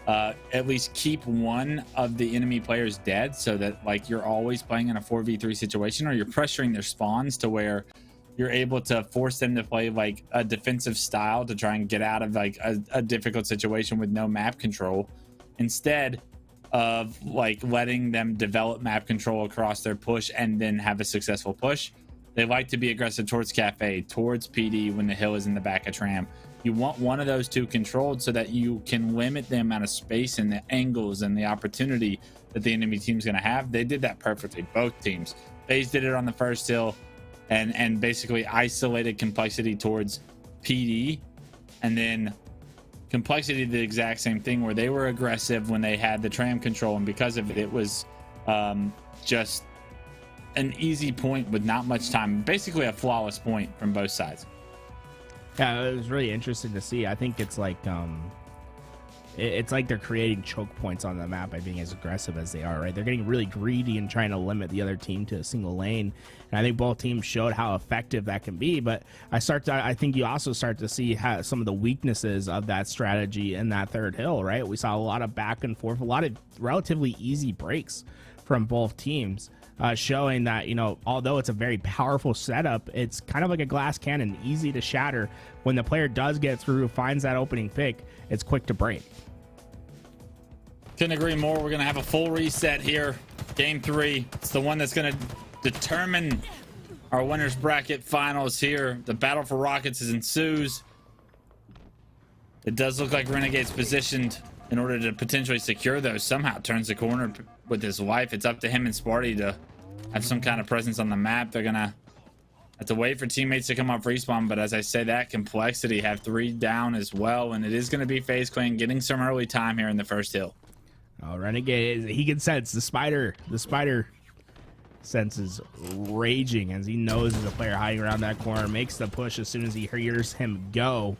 at least keep one of the enemy players dead, so that like you're always playing in a 4v3 situation, or you're pressuring their spawns to where you're able to force them to play like a defensive style to try and get out of like a difficult situation with no map control, instead of like letting them develop map control across their push and then have a successful push. They like to be aggressive towards cafe, towards PD when the hill is in the back of tram. You want one of those 2 controlled so that you can limit the amount of space and the angles and the opportunity that the enemy team's going to have. They did that perfectly, both teams. Faze did it on the first hill and basically isolated Complexity towards PD, and then Complexity did the exact same thing where they were aggressive when they had the tram control, and because of it, it was just an easy point with not much time, basically a flawless point from both sides. Yeah, it was really interesting to see. I think it's like it's like they're creating choke points on the map by being as aggressive as they are, right? They're getting really greedy and trying to limit the other team to a single lane. And I think both teams showed how effective that can be. But I think you also start to see how some of the weaknesses of that strategy in that third hill, right? We saw a lot of back and forth, a lot of relatively easy breaks from both teams, showing that, although it's a very powerful setup, it's kind of like a glass cannon, easy to shatter. When the player does get through, finds that opening pick, it's quick to break. Couldn't agree more. We're going to have a full reset here. Game 3. It's the one that's going to determine our winners bracket finals here. The battle for rockets ensues. It does look like Renegade's positioned in order to potentially secure those. Somehow turns the corner with his wife. It's up to him and Sparty to have some kind of presence on the map. They're going to have to wait for teammates to come off respawn, but as I say that, Complexity have 3 down as well, and it is going to be FaZe Clan getting some early time here in the first hill. Oh, Renegade, he can sense the spider sense is raging as he knows there's a player hiding around that corner, makes the push as soon as he hears him go.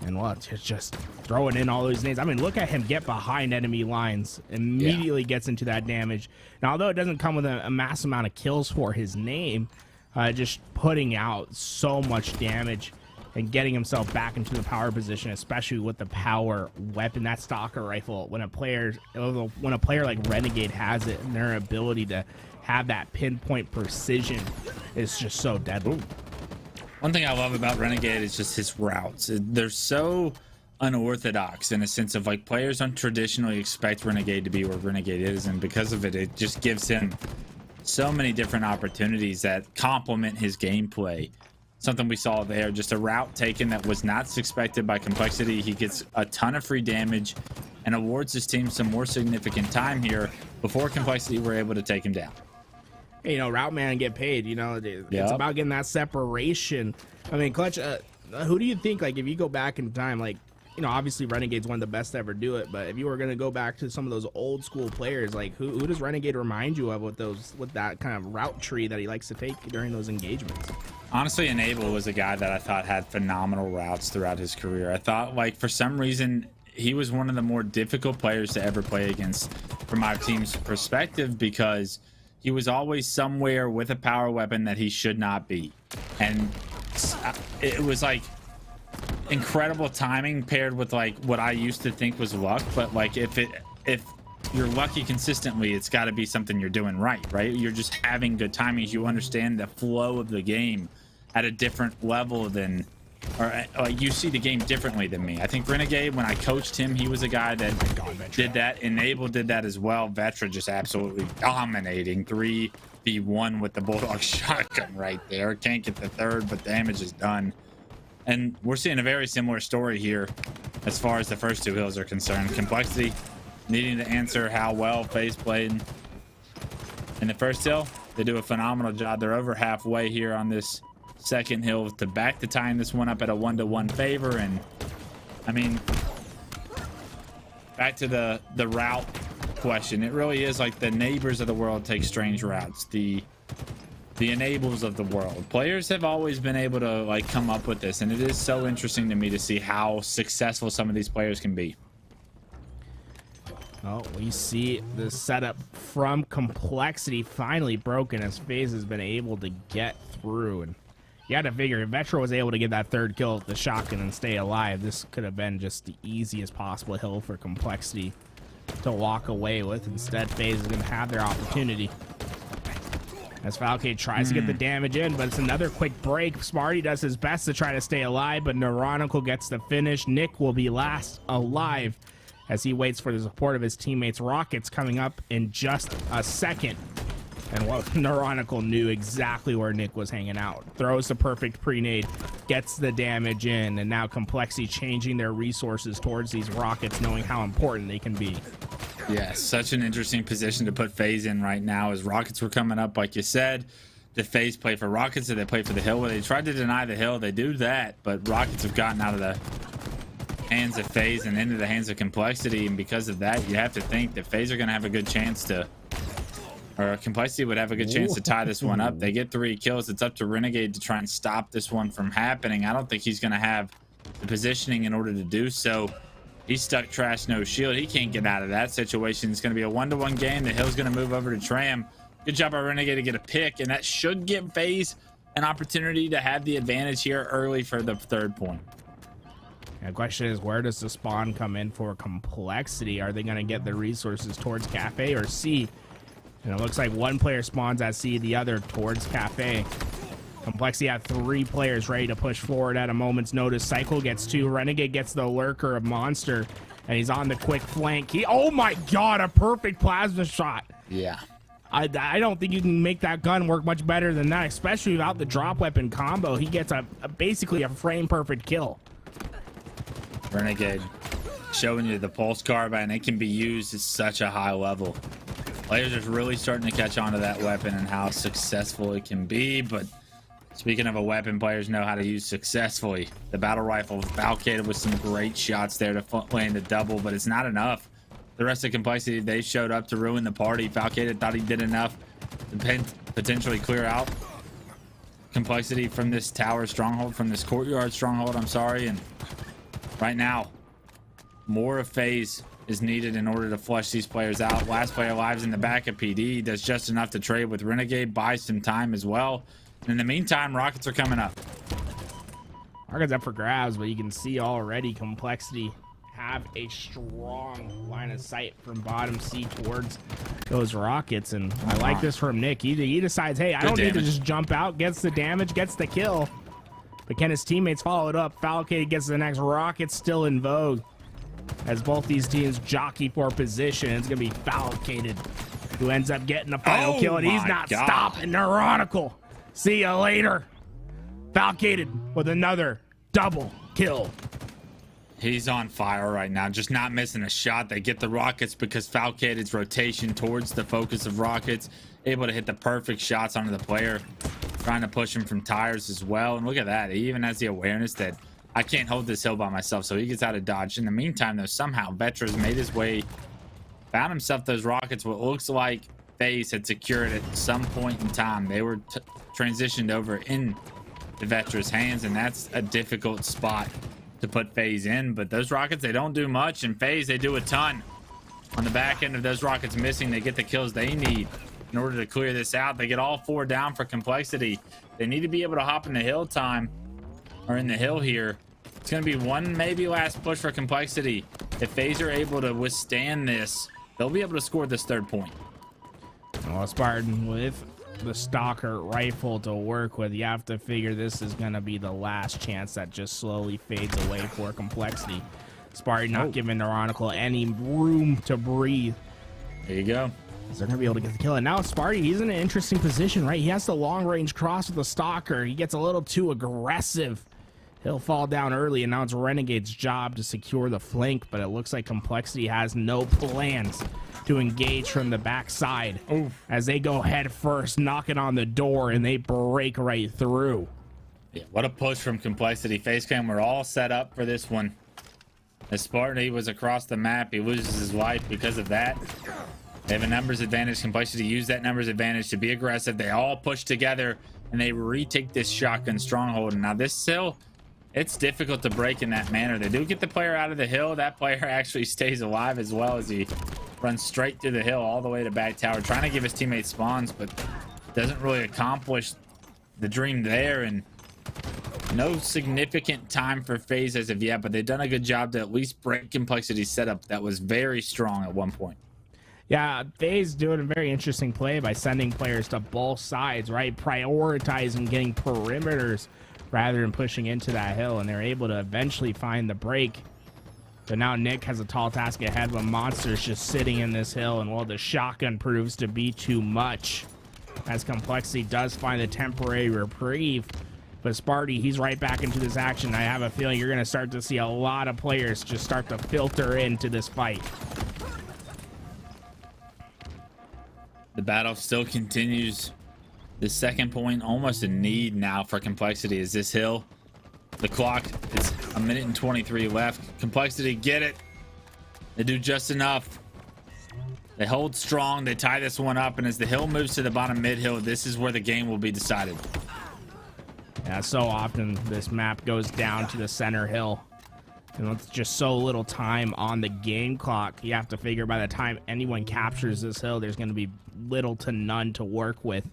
And what, just throwing in all those names. I mean, look at him get behind enemy lines, immediately gets into that damage. Now, although it doesn't come with a mass amount of kills for his name, just putting out so much damage and getting himself back into the power position, especially with the power weapon, that stalker rifle. When a player like Renegade has it, and their ability to have that pinpoint precision is just so deadly. One thing I love about Renegade is just his routes. They're so unorthodox in a sense of like players don't traditionally expect Renegade to be where Renegade is, and because of it, it just gives him so many different opportunities that complement his gameplay. Something we saw there, just a route taken that was not expected by Complexity. He gets a ton of free damage and awards his team some more significant time here before Complexity were able to take him down. You know, route man get paid. You know, it's about getting that separation. I mean, Clutch, who do you think, like, if you go back in time, like, you know, obviously Renegade's one of the best to ever do it, but if you were going to go back to some of those old school players, like who does Renegade remind you of with that kind of route tree that he likes to take during those engagements? Honestly, Enable was a guy that I thought had phenomenal routes throughout his career. I thought, like, for some reason, he was one of the more difficult players to ever play against from our team's perspective, because he was always somewhere with a power weapon that he should not be. And it was like incredible timing paired with like what I used to think was luck. But like if you're lucky consistently, it's got to be something you're doing right? You're just having good timings. You understand the flow of the game at a different level than, or like you see the game differently than me. I think Renegade, when I coached him, he was a guy that did that. Enable did that as well. Vetra just absolutely dominating 3v1 with the Bulldog shotgun right there. Can't get the third, but damage is done. And we're seeing a very similar story here as far as the first two hills are concerned. Complexity needing to answer how well Faze played in the first hill. They do a phenomenal job. They're over halfway here on this second hill to back to tying this one up at a 1-to-1 favor. And I mean, back to the route question, it really is like the neighbors of the world take strange routes. The enables of the world, players have always been able to like come up with this, and it is so interesting to me to see how successful some of these players can be. Oh, we see the setup from Complexity finally broken as Faze has been able to get through. And you had to figure if Vetra was able to get that third kill with the shotgun and stay alive, this could have been just the easiest possible hill for Complexity to walk away with. Instead, Faze is going to have their opportunity as Falcade tries to get the damage in, but it's another quick break. Smarty does his best to try to stay alive, but Neuronical gets the finish. Nick will be last alive as he waits for the support of his teammates. Rockets coming up in just a second. And well, Neuronical knew exactly where Nick was hanging out. Throws the perfect pre-nade, gets the damage in, and now Complexity changing their resources towards these rockets, knowing how important they can be. Yeah, such an interesting position to put Faze in right now, as rockets were coming up, like you said. Did Faze play for rockets? Did they play for the hill? Well, they tried to deny the hill. They do that, but rockets have gotten out of the hands of Faze and into the hands of Complexity, and because of that, you have to think that Faze are going to have a good chance to, or Complexity would have a good chance to tie this one up. They get 3 kills. It's up to Renegade to try and stop this one from happening. I don't think he's going to have the positioning in order to do so. He's stuck trash, no shield. He can't get out of that situation. It's going to be a 1-to-1 game. The hill's going to move over to Tram. Good job by Renegade to get a pick, and that should give Faze an opportunity to have the advantage here early for the third point. And the question is, where does the spawn come in for Complexity? Are they going to get the resources towards Cafe or C? And it looks like one player spawns at C, the other towards Cafe. Complexity had 3 players ready to push forward at a moment's notice. Cycle gets 2. Renegade gets the lurker of Monster, and he's on the quick flank. Oh my god, a perfect plasma shot. Yeah. I don't think you can make that gun work much better than that, especially without the drop weapon combo. He gets basically a frame perfect kill. Renegade showing you the pulse carbine. It can be used at such a high level. Players are really starting to catch on to that weapon and how successful it can be. But speaking of a weapon players know how to use successfully, the battle rifle Falcated with some great shots there to land the double, but it's not enough. The rest of Complexity, they showed up to ruin the party. Falcated thought he did enough to potentially clear out Complexity from this tower stronghold, from this courtyard stronghold, I'm sorry. And right now, more of Faze is needed in order to flush these players out. Last player alive's in the back of PD. Does just enough to trade with Renegade, buys some time as well. And in the meantime, rockets are coming up. Rockets up for grabs, but you can see already Complexity have a strong line of sight from bottom C towards those rockets. And I like this from Nick. He decides, hey, I don't need to just jump out, gets the damage, gets the kill. But can his teammates follow it up? Falcade gets the next. Rockets still in vogue as both these teams jockey for position. It's going to be Falcade who ends up getting the final kill, and he's not stopping. Neuronical. See you later. Falcade with another double kill. He's on fire right now, just not missing a shot. They get the rockets because Falcated's rotation towards the focus of rockets, able to hit the perfect shots onto the player, trying to push him from tires as well. And look at that, he even has the awareness that I can't hold this hill by myself, so he gets out of dodge. In the meantime, though, somehow Vetra's made his way, found himself those rockets. What looks like Faze had secured at some point in time. They were transitioned over in the Vetra's hands, and that's a difficult spot to put Faze in. But those rockets, they don't do much, and Faze, they do a ton. On the back end of those rockets missing, they get the kills they need in order to clear this out. They get all 4 down for Complexity. They need to be able to hop in the hill time, or in the hill here. It's going to be one maybe last push for Complexity. If Faze are able to withstand this, they'll be able to score this 3rd point. Well, Spartan, with the Stalker rifle to work with, you have to figure this is going to be the last chance that just slowly fades away for Complexity. Spartan not giving Neurotical any room to breathe. There you go. They're going to be able to get the kill. And now Sparty, he's in an interesting position, right? He has the long-range cross with the Stalker. He gets a little too aggressive. He'll fall down early, and now it's Renegade's job to secure the flank, but it looks like Complexity has no plans to engage from the backside. As they go head first, knocking on the door, and they break right through. Yeah, what a push from Complexity. Facecam, we're all set up for this one. As Spartan, he was across the map. He loses his life because of that. They have a numbers advantage. Complexity use that numbers advantage to be aggressive. They all push together, and they retake this shotgun stronghold. And now this hill, it's difficult to break in that manner. They do get the player out of the hill. That player actually stays alive as well, as he runs straight through the hill all the way to back tower, trying to give his teammates spawns, but doesn't really accomplish the dream there. And no significant time for Faze as of yet, but they've done a good job to at least break Complexity's setup that was very strong at one point. Yeah, Faze doing a very interesting play by sending players to both sides, right? Prioritizing getting perimeters rather than pushing into that hill, and they're able to eventually find the break. But now Nick has a tall task ahead when Monster's just sitting in this hill, and well, the shotgun proves to be too much, as Complexity does find a temporary reprieve. But Sparty, he's right back into this action. I have a feeling you're going to start to see a lot of players just start to filter into this fight. The battle still continues. The 2nd point, almost a need now for Complexity, is this hill. The clock, it's 1 minute and 23 left. Complexity, get it. They do just enough. They hold strong. They tie this one up. And as the hill moves to the bottom mid hill, this is where the game will be decided. Yeah, so often this map goes down to the center hill. And with just so little time on the game clock, you have to figure by the time anyone captures this hill, there's going to be little to none to work with.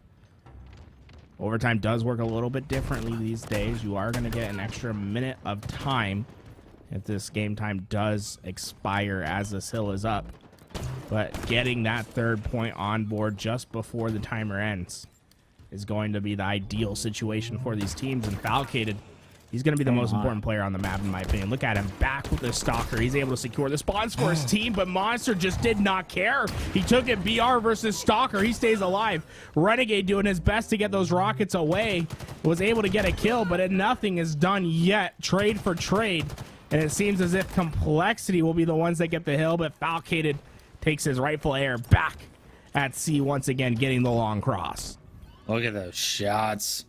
Overtime does work a little bit differently these days. You are going to get an extra minute of time if this game time does expire as this hill is up. But getting that 3rd point on board just before the timer ends is going to be the ideal situation for these teams. And Falcated, he's going to be the most important player on the map, in my opinion. Look at him back with the Stalker. He's able to secure the spawns for his team, but Monster just did not care. He took it BR versus Stalker. He stays alive. Renegade doing his best to get those rockets away. Was able to get a kill, but nothing is done yet. Trade for trade. And it seems as if Complexity will be the ones that get the hill, but Falcated takes his rightful heir back at C once again, getting the long cross. Look at those shots.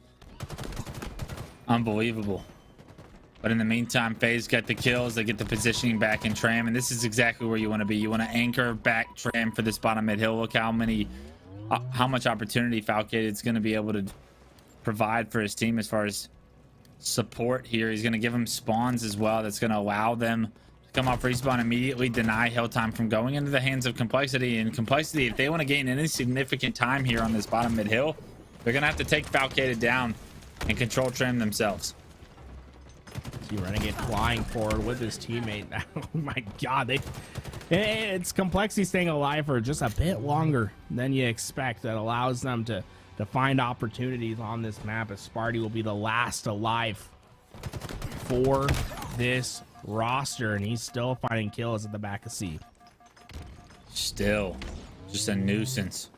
Unbelievable. But in the meantime, Faze got the kills. They get the positioning back in Tram, and this is exactly where you want to be. You want to anchor back Tram for this bottom mid hill. Look how much opportunity Falcated's going to be able to provide for his team as far as support here. He's going to give them spawns as well. That's going to allow them to come off respawn immediately, deny hill time from going into the hands of Complexity. And Complexity, if they want to gain any significant time here on this bottom mid hill, they're going to have to take Falcated down and control Tram themselves. See Renegade flying forward with his teammate. Oh my god, it's Complexity staying alive for just a bit longer than you expect. That allows them to find opportunities on this map, as Sparty will be the last alive for this roster, and he's still finding kills at the back of C. Still just a nuisance.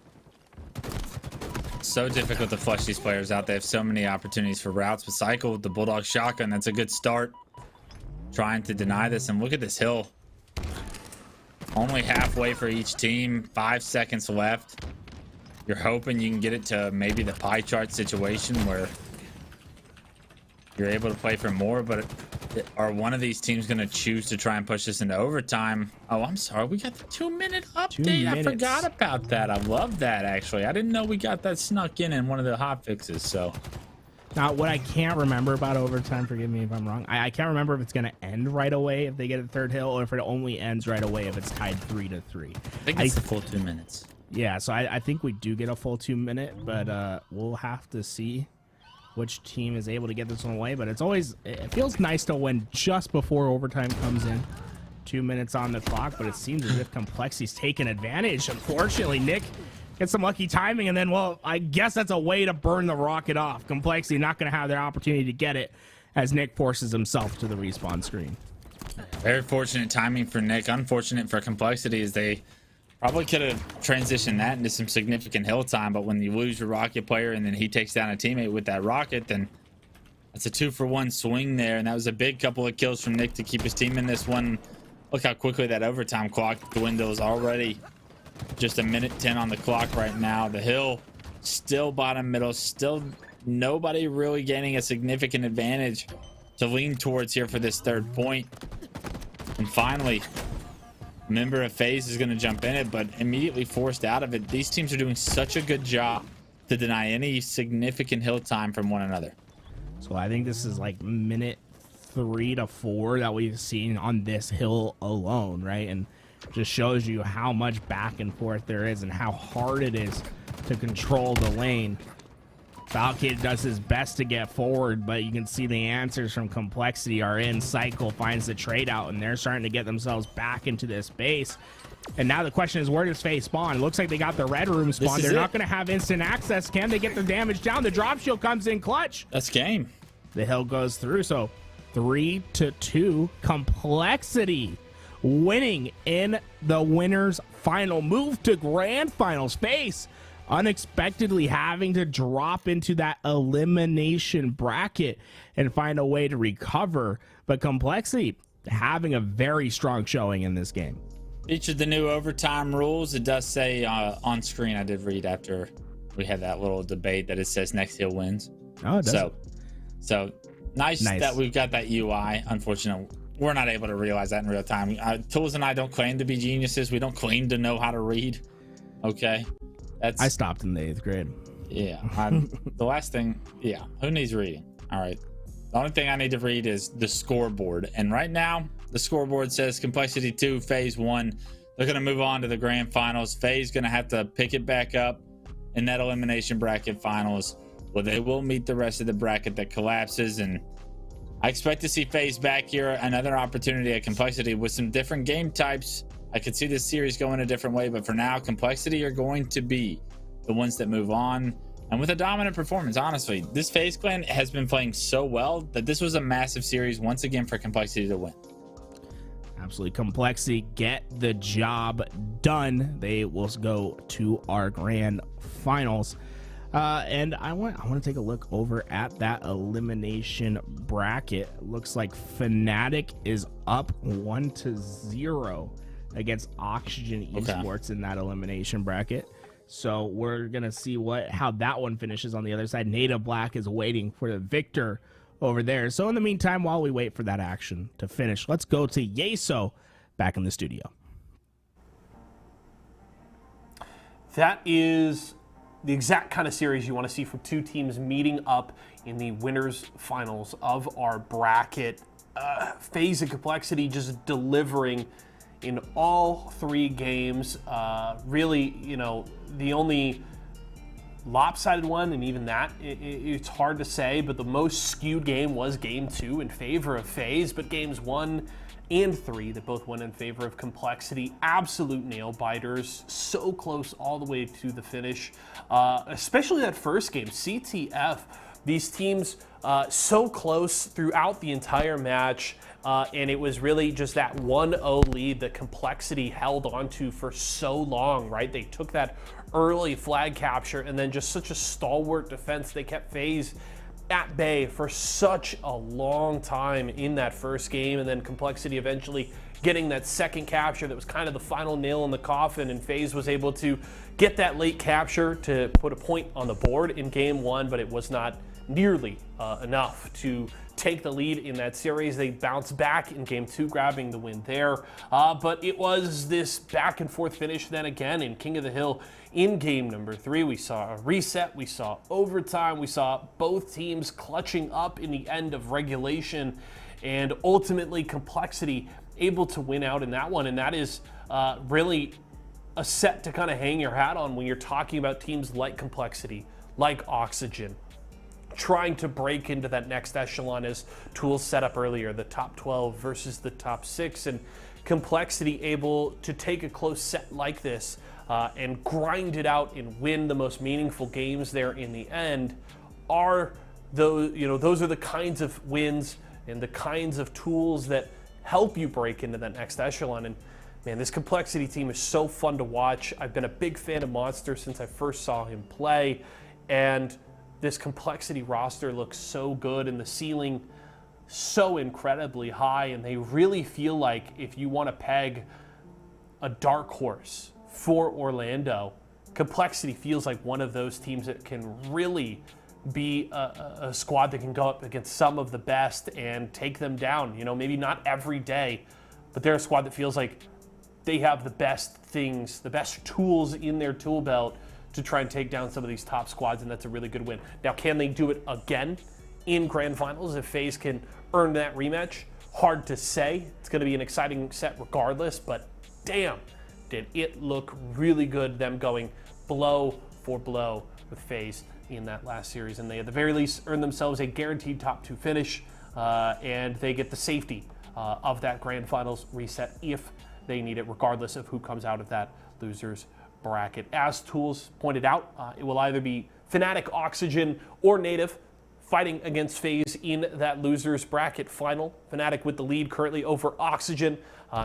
So difficult to flush these players out. They have so many opportunities for routes. But Cycle with the Bulldog shotgun, that's a good start. Trying to deny this, and look at this hill. Only halfway for each team. 5 seconds left. You're hoping you can get it to maybe the pie chart situation where you're able to play for more, but Are one of these teams going to choose to try and push this into overtime? Oh, I'm sorry. We got the 2-minute update. I forgot about that. I love that, actually. I didn't know we got that snuck in one of the hot fixes. So now what I can't remember about overtime, forgive me if I'm wrong, I can't remember if it's going to end right away if they get a third hill, or if it only ends right away if it's tied 3-3. I think it's the full 2 minutes. Yeah, so I think we do get a full 2 minute, but we'll have to see which team is able to get this one away. But it feels nice to win just before overtime comes in. 2 minutes on the clock, but it seems as if Complexity's taken advantage. Unfortunately, Nick gets some lucky timing, and then, well, I guess that's a way to burn the rocket off. Complexity not going to have their opportunity to get it as Nick forces himself to the respawn screen. Very fortunate timing for Nick. Unfortunate for Complexity as they probably could have transitioned that into some significant hill time, but when you lose your rocket player and then he takes down a teammate with that rocket, then that's a 2-for-1 swing there, and that was a big couple of kills from Nick to keep his team in this one. Look how quickly that overtime clock dwindles already. Just 1:10 on the clock right now. The hill still bottom middle, still nobody really gaining a significant advantage to lean towards here for this third point. And finally, member of Faze is going to jump in it, but immediately forced out of it. These teams are doing such a good job to deny any significant hill time from one another. So I think this is like minute 3 to 4 that we've seen on this hill alone, right? And just shows you how much back and forth there is and how hard it is to control the lane. Falcon does his best to get forward, but you can see the answers from Complexity are in. Cycle finds the trade out, and they're starting to get themselves back into this base. And now the question is, where does Faze spawn? It looks like they got the red room spawn. They're not going to have instant access. Can they get the damage down? The drop shield comes in clutch. That's game. The hill goes through, so 3-2. Complexity winning in the winner's final. Move to grand finals. Faze unexpectedly having to drop into that elimination bracket and find a way to recover, but Complexity having a very strong showing in this game. Featured the new overtime rules. It does say on screen, I did read after we had that little debate, that it says next hill wins. Oh, it does. So nice that we've got that UI. Unfortunately, we're not able to realize that in real time. Tools and I don't claim to be geniuses. We don't claim to know how to read. Okay. I stopped in the 8th grade. Yeah. The last thing, yeah. Who needs reading? All right. The only thing I need to read is the scoreboard. And right now, the scoreboard says Complexity 2, Faze 1. They're going to move on to the grand finals. Faze going to have to pick it back up in that elimination bracket finals. Well, they will meet the rest of the bracket that collapses. And I expect to see Faze back here. Another opportunity at Complexity with some different game types. I could see this series going a different way, but for now, Complexity are going to be the ones that move on. And with a dominant performance, honestly, this Faze clan has been playing so well that this was a massive series once again for Complexity to win. Absolutely. Complexity get the job done. They will go to our grand finals. And I want to take a look over at that elimination bracket. Looks like Fnatic is up 1-0 against Oxygen Esports in that elimination bracket. So we're gonna see how that one finishes on the other side. Native Black is waiting for the victor over there. So in the meantime, while we wait for that action to finish, let's go to Yeso back in the studio. That is the exact kind of series you want to see from two teams meeting up in the winners finals of our bracket. Faze and Complexity just delivering in all 3 games. Really, the only lopsided one, and even that, it's hard to say, but the most skewed game was game 2 in favor of Faze, but games 1 and 3 that both went in favor of Complexity. Absolute nail biters, so close all the way to the finish. Especially that first game, CTF. These teams so close throughout the entire match, and it was really just that 1-0 lead that Complexity held onto for so long, right? They took that early flag capture and then just such a stalwart defense. They kept Faze at bay for such a long time in that first game, and then Complexity eventually getting that second capture that was kind of the final nail in the coffin, and Faze was able to get that late capture to put a point on the board in game one, but it was not nearly enough to take the lead in that series. They bounced back in game two, grabbing the win there. But it was this back and forth finish then again in King of the Hill in game number three. We saw a reset, we saw overtime, we saw both teams clutching up in the end of regulation, and ultimately Complexity able to win out in that one. And that is really a set to kind of hang your hat on when you're talking about teams like Complexity, like Oxygen, trying to break into that next echelon, as Tools set up earlier, the top 12 versus the top 6, and Complexity able to take a close set like this and grind it out and win the most meaningful games there in the end. Are those, those are the kinds of wins and the kinds of tools that help you break into that next echelon. And man, this Complexity team is so fun to watch. I've been a big fan of Monster since I first saw him play, and this Complexity roster looks so good, and the ceiling so incredibly high, and they really feel like if you want to peg a dark horse for Orlando, Complexity feels like one of those teams that can really be a squad that can go up against some of the best and take them down. Maybe not every day, but they're a squad that feels like they have the best things, the best tools in their tool belt to try and take down some of these top squads, and that's a really good win. Now, can they do it again in Grand Finals if FaZe can earn that rematch? Hard to say. It's going to be an exciting set regardless, but damn, did it look really good, them going blow for blow with FaZe in that last series, and they at the very least earned themselves a guaranteed top 2 finish, and they get the safety of that Grand Finals reset if they need it, regardless of who comes out of that losers bracket. As Tools pointed out, it will either be Fnatic, Oxygen, or Native fighting against FaZe in that losers bracket final. Fnatic with the lead currently over Oxygen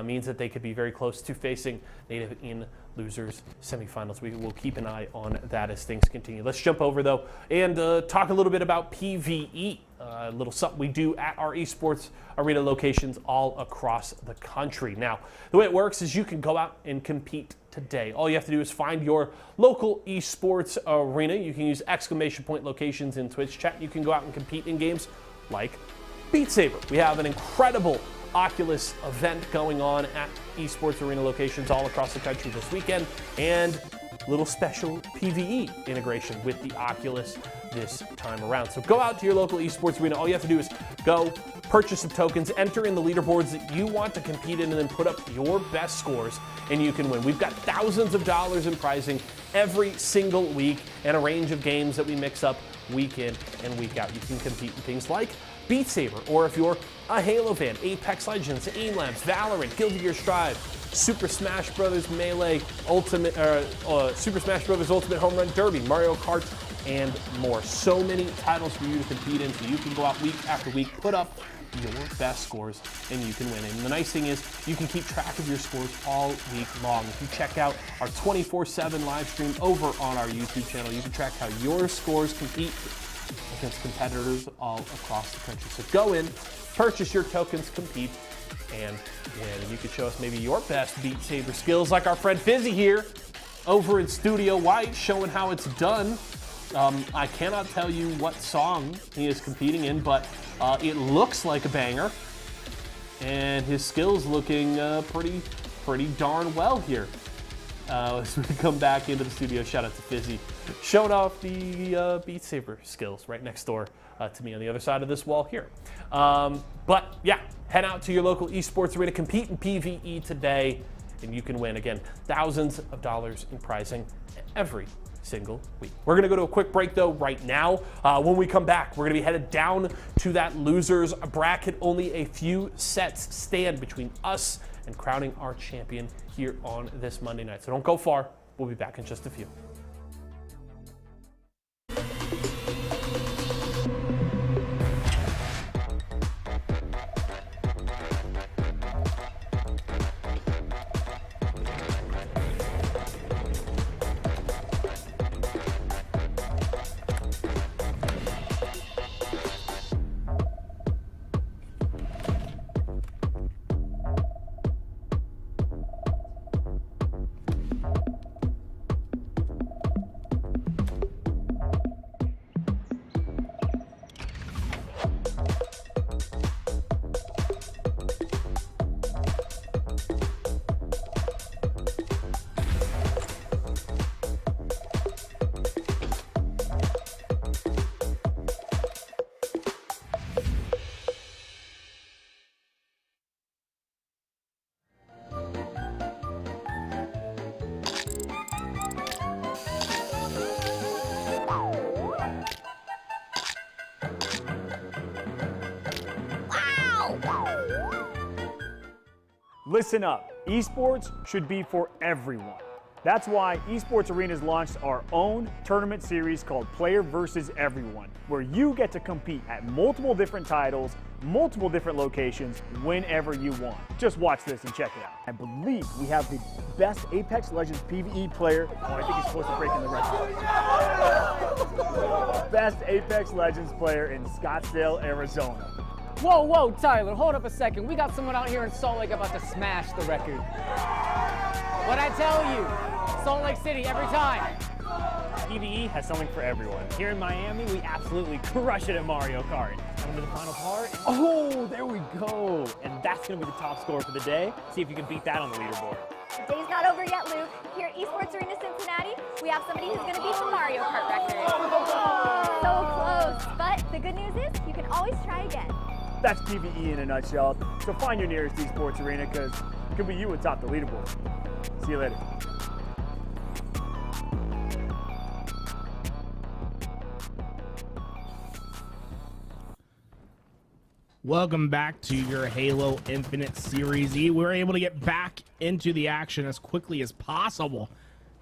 means that they could be very close to facing Native in losers semifinals. We will keep an eye on that as things continue. Let's jump over though and talk a little bit about PvE. A little something we do at our esports arena locations all across the country. Now, the way it works is you can go out and compete today. All you have to do is find your local esports arena. You can use exclamation point locations in Twitch chat. You can go out and compete in games like Beat Saber. We have an incredible Oculus event going on at esports arena locations all across the country this weekend, and little special PvE integration with the Oculus this time around. So go out to your local esports arena. All you have to do is go purchase some tokens, enter in the leaderboards that you want to compete in, and then put up your best scores, and you can win. We've got thousands of dollars in prizing every single week and a range of games that we mix up week in and week out. You can compete in things like Beat Saber, or if you're a Halo fan, Apex Legends, Aim Labs, Valorant, Guilty Gear Strive, Super Smash Bros. Melee Ultimate, Super Smash Bros. Ultimate Home Run Derby, Mario Kart, and more. So many titles for you to compete in, so you can go out week after week, put up your best scores, and you can win. And the nice thing is you can keep track of your scores all week long. If you check out our 24/7 live stream over on our YouTube channel, you can track how your scores compete against competitors all across the country. So go in, purchase your tokens, compete, and win. And you could show us maybe your best Beat Saber skills, like our friend Fizzy here over in Studio White, showing how it's done. I cannot tell you what song he is competing in, but it looks like a banger, and his skills looking pretty darn well here. As we come back into the studio, shout out to Fizzy, showing off the Beat Saber skills right next door to me on the other side of this wall here. But yeah, head out to your local esports arena, compete in PvE today, and you can win, again, thousands of dollars in prizing every single week. We're going to go to a quick break though right now. When we come back, we're going to be headed down to that losers bracket. Only a few sets stand between us and crowning our champion here on this Monday night. So don't go far. We'll be back in just a few. Listen up, esports should be for everyone. That's why Esports Arena's launched our own tournament series called Player vs. Everyone, where you get to compete at multiple different titles, multiple different locations, whenever you want. Just watch this and check it out. I believe we have the best Apex Legends PvE player. Oh, I think he's supposed to break in the record. Best Apex Legends player in Scottsdale, Arizona. Whoa, whoa, Tyler, hold up a second. We got someone out here in Salt Lake about to smash the record. What'd I tell you? Salt Lake City every time. PvE has something for everyone. Here in Miami, we absolutely crush it at Mario Kart. Come to the final part. Oh, there we go. And that's going to be the top score for the day. See if you can beat that on the leaderboard. The day's not over yet, Luke. Here at Esports Arena Cincinnati, we have somebody who's going to beat the Mario Kart record. So close. But the good news is you can always try again. That's PvE in a nutshell. So find your nearest esports arena because it could be you atop the leaderboard. See you later. Welcome back to your Halo Infinite Series E. We were able to get back into the action as quickly as possible.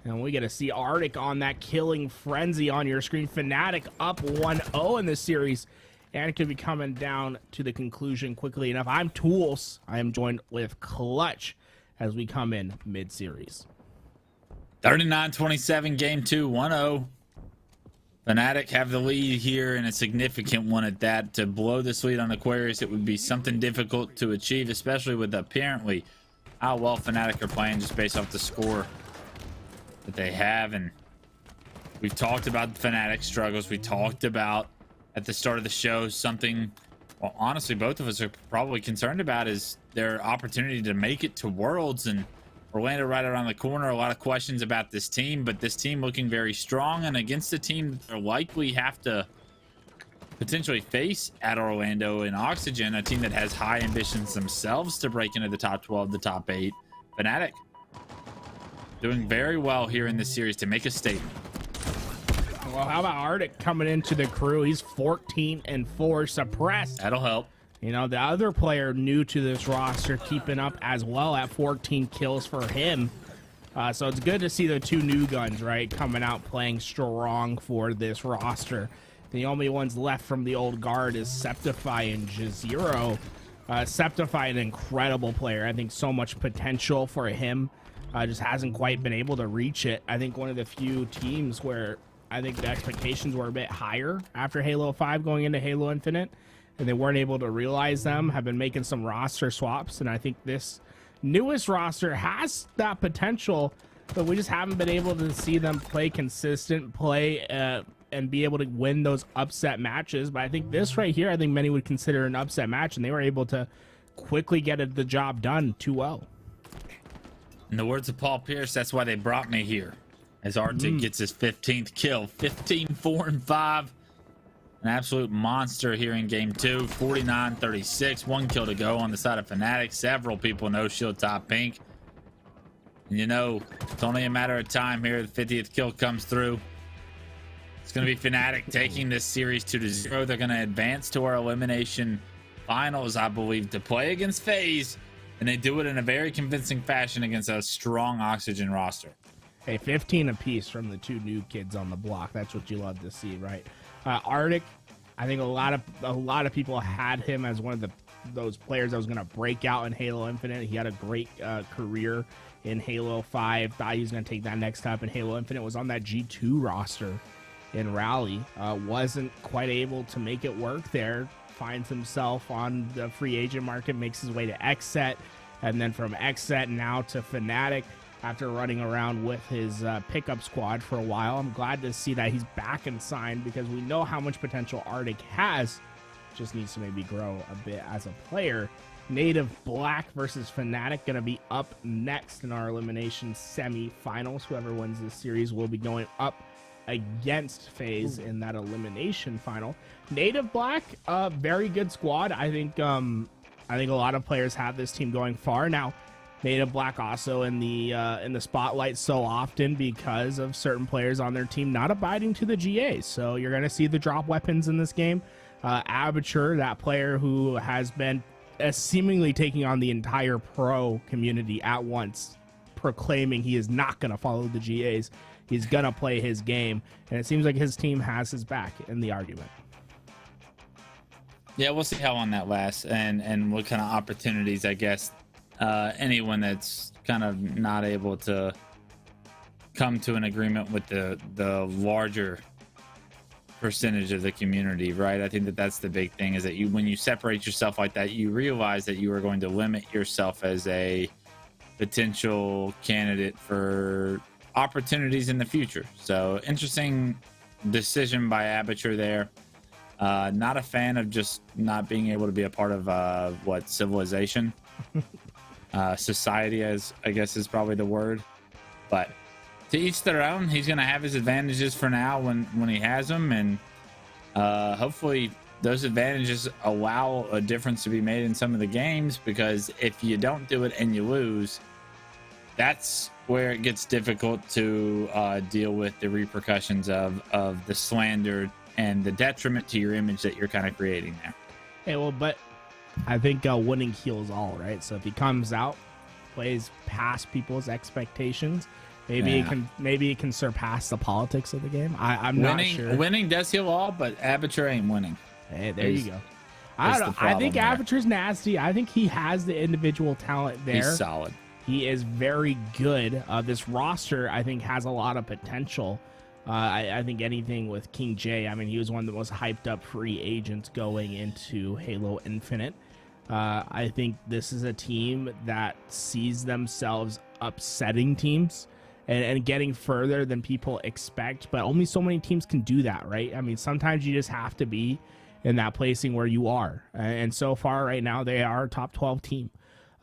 And we get to see Arctic on that killing frenzy on your screen. Fnatic up 1-0 in this series. And it could be coming down to the conclusion quickly enough. I'm Tools. I am joined with Clutch as we come in mid-series. 39-27, game 2, 1-0. Fnatic have the lead here, and a significant one at that. To blow this lead on Aquarius, it would be something difficult to achieve, especially with apparently how well Fnatic are playing just based off the score that they have. And we've talked about Fnatic's struggles. We talked about at the start of the show something, well, honestly, both of us are probably concerned about is their opportunity to make it to Worlds, and Orlando right around the corner. A lot of questions about this team, but this team looking very strong and against a team that they'll likely have to potentially face at Orlando in Oxygen, a team that has high ambitions themselves to break into the top 12, the top 8. Fnatic doing very well here in this series to make a statement. Well, how about Arctic coming into the crew? He's 14-4, suppressed. That'll help. You know, the other player new to this roster keeping up as well at 14 kills for him. So it's good to see the two new guns, right, coming out playing strong for this roster. The only ones left from the old guard is Septify and Jazero. Septify, an incredible player. I think so much potential for him. Just hasn't quite been able to reach it. I think one of the few teams where I think the expectations were a bit higher after Halo 5 going into Halo Infinite, and they weren't able to realize them, have been making some roster swaps, and I think this newest roster has that potential, but we just haven't been able to see them play consistent play and be able to win those upset matches. But I think this right here, I think many would consider an upset match, and they were able to quickly get the job done 2-0. In the words of Paul Pierce, that's why they brought me here. As Arctic gets his 15th kill, 15-4-5. An absolute monster here in game 2. 49-36, 1 kill to go on the side of Fnatic. Several people no shield top pink. And you know, it's only a matter of time here. The 50th kill comes through. It's going to be Fnatic taking this series 2-0. They're going to advance to our elimination finals, I believe, to play against Faze. And they do it in a very convincing fashion against a strong Oxygen roster. Hey, 15 apiece from the two new kids on the block. That's what you love to see, right? Arctic, I think a lot of people had him as one of those players that was going to break out in Halo Infinite. He had a great career in Halo 5. Thought he was going to take that next step in Halo Infinite. Was on that G2 roster in Rally. Wasn't quite able to make it work there. Finds himself on the free agent market, makes his way to XSET, and then from XSET now to Fnatic. After running around with his pickup squad for a while, I'm glad to see that he's back and signed, because we know how much potential Arctic has. Just needs to maybe grow a bit as a player. Native Black versus Fnatic going to be up next in our elimination semifinals. Whoever wins this series will be going up against Faze in that elimination final. Native Black, very good squad. I think a lot of players have this team going far now. Native Black also in the spotlight so often because of certain players on their team not abiding to the GAs. So you're going to see the drop weapons in this game. Aperture, that player who has been seemingly taking on the entire pro community at once, proclaiming he is not going to follow the GAs. He's going to play his game. And it seems like his team has his back in the argument. Yeah, we'll see how long that lasts and what kind of opportunities, I guess, anyone that's kind of not able to come to an agreement with the larger percentage of the community, right? I think that that's the big thing, is that when you separate yourself like that, you realize that you are going to limit yourself as a potential candidate for opportunities in the future. So interesting decision by Aperture there. Not a fan of just not being able to be a part of civilization, society, as I guess is probably the word. But to each their own. He's going to have his advantages for now when he has them, and hopefully those advantages allow a difference to be made in some of the games, because if you don't do it and you lose, that's where it gets difficult to deal with the repercussions of the slander and the detriment to your image that you're kind of creating there. Hey, well, but I think winning heals all, right? So if he comes out, plays past people's expectations, maybe it can surpass the politics of the game. I'm not sure. Winning does heal all, but Aperture ain't winning. Hey, there you go. I don't know. I think Aperture's nasty. I think he has the individual talent there. He's solid. He is very good. This roster, I think, has a lot of potential. I think anything with King J, I mean, he was one of the most hyped up free agents going into Halo Infinite. I think this is a team that sees themselves upsetting teams and getting further than people expect, but only so many teams can do that, right? I mean, sometimes you just have to be in that placing where you are. And so far right now, they are a top 12 team.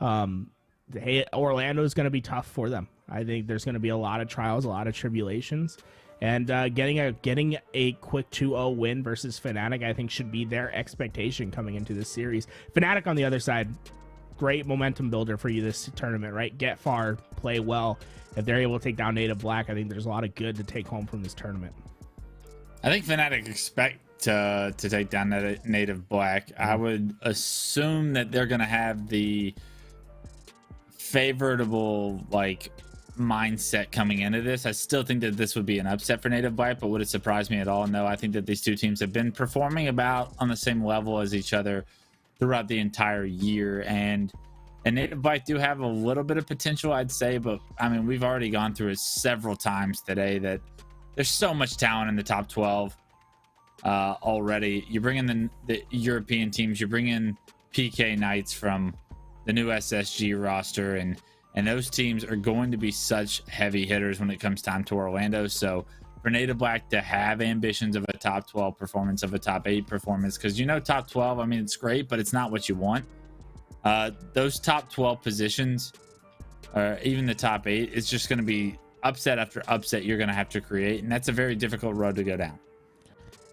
Orlando is going to be tough for them. I think there's going to be a lot of trials, a lot of tribulations. And getting a quick 2-0 win versus Fnatic, I think, should be their expectation coming into this series. Fnatic, on the other side, great momentum builder for you this tournament, right? Get far, play well. If they're able to take down Native Black, I think there's a lot of good to take home from this tournament. I think Fnatic expect to take down Native Black. I would assume that they're going to have the favorable, mindset coming into this. I still think that this would be an upset for Native Black, but would it surprise me at all? No, I think that these two teams have been performing about on the same level as each other throughout the entire year, and Native Black do have a little bit of potential, I'd say, but I mean, we've already gone through it several times today that there's so much talent in the top 12 already. You bring in the European teams, you bring in PK Knights from the new SSG roster, and those teams are going to be such heavy hitters when it comes time to Orlando. So for Native Black to have ambitions of a top 12 performance, of a top 8 performance, because top 12, I mean, it's great, but it's not what you want. Those top 12 positions, or even the top 8, it's just going to be upset after upset you're going to have to create, and that's a very difficult road to go down.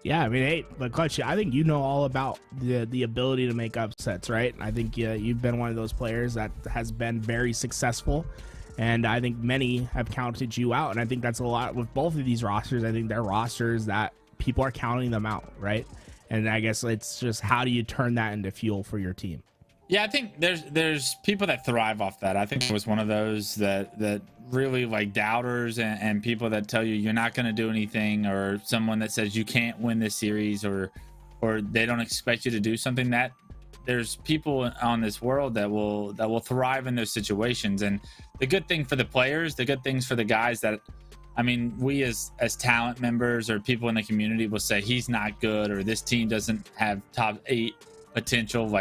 Yeah, I mean, hey, but Clutch, I think you know all about the ability to make upsets, right? I think you've been one of those players that has been very successful, and I think many have counted you out, and I think that's a lot with both of these rosters. I think they're rosters that people are counting them out, right? And I guess it's just, how do you turn that into fuel for your team? Yeah, I think there's people that thrive off that. I think it was one of those that really doubters and people that tell you you're not going to do anything, or someone that says you can't win this series, or they don't expect you to do something. That there's people on this world that will thrive in those situations. And the good thing for the players, the good things for the guys that, I mean, we as talent members or people in the community will say he's not good, or this team doesn't have top 8 potential.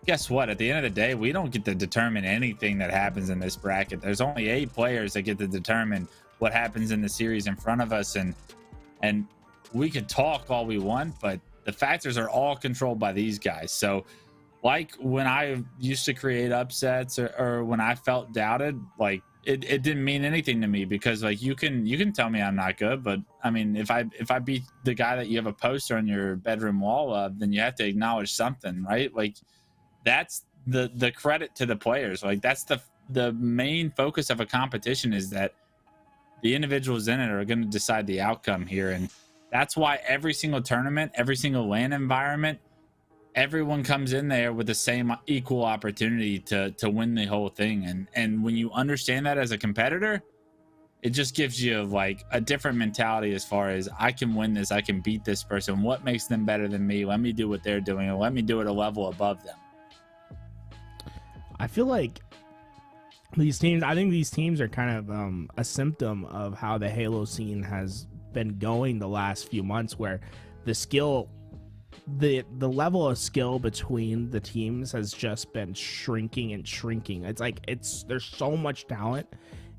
Guess what? At the end of the day, we don't get to determine anything that happens in this bracket. There's only 8 players that get to determine what happens in the series in front of us, and we could talk all we want, but the factors are all controlled by these guys. So when I used to create upsets, or when I felt doubted, it didn't mean anything to me, because you can tell me I'm not good, but I mean, if I beat the guy that you have a poster on your bedroom wall of, then you have to acknowledge something, right? That's the credit to the players. That's the main focus of a competition, is that the individuals in it are going to decide the outcome here. And that's why every single tournament, every single LAN environment, everyone comes in there with the same equal opportunity to win the whole thing. And when you understand that as a competitor, it just gives you like a different mentality as far as I can win this, I can beat this person. What makes them better than me? Let me do what they're doing, or let me do it a level above them. I feel like these teams, I think these teams are kind of a symptom of how the Halo scene has been going the last few months, where the skill, the level of skill between the teams has just been shrinking and shrinking. It's like there's so much talent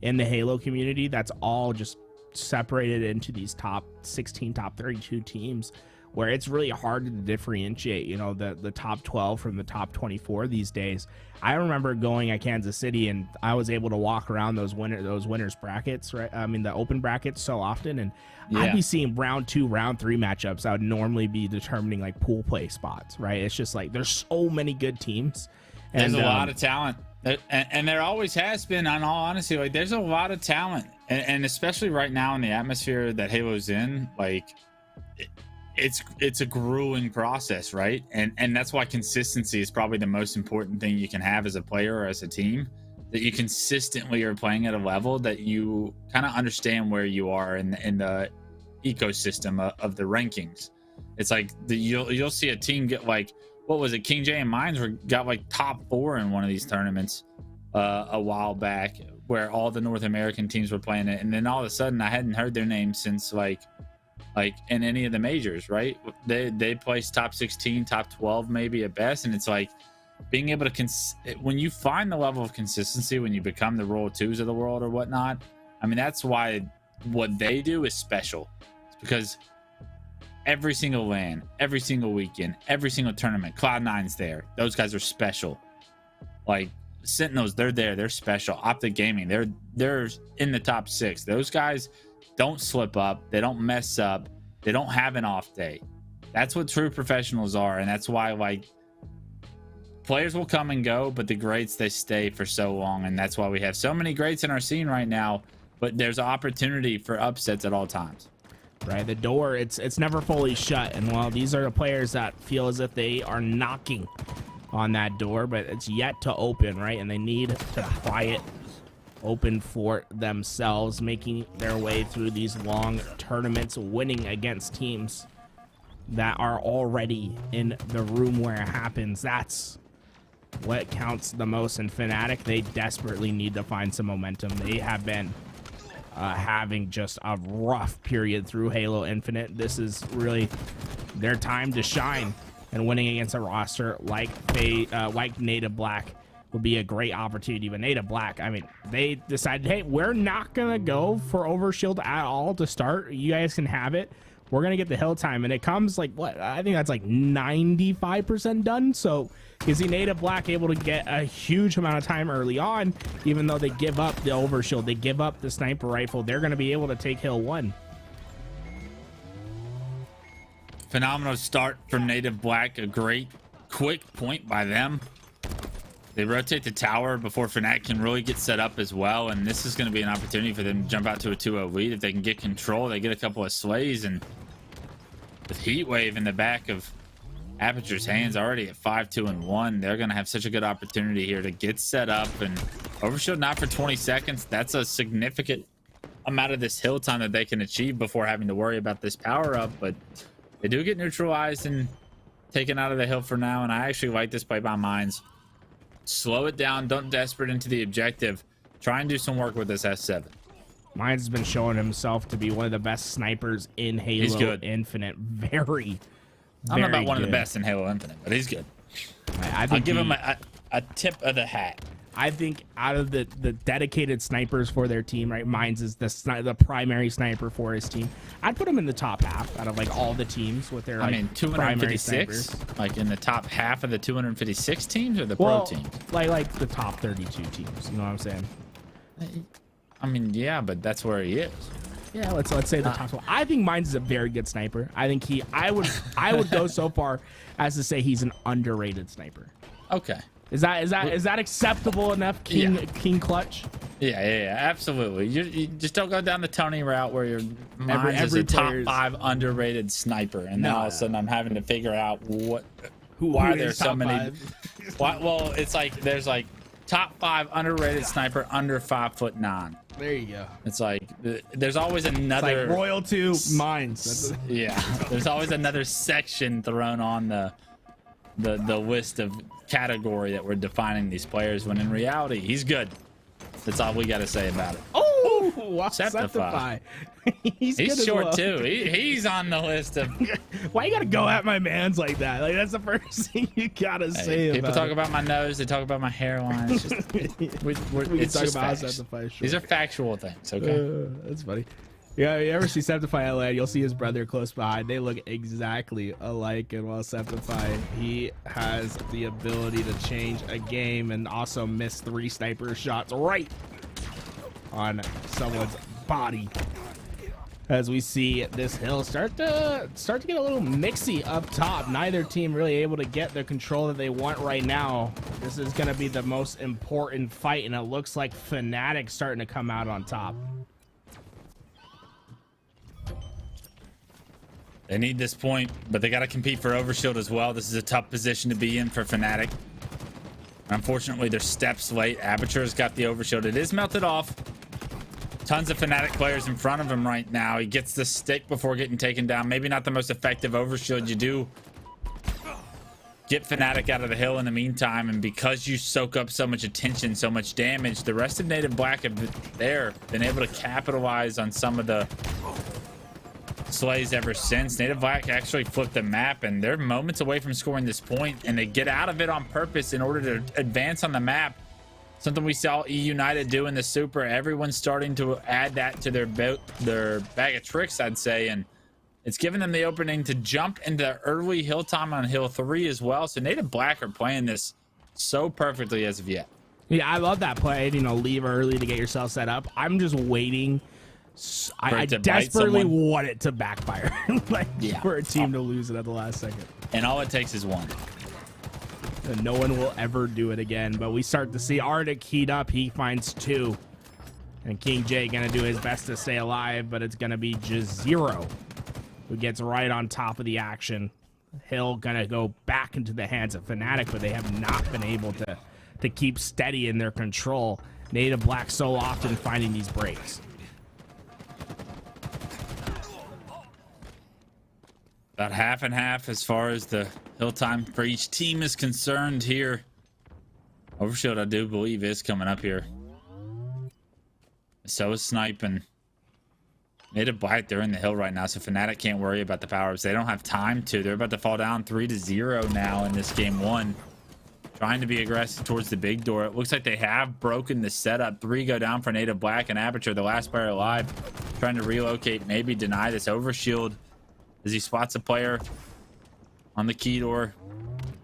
in the Halo community that's all just separated into these top 16, top 32 teams, where it's really hard to differentiate, you know, the top 12 from the top 24 these days. I remember going at Kansas City, and I was able to walk around those winners brackets, right? I mean, the open brackets so often, and I'd be seeing round 2, round 3 matchups. I would normally be determining like pool play spots, right? It's just like there's so many good teams. There's a lot of talent. And there always has been, in all honesty. Like, there's a lot of talent, and especially right now in the atmosphere that Halo's in, like it's a grueling process, right? And that's why consistency is probably the most important thing you can have as a player or as a team, that you consistently are playing at a level that you kind of understand where you are in the ecosystem of the rankings. It's like you'll see a team get like, what was it? King J and Mines got like top 4 in one of these tournaments a while back, where all the North American teams were playing it, and then all of a sudden I hadn't heard their name since like in any of the majors, right? They placed top 16, top 12 maybe at best, and it's like being able to when you find the level of consistency, when you become the Royal 2s of the world or whatnot. I mean, that's why what they do is special. It's because every single LAN, every single weekend, every single tournament, Cloud9's there. Those guys are special. Like Sentinels, they're there. They're special. Optic Gaming, they're in the top 6. Those guys don't slip up. They don't mess up. They don't have an off day. That's what true professionals are, and that's why like players will come and go, but the greats, they stay for so long, and that's why we have so many greats in our scene right now. But there's opportunity for upsets at all times. Right, the door, it's never fully shut, and while these are the players that feel as if they are knocking on that door, but it's yet to open, right? And they need to pry it open for themselves, making their way through these long tournaments, winning against teams that are already in the room where it happens. That's what counts the most. In Fnatic, they desperately need to find some momentum. They have been having just a rough period through Halo Infinite. This is really their time to shine, and winning against a roster like Native Black would be a great opportunity. But Native Black, I mean, they decided, hey, we're not gonna go for Overshield at all to start. You guys can have it. We're gonna get the hill time, and it comes like what? I think that's like 95% done. So you see Native Black able to get a huge amount of time early on, even though they give up the Overshield, they give up the sniper rifle. They're gonna be able to take hill 1. Phenomenal start from Native Black. A great quick point by them. They rotate the tower before Fnatic can really get set up as well, and this is going to be an opportunity for them to jump out to a 2-0 lead. If they can get control, they get a couple of slays, and with Heatwave in the back of Aperture's hands already at 5-2-1, they're going to have such a good opportunity here to get set up. And Overshield not for 20 seconds. That's a significant amount of this hill time that they can achieve before having to worry about this power up, but they do get neutralized and taken out of the hill for now. And I actually like this play by Mines. Slow it down, don't desperate into the objective. Try and do some work with this S7. Mines has been showing himself to be one of the best snipers in Halo Infinite. Very I don't know about one of the best in Halo Infinite, but he's good. I'll give him a tip of the hat. I think out of the dedicated snipers for their team, right, Mines is the primary sniper for his team. I'd put him in the top half out of like all the teams with their, like, I mean, 256, like in the top half of the 256 teams or the pro teams? Like the top 32 teams. You know what I'm saying? I mean, yeah, but that's where he is. Yeah, let's say the top 12. I think Mines is a very good sniper. I think I would go so far as to say he's an underrated sniper. Okay. Is that acceptable enough, King Clutch? Yeah, absolutely. You just don't go down the Tony route where you're every a top 5 underrated sniper, and now all of a sudden I'm having to figure out why are there so many? Well, it's like there's like top 5 underrated sniper under 5'9". There you go. It's like there's always another like Royal 2 mines. Yeah, there's always another section thrown on the list of category that we're defining these players, when in reality he's good. That's all we got to say about it. Oh, Septify. He's good short as well. too. He's on the list of. Why you gotta go at my man's like that? Like, that's the first thing you gotta say. People talk about my nose. They talk about my hairline. It's just, we can talk about Septify. These are factual things. Okay. That's funny. Yeah, you ever see Septify LA? You'll see his brother close behind. They look exactly alike. And while Septify, he has the ability to change a game and also miss 3 sniper shots right on someone's body. As we see this hill start to get a little mixy up top. Neither team really able to get the control that they want right now. This is going to be the most important fight, and it looks like Fnatic starting to come out on top. They need this point, but they got to compete for overshield as well. This is a tough position to be in for Fnatic. Unfortunately, their steps late. Aperture's got the overshield. It is melted off. Tons of Fnatic players in front of him right now. He gets the stick before getting taken down. Maybe not the most effective overshield. You do get Fnatic out of the hill in the meantime, and because you soak up so much attention, so much damage, the rest of Native Black have been able to capitalize on some of the slays ever since. Native Black actually flipped the map, and they're moments away from scoring this point, and they get out of it on purpose in order to advance on the map. Something we saw E United do in the Super. Everyone's starting to add that to their bag of tricks, I'd say, and it's given them the opening to jump into early hill time on hill 3 as well. So Native Black are playing this so perfectly as of yet. Yeah, I love that play. You know, leave early to get yourself set up. I'm just waiting. I desperately want it to backfire, for a team to lose it at the last second. And all it takes is one. And no one will ever do it again. But we start to see Arctic heat up. He finds 2. And King J gonna do his best to stay alive, but it's gonna be just Zero who gets right on top of the action. Hill gonna go back into the hands of Fnatic, but they have not been able to keep steady in their control. Native Black so often finding these breaks. About half and half as far as the hill time for each team is concerned here. Overshield, I do believe, is coming up here. So is sniping. Native Black, they're in the hill right now, so Fnatic can't worry about the power-ups. They don't have time to. They're about to fall down 3-0 now in this game 1. Trying to be aggressive towards the big door. It looks like they have broken the setup. 3 go down for Native Black and Aperture, the last player alive. Trying to relocate, maybe deny this overshield as he spots a player on the key door.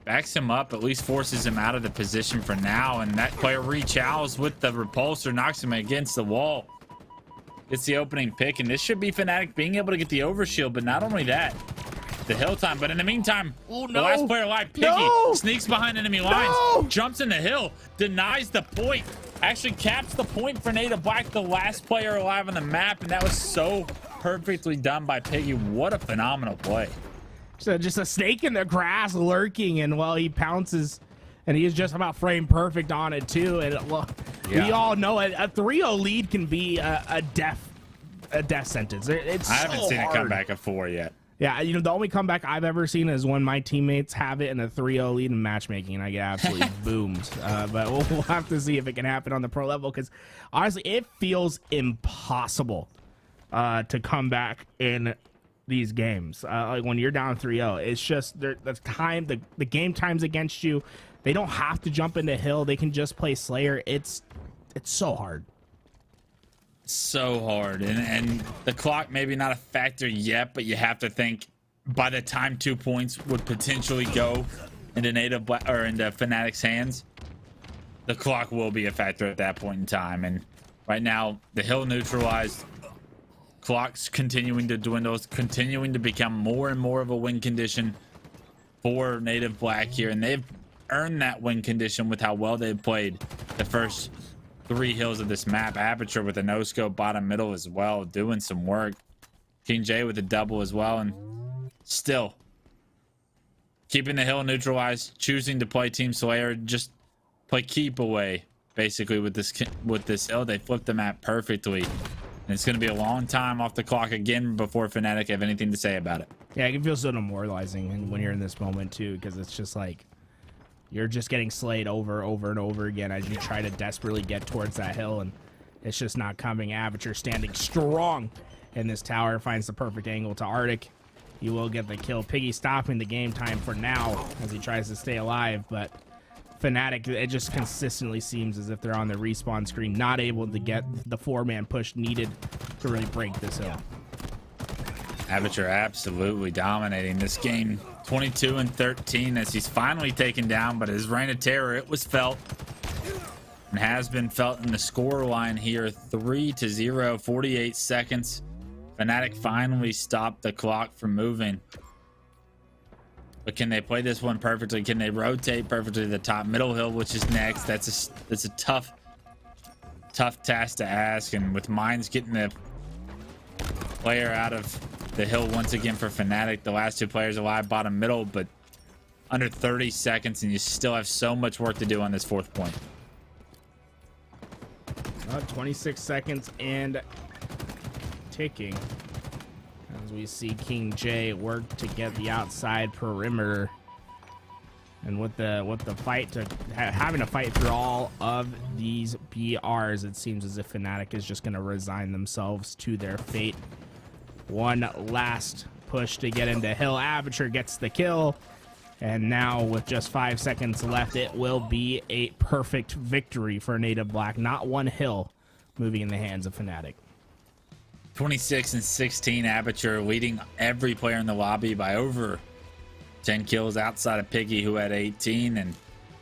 Backs him up, at least forces him out of the position for now, and that player re-chows with the repulsor, knocks him against the wall. Gets the opening pick, and this should be Fnatic being able to get the overshield, but not only that, the hill time, but in the meantime, the last player alive, Piggy, sneaks behind enemy lines, jumps in the hill, denies the point, actually caps the point for Native Black, the last player alive on the map, and that was so perfectly done by Piggy. What a phenomenal play. So just a snake in the grass lurking, and while he pounces, and he is just about frame perfect on it too. And we all know a 3-0 lead can be a death sentence. It's I haven't seen hard. it come back at 4 yet. Yeah, you know, the only comeback I've ever seen is when my teammates have it in a 3-0 lead in matchmaking, and I get absolutely boomed. But we'll have to see if it can happen on the pro level, because honestly, it feels impossible to come back in these games. Like when you're down 3-0, it's just the time, the game time's against you. They don't have to jump into hill. They can just play Slayer. It's so hard. So hard, and the clock maybe not a factor yet, but you have to think by the time 2 points would potentially go into Native Black or into Fnatic's hands, the clock will be a factor at that point in time. And right now, the hill neutralized, clock's continuing to dwindle, it's continuing to become more and more of a win condition for Native Black here, and they've earned that win condition with how well they've played the first 3 hills of this map. Aperture with a no-scope bottom middle as well, doing some work. King J with a double as well, and still keeping the hill neutralized, choosing to play Team Slayer, just play keep away basically with this hill. They flipped the map perfectly, and it's going to be a long time off the clock again before Fnatic have anything to say about it. Yeah, it can feel so demoralizing when you're in this moment too, because it's just like you're just getting slayed over and over again as you try to desperately get towards that hill, and it's just not coming. Aperture standing strong in this tower, finds the perfect angle to Arctic. He will get the kill. Piggy stopping the game time for now as he tries to stay alive, but Fnatic, it just consistently seems as if they're on the respawn screen, not able to get the 4-man push needed to really break this hill. Aperture absolutely dominating this game, 22-13 as he's finally taken down, but his reign of terror, it was felt and has been felt in the score line here. 3-0, 48 seconds. Fnatic finally stopped the clock from moving, but can they play this one perfectly? Can they rotate perfectly to the top middle hill, which is next? That's a tough task to ask, and with Mines getting the player out of the hill once again for Fnatic, the last two players alive bottom middle, but under 30 seconds, and you still have so much work to do on this 4th point. 26 seconds and ticking as we see King J work to get the outside perimeter, and with the fight to having to fight through all of these BRs, it seems as if Fnatic is just going to resign themselves to their fate. One last push to get into hill. Aperture gets the kill, and now with just 5 seconds left, it will be a perfect victory for Native Black. Not one hill moving in the hands of Fnatic. 26-16, Aperture leading every player in the lobby by over 10 kills outside of Piggy, who had 18. And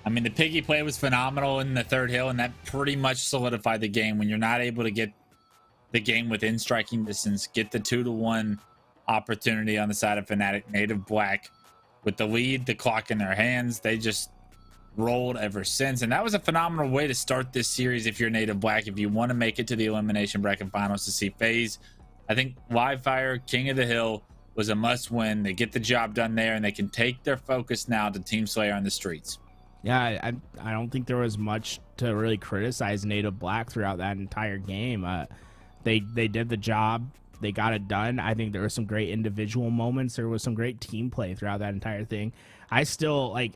I mean, the Piggy play was phenomenal in the 3rd hill, and that pretty much solidified the game. When you're not able to get the game within striking distance, get the 2-1 opportunity on the side of Fnatic, Native Black with the lead, the clock in their hands, they just rolled ever since. And that was a phenomenal way to start this series if you're Native Black, if you want to make it to the elimination bracket finals to see Faze. I think Livefire, King of the Hill, was a must win. They get the job done there, and they can take their focus now to Team Slayer on the streets. Yeah, I don't think there was much to really criticize Native Black throughout that entire game. They did the job. They got it done. I think there were some great individual moments. There was some great team play throughout that entire thing. I still, like,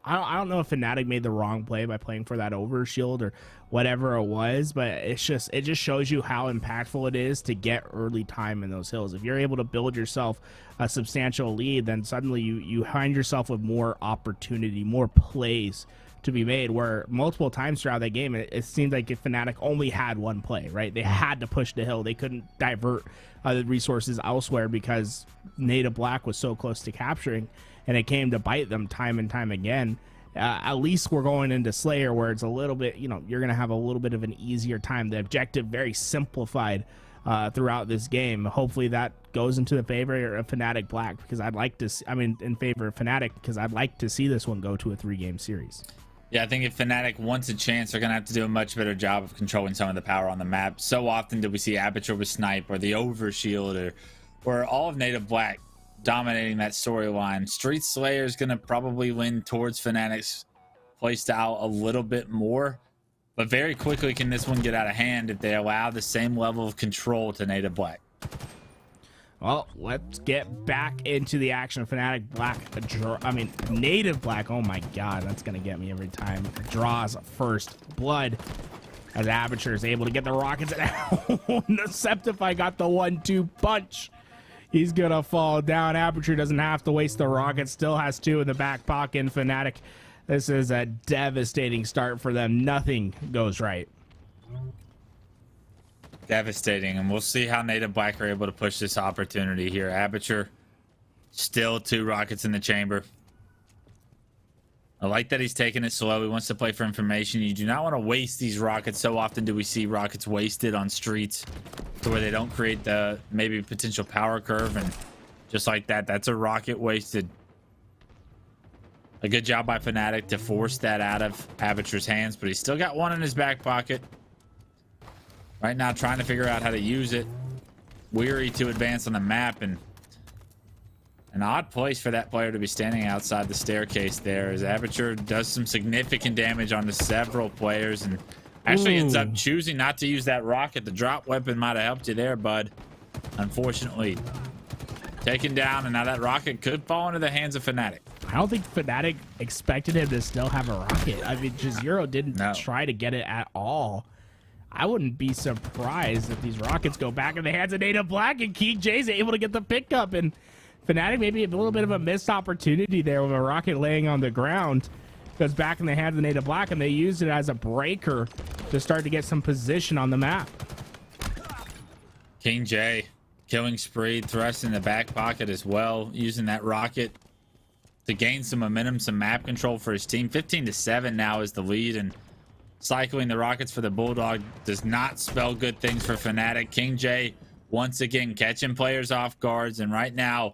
I don't know if Fnatic made the wrong play by playing for that overshield or whatever it was, but it just shows you how impactful it is to get early time in those hills. If you're able to build yourself a substantial lead, then suddenly you find yourself with more opportunity, more plays to be made, where multiple times throughout that game it seemed like if Fnatic only had one play, right? They had to push the hill. They couldn't divert the resources elsewhere because Native Black was so close to capturing, and it came to bite them time and time again. At least we're going into Slayer, where it's a little bit, you know, you're going to have a little bit of an easier time. The objective very simplified throughout this game. Hopefully that goes into the favor of Fnatic Black, because I'd like to see, in favor of Fnatic, because I'd like to see this one go to a 3-game series. Yeah, I think if Fnatic wants a chance, they're going to have to do a much better job of controlling some of the power on the map. So often do we see Aperture with Snipe or the Overshield or all of Native Black dominating that storyline. Street Slayer is going to probably lean towards Fnatic's playstyle a little bit more, but very quickly can this one get out of hand if they allow the same level of control to Native Black. Well, let's get back into the action. Fnatic Black, Native Black, oh my god, that's gonna get me every time. Draws first blood as Aperture is able to get the rockets. Deceptify got the 1-2 punch. He's gonna fall down. Aperture doesn't have to waste the rockets, still has 2 in the back pocket. Fnatic, this is a devastating start for them. Nothing goes right. Devastating, and we'll see how Native Black are able to push this opportunity here. Aperture, still 2 rockets in the chamber. I like that he's taking it slow. He wants to play for information. You do not want to waste these rockets. So often do we see rockets wasted on streets to where they don't create the maybe potential power curve, and just like that, that's a rocket wasted. A good job by Fnatic to force that out of Aperture's hands, but he's still got 1 in his back pocket. Right now, trying to figure out how to use it. Weary to advance on the map, and An odd place for that player to be standing outside the staircase there, as Aperture does some significant damage onto several players and actually ends up choosing not to use that rocket. The drop weapon might have helped you there, bud. Unfortunately, taken down, and now that rocket could fall into the hands of Fnatic. I don't think Fnatic expected him to still have a rocket. I mean, Jazero didn't try to get it at all. I wouldn't be surprised if these rockets go back in the hands of Native Black and King J's able to get the pickup, and Fnatic maybe a little bit of a missed opportunity there with a rocket laying on the ground. Goes back in the hands of Native Black, and they used it as a breaker to start to get some position on the map. King J killing spree, thrust in the back pocket as well, using that rocket to gain some momentum, some map control for his team. 15-7 now is the lead, and cycling the rockets for the Bulldog does not spell good things for Fnatic. King J once again catching players off guards, and right now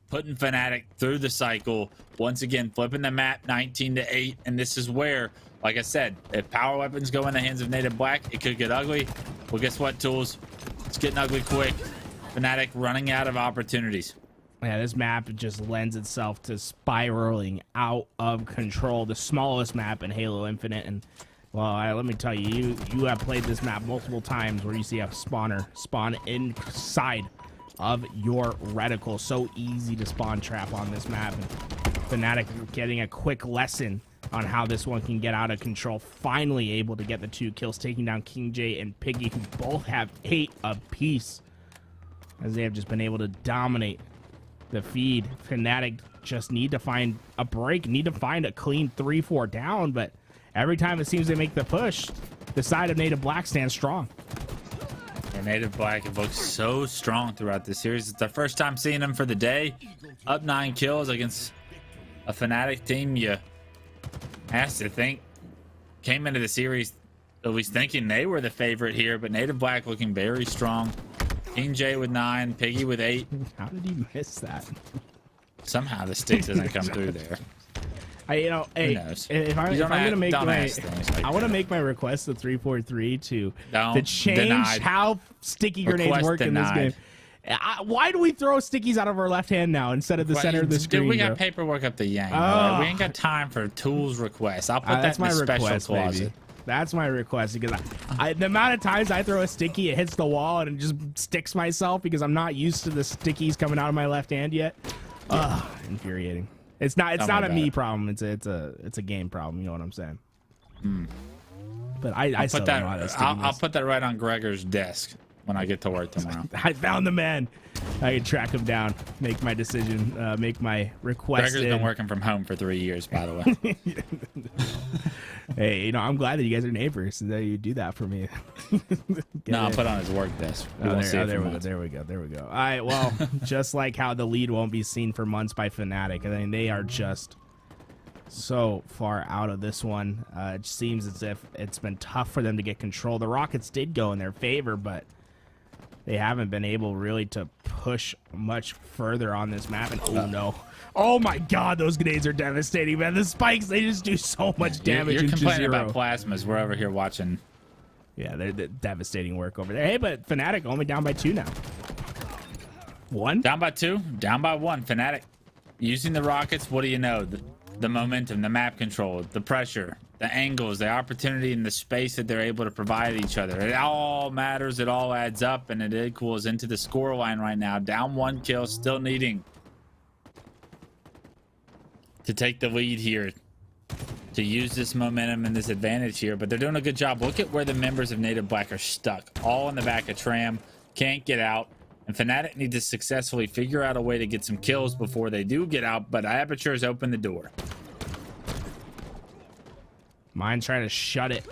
putting Fnatic through the cycle, once again flipping the map 19-8. And this is where, like I said, if power weapons go in the hands of Native Black, it could get ugly. Well, guess what, Tools? It's getting ugly quick. Fnatic running out of opportunities. Yeah, this map just lends itself to spiraling out of control. The smallest map in Halo Infinite, and well, let me tell you, you have played this map multiple times where you see a spawner spawn inside of your reticle. So easy to spawn trap on this map, and Fnatic getting a quick lesson on how this one can get out of control. Finally able to get the 2 kills, taking down King J and Piggy, who both have 8 apiece, as they have just been able to dominate the feed. Fnatic just need to find a break, need to find a clean 3-4 down, but every time it seems they make the push, the side of Native Black stands strong. And Native Black have looked so strong throughout this series. It's the first time seeing them for the day. Up 9 kills against a Fnatic team you has to think came into the series at least thinking they were the favorite here, but Native Black looking very strong. King J with 9, Piggy with 8. How did he miss that? Somehow the stick doesn't come through there. Hey, if I'm gonna make my, I want to make my request to 343 to change how sticky grenades work in this game. Why do we throw stickies out of our left hand now instead of the center of the screen? Dude, we got paperwork up the yang. Right? We ain't got time for Tools requests. I'll put that in the special closet. Baby. That's my request, because the amount of times I throw a sticky, it hits the wall and it just sticks myself because I'm not used to the stickies coming out of my left hand yet. Infuriating. It's not a me problem. It's a game problem. You know what I'm saying? But I still don't know how to I'll put that right on Gregor's desk when I get to work tomorrow. I found the man. I can track him down, make my decision, make my request. Gregor's been working from home for 3 years, by the way. Hey, I'm glad that you guys are neighbors and that you do that for me. No, I'll put on his work desk. There we go. All right, well, just like how the lead won't be seen for months by Fnatic, I mean, they are just so far out of this one. It seems as if it's been tough for them to get control. The Rockets did go in their favor, but they haven't been able really to push much further on this map. And oh no. Oh my god, those grenades are devastating, man. The spikes, they just do so much damage. You're complaining about plasmas. We're over here watching. Yeah, they're devastating work over there. Hey, but Fnatic only down by 2 now. 1? Down by 2, down by 1. Fnatic using the rockets. What do you know? The momentum, the map control, the pressure, the angles, the opportunity, and the space that they're able to provide each other. It all matters. It all adds up, and it equals into the score line right now. Down 1 kill, still needing to take the lead here, to use this momentum and this advantage here. But they're doing a good job. Look at where the members of Native Black are stuck, all in the back of Tram, can't get out. And Fnatic need to successfully figure out a way to get some kills before they do get out, but Aperture has opened the door. Mine's trying to shut it.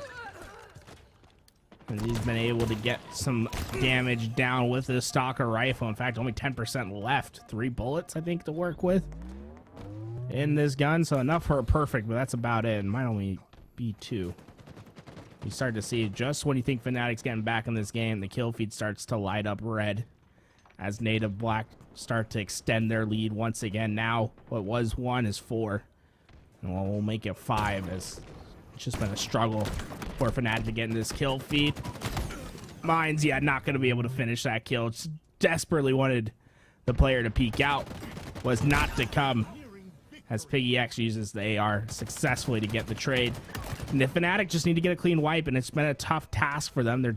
And he's been able to get some damage down with the Stalker rifle. In fact, only 10% left. 3 bullets, I think, to work with in this gun. So enough for a perfect, but that's about it. And might only be 2. You start to see just when you think Fnatic's getting back in this game, the kill feed starts to light up red as Native Black start to extend their lead once again. Now, what was 1 is 4. And we'll make it 5 as it's just been a struggle for Fnatic to get in this kill feed. Mine's, not going to be able to finish that kill. Just desperately wanted the player to peek out. was not to come, as Piggy X uses the AR successfully to get the trade. And the Fnatic just need to get a clean wipe, and it's been a tough task for them. They're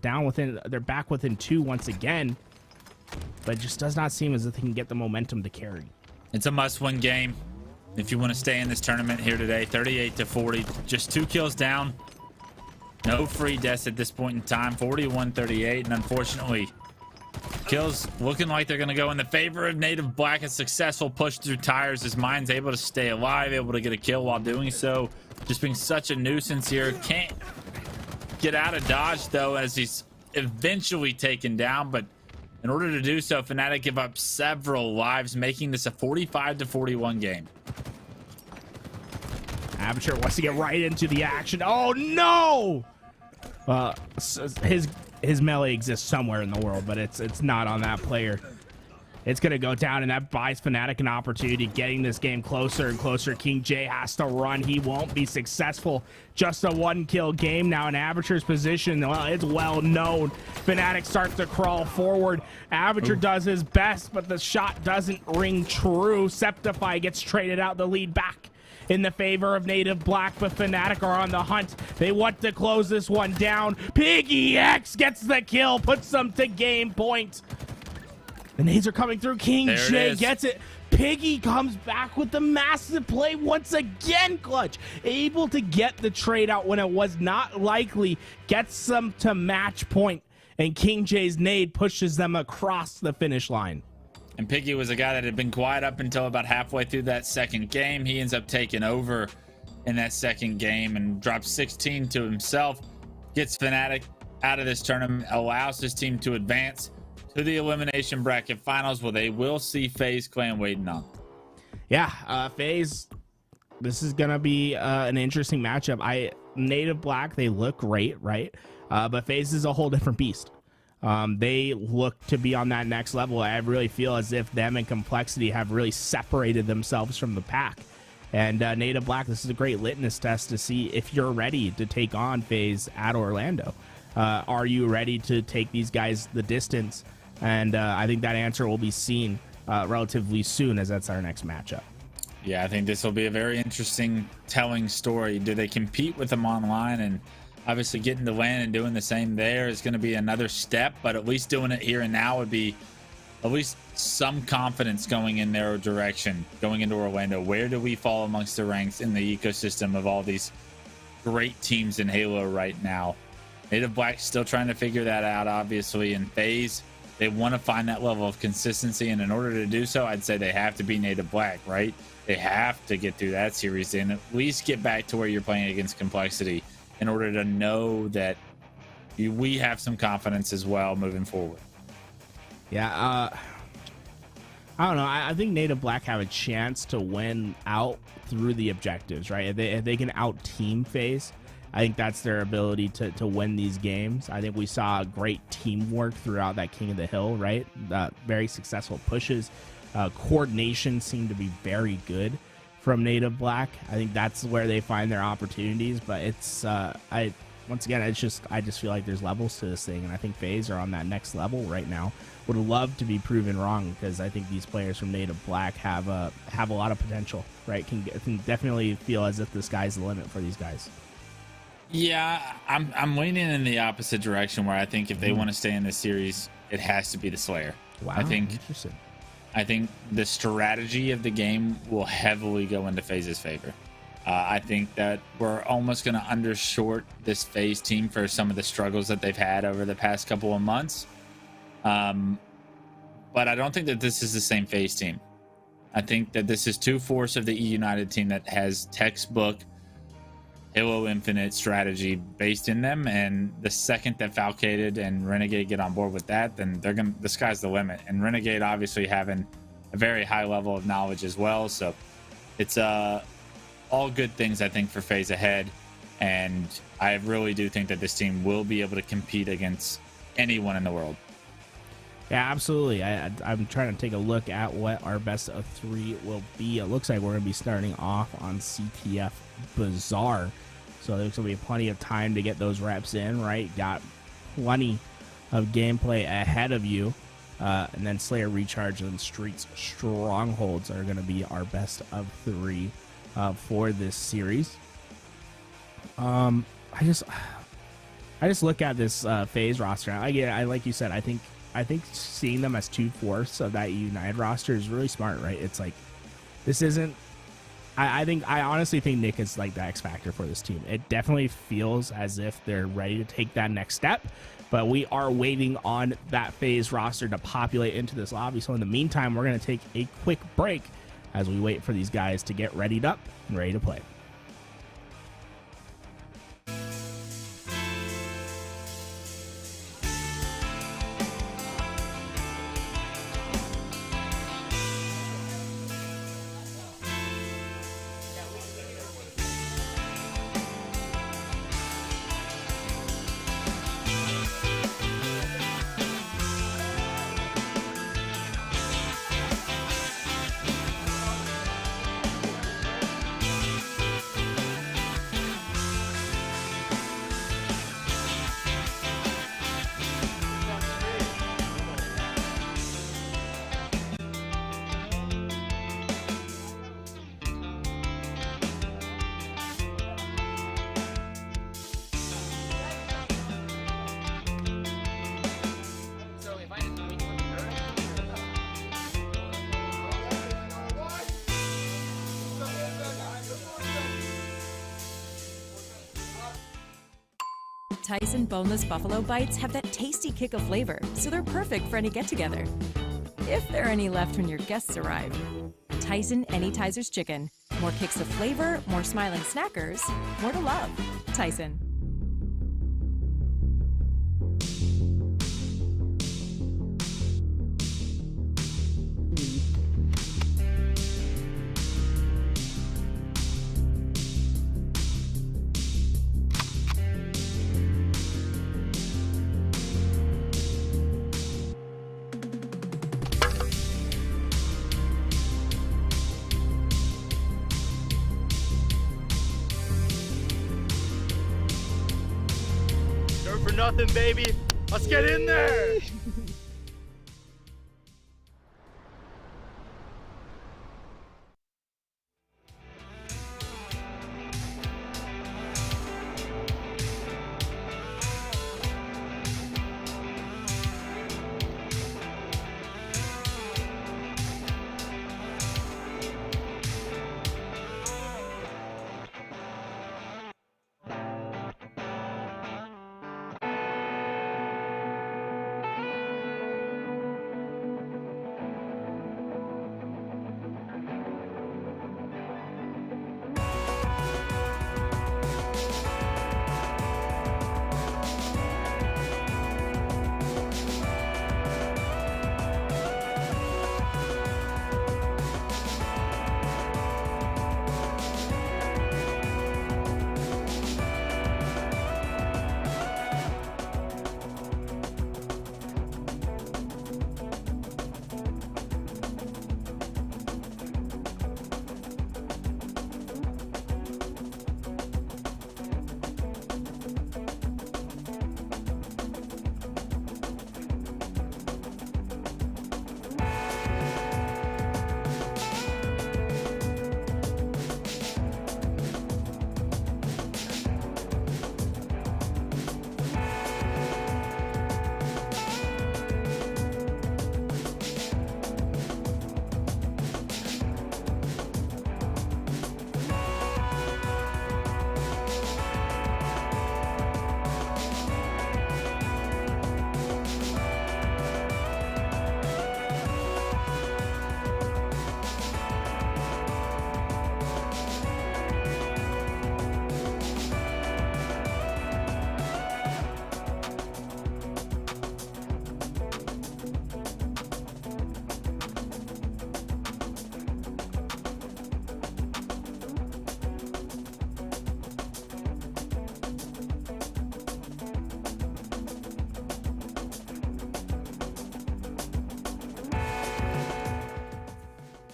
back within 2 once again, but it just does not seem as if they can get the momentum to carry. It's a must-win game if you want to stay in this tournament here today. 38-40, just 2 kills down. No free deaths at this point in time. 41-38, and unfortunately, kills looking like they're going to go in the favor of Native Black. A successful push through tires as Mine's able to stay alive, able to get a kill while doing so. Just being such a nuisance here. Can't get out of dodge, though, as he's eventually taken down, but in order to do so, Fnatic give up several lives, making this a 45-41 game. Aperture wants to get right into the action. Oh no! His melee exists somewhere in the world, but it's not on that player. It's gonna go down, and that buys Fnatic an opportunity, getting this game closer and closer. King J has to run. He won't be successful. Just a 1-kill game now in Aperture's position. Well, it's well known. Fnatic starts to crawl forward. Aperture does his best, but the shot doesn't ring true. Septify gets traded out, the lead back in the favor of Native Black, but Fnatic are on the hunt. They want to close this one down. Piggy X gets the kill, puts them to game point. The nades are coming through. King J gets it. Piggy comes back with the massive play once again. Clutch, able to get the trade out when it was not likely. Gets them to match point, and King J's nade pushes them across the finish line. And Piggy was a guy that had been quiet up until about halfway through that second game. He ends up taking over in that second game and drops 16 to himself. Gets Fnatic out of this tournament, allows his team to advance to the elimination bracket finals, where they will see Faze Clan waiting on. Yeah, Faze, this is gonna be an interesting matchup. Native Black, they look great, right? But Faze is a whole different beast. They look to be on that next level. I really feel as if them and Complexity have really separated themselves from the pack. And Native Black, this is a great litmus test to see if you're ready to take on Faze at Orlando. Are you ready to take these guys the distance? And I think that answer will be seen relatively soon, as that's our next matchup. Yeah, I think this will be a very interesting, telling story. Do they compete with them online? And obviously getting to LAN and doing the same there is going to be another step, but at least doing it here and now would be at least some confidence going in their direction, going into Orlando. Where do we fall amongst the ranks in the ecosystem of all these great teams in Halo right now? Native Black still trying to figure that out, obviously. And Faze, they want to find that level of consistency, and in order to do so, I'd say they have to be Native Black, right? They have to get through that series and at least get back to where you're playing against Complexity in order to know that we have some confidence as well moving forward. Yeah, I don't know. I think Native Black have a chance to win out through the objectives, right? If they can out-team Faze, I think that's their ability to win these games. I think we saw great teamwork throughout that King of the Hill, right? Very successful pushes. Coordination seemed to be very good from Native Black. I think that's where they find their opportunities. But it's once again, I just feel like there's levels to this thing, and I think Faze are on that next level right now. Would love to be proven wrong, because I think these players from Native Black have a lot of potential, right? Can definitely feel as if the sky's the limit for these guys. Yeah, I'm leaning in the opposite direction, where I think if they want to stay in this series, it has to be the Slayer. Wow, interesting. I think the strategy of the game will heavily go into Faze's favor. I think that we're almost going to undershort this Faze team for some of the struggles that they've had over the past couple of months. But I don't think that this is the same Faze team. I think that this is 2/4 of the E United team that has textbook Halo Infinite strategy based in them, and the second that Falcated and Renegade get on board with that, then the sky's the limit. And Renegade obviously having a very high level of knowledge as well, so it's all good things, I think, for Faze ahead. And I really do think that this team will be able to compete against anyone in the world. Yeah, absolutely. I'm trying to take a look at what our best of 3 will be. It looks like we're going to be starting off on CTF Bazaar. So there's going to be plenty of time to get those reps in, right? Got plenty of gameplay ahead of you. And then Slayer Recharge and Streets Strongholds are going to be our best of 3 for this series. I just look at this Faze roster. I like you said, I think seeing them as 2/4 of that United roster is really smart, right? It's like, this isn't. I honestly think Nick is like the X factor for this team. It definitely feels as if they're ready to take that next step, but we are waiting on that Faze roster to populate into this lobby. So in the meantime, we're going to take a quick break as we wait for these guys to get readied up and ready to play. Tyson boneless buffalo bites have that tasty kick of flavor, so they're perfect for any get-together. If there are any left when your guests arrive. Tyson Anytizers Chicken. More kicks of flavor, more smiling snackers, more to love. Tyson. For nothing, baby. Let's get in there.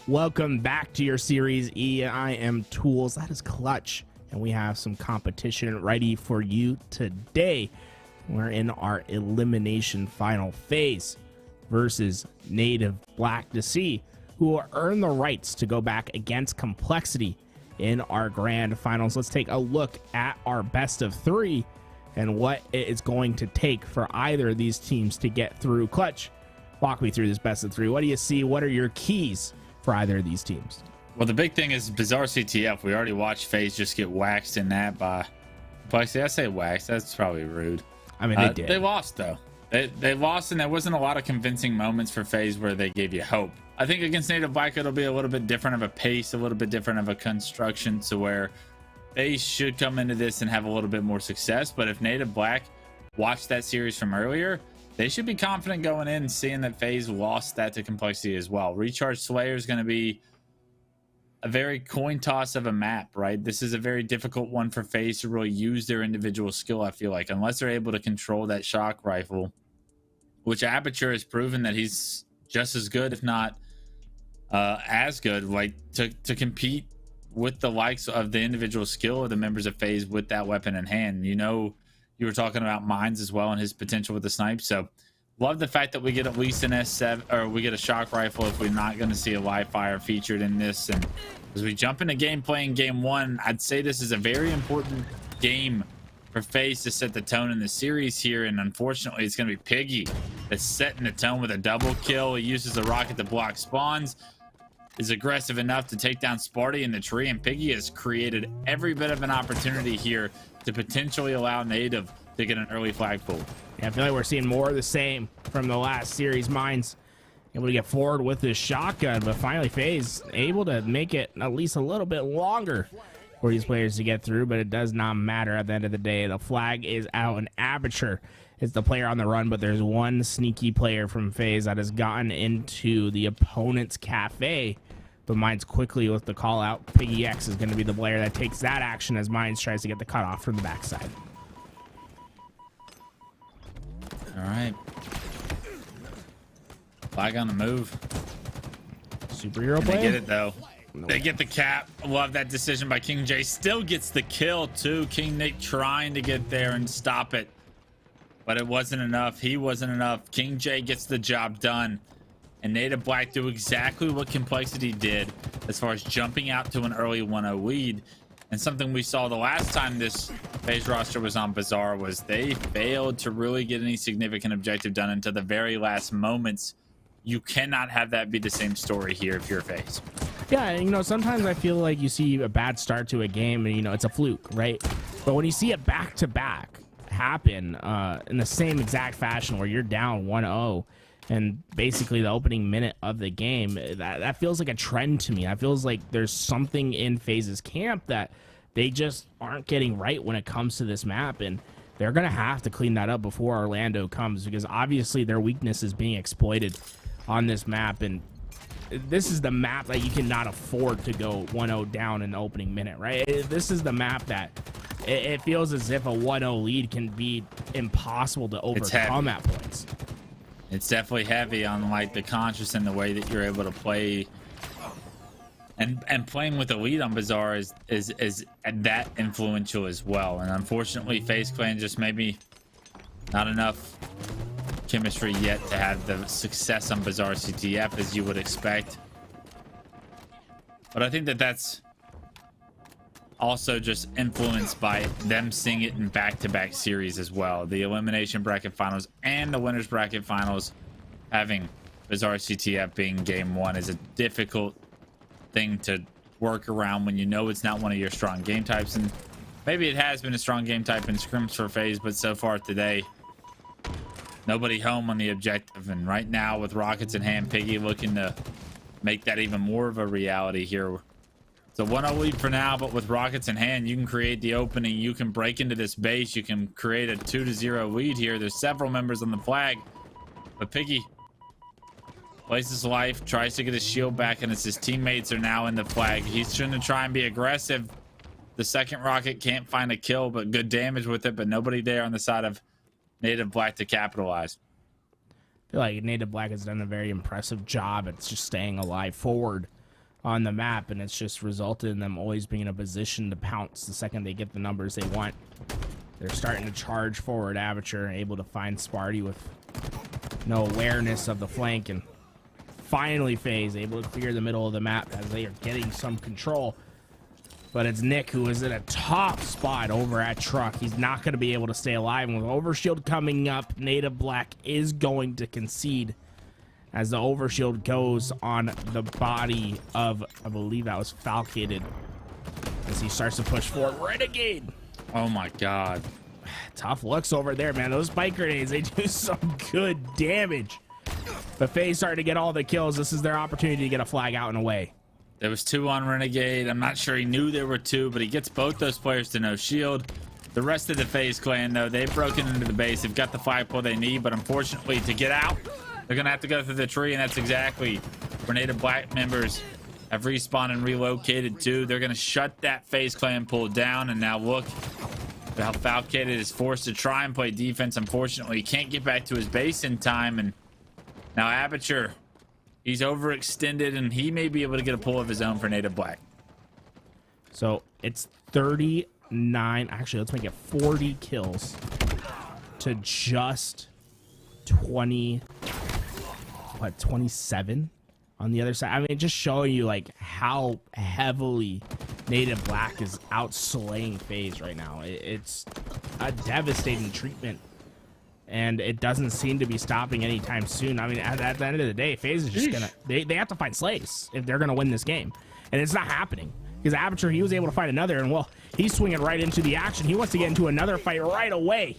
Welcome back to your Series E. I am Tools. That is Clutch. And we have some competition ready for you today. We're in our elimination final phase. versus Native Black to see who will earn the rights to go back against Complexity in our grand finals. Let's take a look at our best of 3 and what it is going to take for either of these teams to get through. Clutch, walk me through this best of 3. What do you see? What are your keys for either of these teams? Well, the big thing is Bizarre CTF. We already watched FaZe just get waxed in that by Complexity. I say waxed. That's probably rude. I mean, they did. They lost, though. They lost, and there wasn't a lot of convincing moments for FaZe where they gave you hope. I think against Native Black, it'll be a little bit different of a pace, a little bit different of a construction, to where they should come into this and have a little bit more success. But if Native Black watched that series from earlier, they should be confident going in, seeing that FaZe lost that to Complexity as well. Recharge Slayer is going to be a very coin toss of a map, right? This is a very difficult one for FaZe to really use their individual skill, I feel like, unless they're able to control that shock rifle, which Aperture has proven that he's just as good, if not as good, like to compete with the likes of the individual skill of the members of FaZe with that weapon in hand. You know, you were talking about Mines as well and his potential with the snipe. So love the fact that we get at least an S7, or we get a shock rifle if we're not going to see a live fire featured in this. And as we jump into gameplay in game 1, I'd say this is a very important game for FaZe to set the tone in the series here. And unfortunately, it's going to be Piggy that's setting the tone with a double kill. He uses a rocket to block spawns, is aggressive enough to take down Sparty in the tree, and Piggy has created every bit of an opportunity here to potentially allow Native to get an early flagpole. Yeah, I feel like we're seeing more of the same from the last series. Mines able to get forward with his shotgun, but finally FaZe able to make it at least a little bit longer for these players to get through, but it does not matter at the end of the day. The flag is out, and Aperture is the player on the run, but there's one sneaky player from FaZe that has gotten into the opponent's cafe, but Mines quickly with the call out. Piggy X is going to be the player that takes that action as Mines tries to get the cutoff from the backside. All right. Flag on the move. Superhero play. play. They get it, though. No. They get the cap. Love that decision by King J. Still gets the kill, too. King Nick trying to get there and stop it, but it wasn't enough. He wasn't enough. King J gets the job done, and Native Black do exactly what Complexity did as far as jumping out to an early 1-0 lead. And something we saw the last time this FaZe roster was on Bizarre was they failed to really get any significant objective done until the very last moments. You cannot have that be the same story here if you're FaZe. Yeah, and, you know, sometimes I feel like you see a bad start to a game and, you know, it's a fluke, right? But when you see it back-to-back happen in the same exact fashion where you're down 1-0 and basically the opening minute of the game, that feels like a trend to me. That feels like there's something in FaZe's camp that they just aren't getting right when it comes to this map, and they're going to have to clean that up before Orlando comes, because obviously their weakness is being exploited on this map, and this is the map that you cannot afford to go 1-0 down in the opening minute, right? This is the map that it feels as if a 1-0 lead can be impossible to overcome at points. It's definitely heavy on like the conscious and the way that you're able to play, and playing with the lead on Bizarre is that influential as well. And unfortunately, FaZe Clan just maybe not enough chemistry yet to have the success on Bizarre CTF as you would expect. But I think that that's also just influenced by them seeing it in back-to-back series as well. The elimination bracket finals and the winners bracket finals, having Bizarre CTF being game 1 is a difficult thing to work around when you know it's not one of your strong game types. And maybe it has been a strong game type in scrims for FaZe, but so far today, nobody home on the objective. And right now, with rockets in hand, Piggy looking to make that even more of a reality here. It's a 1-0 lead for now, but with rockets in hand, you can create the opening. You can break into this base. You can create a 2-0 lead here. There's several members on the flag, but Piggy plays his life, tries to get his shield back, and as his teammates are now in the flag, he's trying to try and be aggressive. The second rocket can't find a kill, but good damage with it, but nobody there on the side of Native Black to capitalize. I feel like Native Black has done a very impressive job at just staying alive forward on the map, and it's just resulted in them always being in a position to pounce the second they get the numbers they want. They're starting to charge forward. Aperture able to find Sparty with no awareness of the flank, and finally Faze able to clear the middle of the map as they are getting some control. But it's Nick who is in a top spot over at Truck. He's not going to be able to stay alive. And with Overshield coming up, Native Black is going to concede as the Overshield goes on the body of, I believe that was Falcated, as he starts to push forward. Renegade! Oh my god. Tough looks over there, man. Those spike grenades, they do some good damage. But Faze starting to get all the kills. This is their opportunity to get a flag out and away. There was 2 on Renegade. I'm not sure he knew there were 2, but he gets both those players to no shield. The rest of the Faze clan, though, they've broken into the base. They've got the flagpole they need, but unfortunately, to get out, they're going to have to go through the tree, and that's exactly where Native Black members have respawned and relocated to. They're going to shut that Faze clan pull down, and now look at how Falcated is forced to try and play defense. Unfortunately, he can't get back to his base in time, and now Aperture, he's overextended, and he may be able to get a pull of his own for Native Black. So it's 39. Actually, let's make it 40 kills to just 27 on the other side. I mean, just showing you like how heavily Native Black is outslaying Faze right now. It's a devastating treatment, and it doesn't seem to be stopping anytime soon. I mean, at the end of the day, Faze is just gonna they have to find slays if they're gonna win this game, and it's not happening because Aperture, he was able to find another, and well, he's swinging right into the action. He wants to get into another fight right away.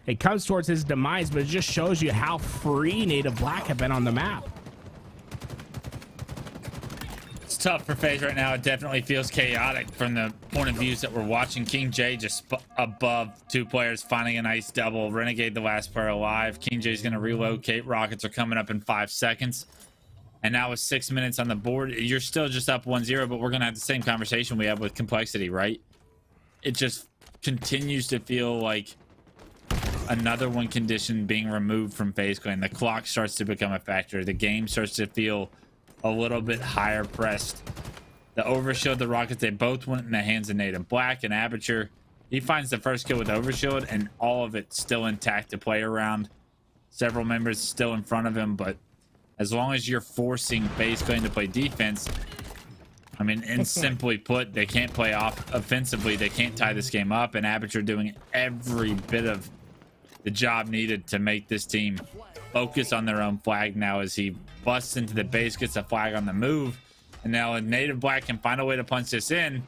It comes towards his demise, but it just shows you how free Native Black have been on the map. It's tough for Faze right now. It definitely feels chaotic from the point of views that we're watching. King J just above 2 players, finding a nice double. Renegade, the last player alive. King J is going to relocate. Rockets are coming up in 5 seconds. And now with 6 minutes on the board, you're still just up 1-0, but we're going to have the same conversation we have with Complexity, right? It just continues to feel like another win condition being removed from Faze Clan. The clock starts to become a factor. The game starts to feel a little bit higher pressed. The Overshield, the Rockets, they both went in the hands of Native Black, and Aperture, he finds the first kill with Overshield, and all of it still intact to play around. Several members still in front of him, but as long as you're forcing Faze Clan to play defense, I mean, and simply put, they can't play off offensively. They can't tie this game up, and Aperture doing every bit of the job needed to make this team focus on their own flag now as he busts into the base, gets a flag on the move, and now if Native Black can find a way to punch this in,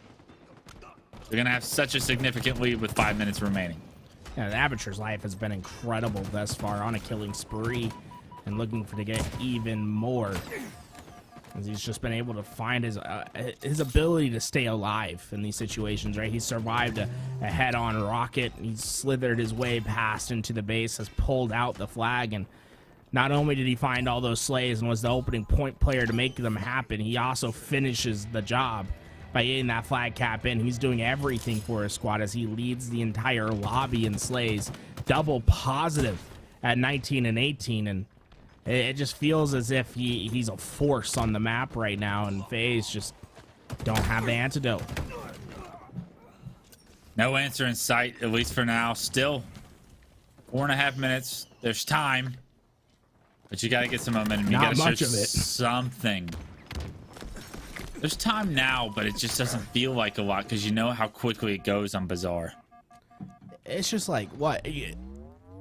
they're gonna have such a significant lead with 5 minutes remaining. Yeah, the Aperture's life has been incredible thus far, on a killing spree and looking to get even more, as he's just been able to find his ability to stay alive in these situations, right? He survived a head-on rocket. He slithered his way past into the base, has pulled out the flag, and not only did he find all those slays and was the opening point player to make them happen, he also finishes the job by getting that flag cap in. He's doing everything for his squad as he leads the entire lobby in slays, double positive at 19 and 18, and it just feels as if he's a force on the map right now, and Faze just don't have the antidote. No answer in sight, at least for now. Still 4.5 minutes. There's time, but you got to get some momentum. You got to show something. There's time now, but it just doesn't feel like a lot because you know how quickly it goes on Bazaar. It's just like, what?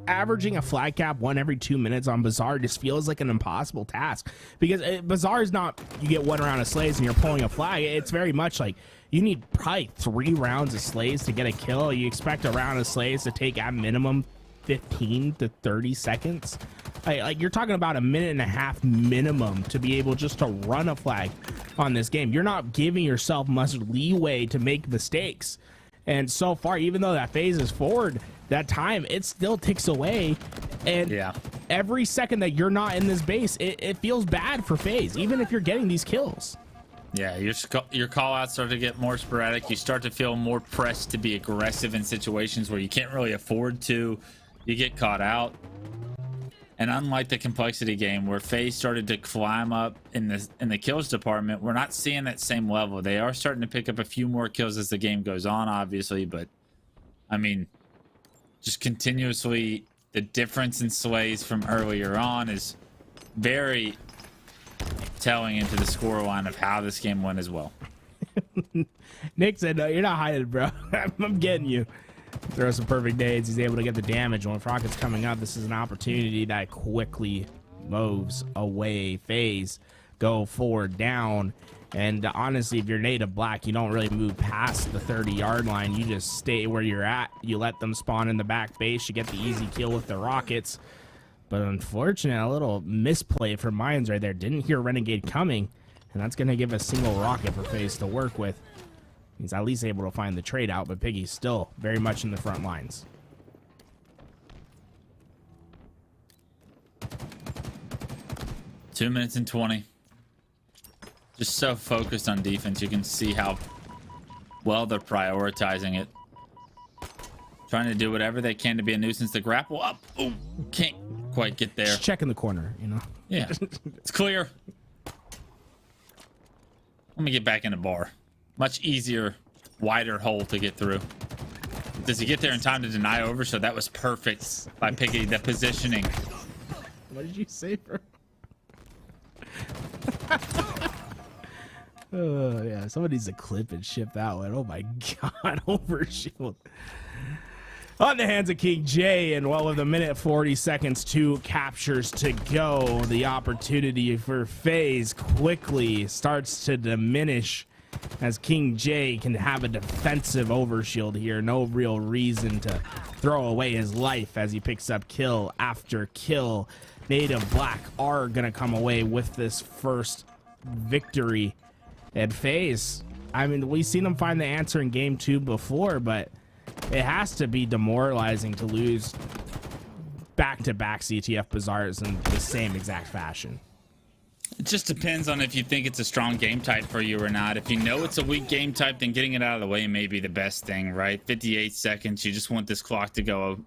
Averaging a flag cap 1 every 2 minutes on Bazaar just feels like an impossible task, because Bazaar is not you get 1 round of slays and you're pulling a flag. It's very much like you need probably 3 rounds of slays to get a kill. You expect a round of slays to take at minimum 15 to 30 seconds. Like you're talking about a 1.5 minutes minimum to be able just to run a flag on this game. You're not giving yourself much leeway to make mistakes. And so far, even though that Faze is forward, that time, it still ticks away. And every second that you're not in this base, it feels bad for Faze, even if you're getting these kills. Yeah, your call outs start to get more sporadic. You start to feel more pressed to be aggressive in situations where you can't really afford to. You get caught out. And unlike the Complexity game where Faze started to climb up in the kills department, we're not seeing that same level. They are starting to pick up a few more kills as the game goes on, obviously, but I mean, just continuously the difference in slays from earlier on is very telling into the scoreline of how this game went as well. Nick said, no, you're not hiding, bro. I'm getting you. Throw some perfect nades. He's able to get the damage. When Rocket's coming up, this is an opportunity that quickly moves away. Faze go forward down. And honestly, if you're native black, you don't really move past the 30-yard line. You just stay where you're at. You let them spawn in the back base. You get the easy kill with the rockets. But unfortunately, a little misplay for Mines right there. Didn't hear Renegade coming. And that's going to give a single rocket for Faze to work with. He's at least able to find the trade out, but Piggy's still very much in the front lines. Two minutes and 20. Just so focused on defense. You can see how well they're prioritizing it. Trying to do whatever they can to be a nuisance. To grapple up. Oh, can't quite get there. Just checking the corner, you know? Yeah, it's clear. Let me get back in the bar. Much easier, wider hole to get through. Does he get there in time to deny over? So that was perfect by Piggy, the positioning. What did you say, bro? Oh, yeah, somebody needs to clip and ship that one. Oh, my God, overshield. On the hands of King J, and well, with a minute 40 seconds, 2 captures to go, the opportunity for Faze quickly starts to diminish as King J can have a defensive overshield here. No real reason to throw away his life as he picks up kill after kill. Native Black are going to come away with this first victory. And Faze, I mean, we've seen them find the answer in game 2 before, but it has to be demoralizing to lose back-to-back CTF Bazaars in the same exact fashion. It just depends on if you think it's a strong game type for you or not. If you know it's a weak game type, then getting it out of the way may be the best thing, right? 58 seconds. You just want this clock to go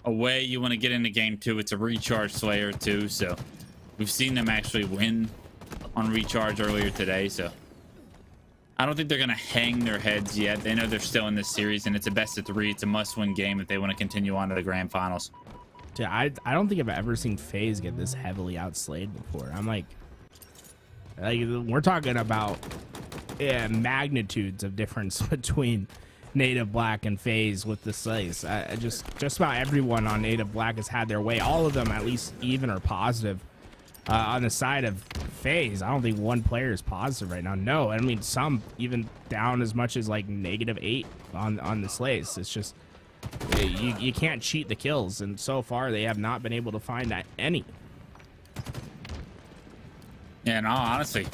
away. You want to get into game 2. It's a recharge Slayer too, so we've seen them actually win on recharge earlier today, so I don't think they're going to hang their heads yet. They know they're still in this series, and it's a best of 3. It's a must-win game if they want to continue on to the grand finals. Dude, I don't think I've ever seen Faze get this heavily outslayed before. I'm like we're talking about magnitudes of difference between Native Black and Faze with the slays. Just about everyone on Native Black has had their way. All of them at least even or positive. On the side of Faze, I don't think one player is positive right now. No, I mean some even down as much as like -8 on the slays. It's just you can't cheat the kills, and so far they have not been able to find that any. Yeah, no, honestly,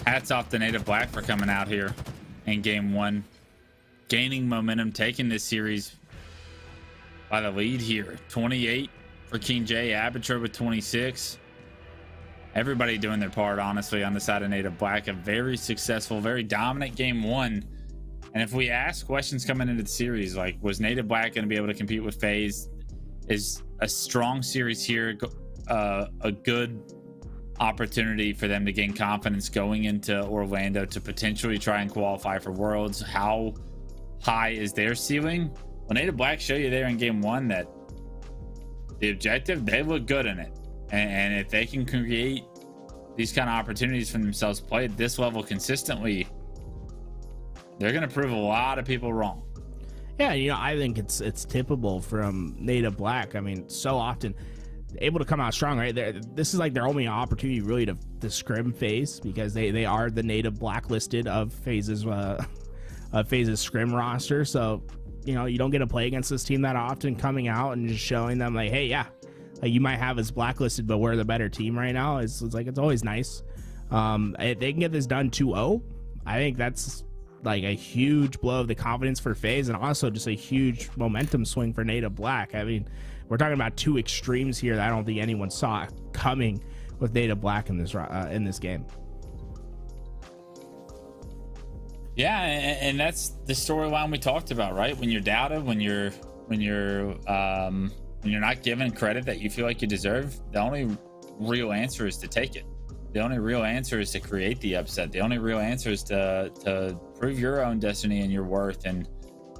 hats off to Native Black for coming out here in game 1, gaining momentum, taking this series by the lead here. 28 for King J, Aperture with 26. Everybody doing their part, honestly, on the side of Native Black. A very successful, very dominant game 1. And if we ask questions coming into the series, like, was Native Black going to be able to compete with Faze? Is a strong series here a good opportunity for them to gain confidence going into Orlando to potentially try and qualify for Worlds? How high is their ceiling? Well, Native Black show you there in game 1 that the objective, they look good in it. And if they can create these kind of opportunities for themselves, play at this level consistently, they're going to prove a lot of people wrong. Yeah, you know, I think it's typical from Native Black. I mean, so often able to come out strong, right? This is like their only opportunity really to scrim Faze, because they are the Native blacklisted of Faze's scrim roster. So, you know, you don't get to play against this team that often, coming out and just showing them like, hey, yeah, like you might have us blacklisted, but we're the better team right now. It's like, it's always nice. If they can get this done 2-0, I think that's like a huge blow of the confidence for Faze, and also just a huge momentum swing for Native Black. I mean, we're talking about 2 extremes here that I don't think anyone saw coming with Native Black in this game. Yeah, and that's the storyline we talked about, right? When you're doubted, when you're not given credit that you feel like you deserve, the only real answer is to take it. The only real answer is to create the upset. The only real answer is to prove your own destiny and your worth. And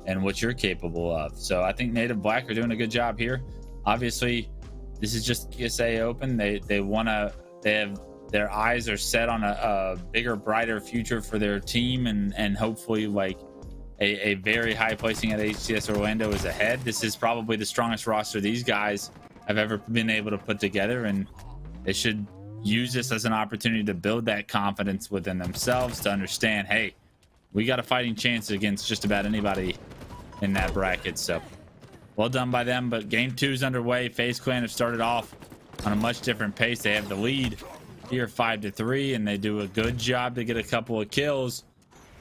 and what you're capable of. So I think Native Black are doing a good job here. Obviously, this is just PSA Open. They have their eyes are set on a bigger, brighter future for their team, and hopefully like a very high placing at HCS Orlando is ahead. This is probably the strongest roster these guys have ever been able to put together, and they should use this as an opportunity to build that confidence within themselves, to understand, hey, we got a fighting chance against just about anybody in that bracket. So well done by them. But game 2 is underway. FaZe Clan have started off on a much different pace. They have the lead here 5-3, and they do a good job to get a couple of kills.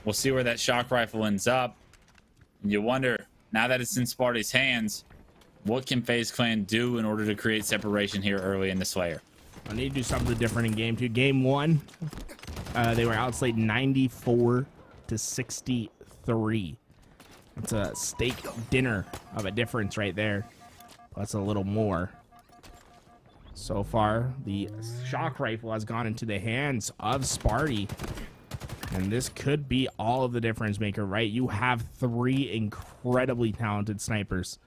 We'll see where that shock rifle ends up. And you wonder, now that it's in Sparty's hands, what can FaZe Clan do in order to create separation here early in the Slayer? I need to do something different in game 2. Game 1, they were outslayed 94-63. It's a steak dinner of a difference right there. Plus a little more. So far, the shock rifle has gone into the hands of Sparty. And this could be all of the difference maker, right? You have 3 incredibly talented snipers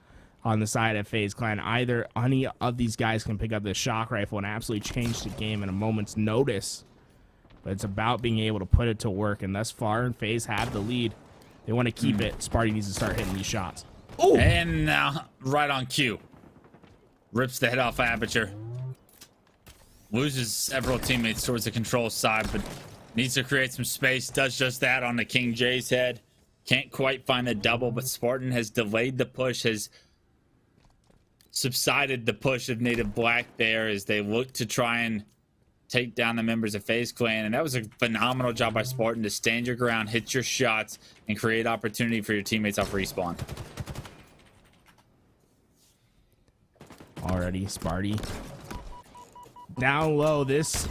on the side of FaZe Clan. Either any of these guys can pick up the shock rifle and absolutely change the game in a moment's notice. But it's about being able to put it to work. And thus far, FaZe have the lead. They want to keep it. Sparty needs to start hitting these shots. Oh! And now, right on cue. Rips the head off Aperture. Loses several teammates towards the control side, but needs to create some space. Does just that on the King J's head. Can't quite find the double, but Spartan has delayed the push, has subsided the push of Native Black there as they look to try and take down the members of FaZe Clan. And that was a phenomenal job by Spartan to stand your ground, hit your shots, and create opportunity for your teammates off respawn. Already, Sparty down low. This,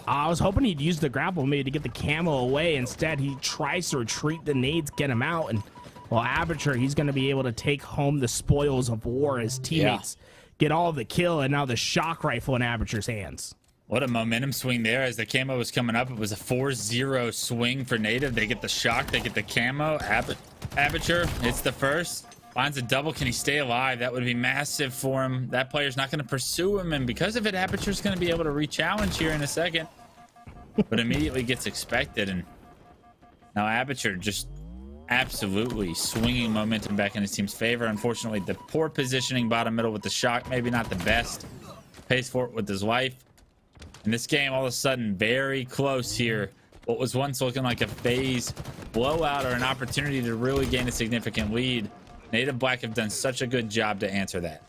I was hoping he'd use the grapple maybe to get the camo away. Instead, he tries to retreat the nades, get him out, and well, Aperture, he's going to be able to take home the spoils of war. His teammates get all of the kill, and now the shock rifle in Aperture's hands. What a momentum swing there. As the camo was coming up, it was a 4-0 swing for Native. They get the shock, they get the camo. Aperture hits the first, finds a double. Can he stay alive? That would be massive for him. That player's not going to pursue him, and because of it, Aperture's going to be able to re-challenge here in a second, but immediately gets expected. And now Aperture just absolutely swinging momentum back in his team's favor. Unfortunately, the poor positioning bottom middle with the shock, maybe not the best. Pays for it with his life. And this game, all of a sudden, very close here. What was once looking like a FaZe blowout or an opportunity to really gain a significant lead, Native Black have done such a good job to answer that.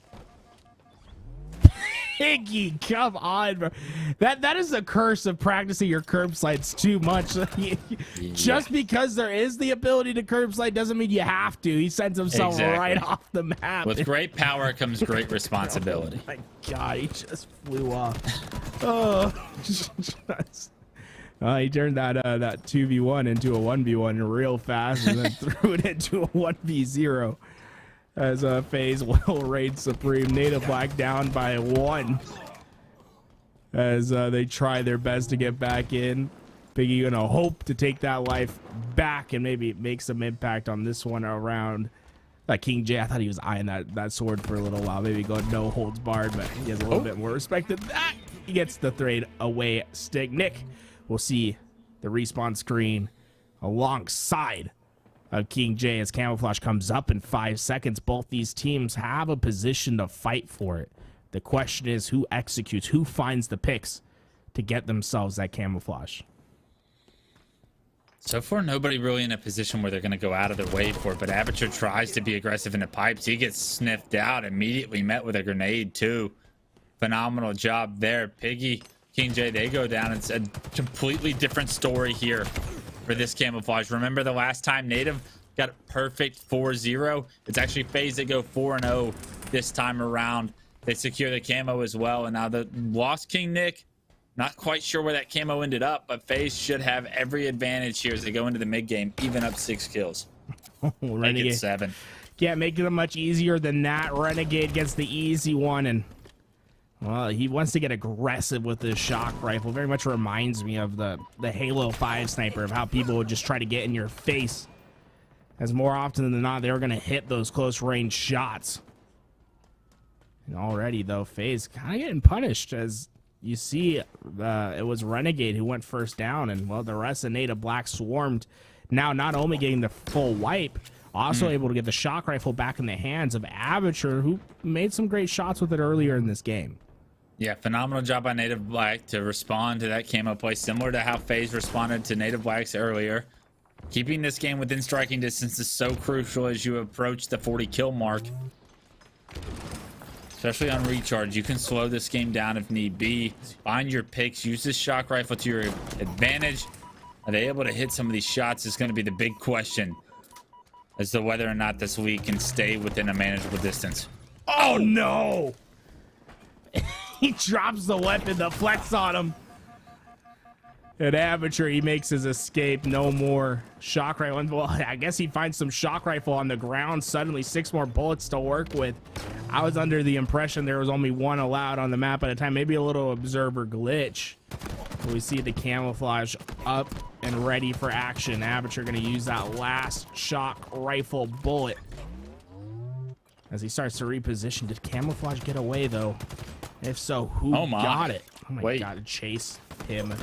Piggy, come on, bro. That is a curse of practicing your curb slides too much. Just because there is the ability to curb slide doesn't mean you have to. He sends himself right off the map. With great power comes great responsibility. Oh my God, he just flew off. Oh, he turned that 2v1 into a 1v1 real fast and then threw it into a 1v0. As FaZe will reign supreme. Native Black down by 1 as they try their best to get back in. Piggy gonna hope to take that life back and maybe make some impact on this one around King J. I thought he was eyeing that sword for a little while, maybe going no holds barred, but he has a little bit more respect than that. He gets the trade away stick. Nick will see the respawn screen alongside of King J as Camouflage comes up in 5 seconds. Both these teams have a position to fight for it. The question is who executes, who finds the picks to get themselves that Camouflage. So far, nobody really in a position where they're going to go out of their way for it, but Aperture tries to be aggressive in the pipes. He gets sniffed out, immediately met with a grenade too. Phenomenal job there. Piggy, King J, they go down. It's a completely different story here for this Camouflage. Remember the last time Native got a perfect 4-0? It's actually FaZe that go 4-0 this time around. They secure the camo as well. And now the Lost King Nick, not quite sure where that camo ended up, but FaZe should have every advantage here as they go into the mid game, even up 6 kills. Renegade 7. Can't make it much easier than that. Renegade gets the easy one, and well, he wants to get aggressive with his shock rifle. Very much reminds me of the Halo 5 sniper, of how people would just try to get in your face as more often than not, they're going to hit those close range shots. And already, though, Faze kind of getting punished, as you see it was Renegade who went first down, and, well, the rest of Native Black swarmed. Now not only getting the full wipe, also able to get the shock rifle back in the hands of Aperture, who made some great shots with it earlier in this game. Yeah, phenomenal job by Native Black to respond to that camo play, similar to how FaZe responded to Native Black's earlier. Keeping this game within striking distance is so crucial as you approach the 40 kill mark. Especially on recharge, you can slow this game down if need be. Find your picks, use this shock rifle to your advantage. Are they able to hit some of these shots is going to be the big question as to whether or not this league can stay within a manageable distance. Oh no! He drops the weapon, the flex on him. At Aperture, he makes his escape. No more shock rifle. Well, I guess he finds some shock rifle on the ground. Suddenly, 6 more bullets to work with. I was under the impression there was only 1 allowed on the map at a time. Maybe a little observer glitch. We see the camouflage up and ready for action. Aperture going to use that last shock rifle bullet. As he starts to reposition, did camouflage get away, though? If so, who got it? Oh my god, chase him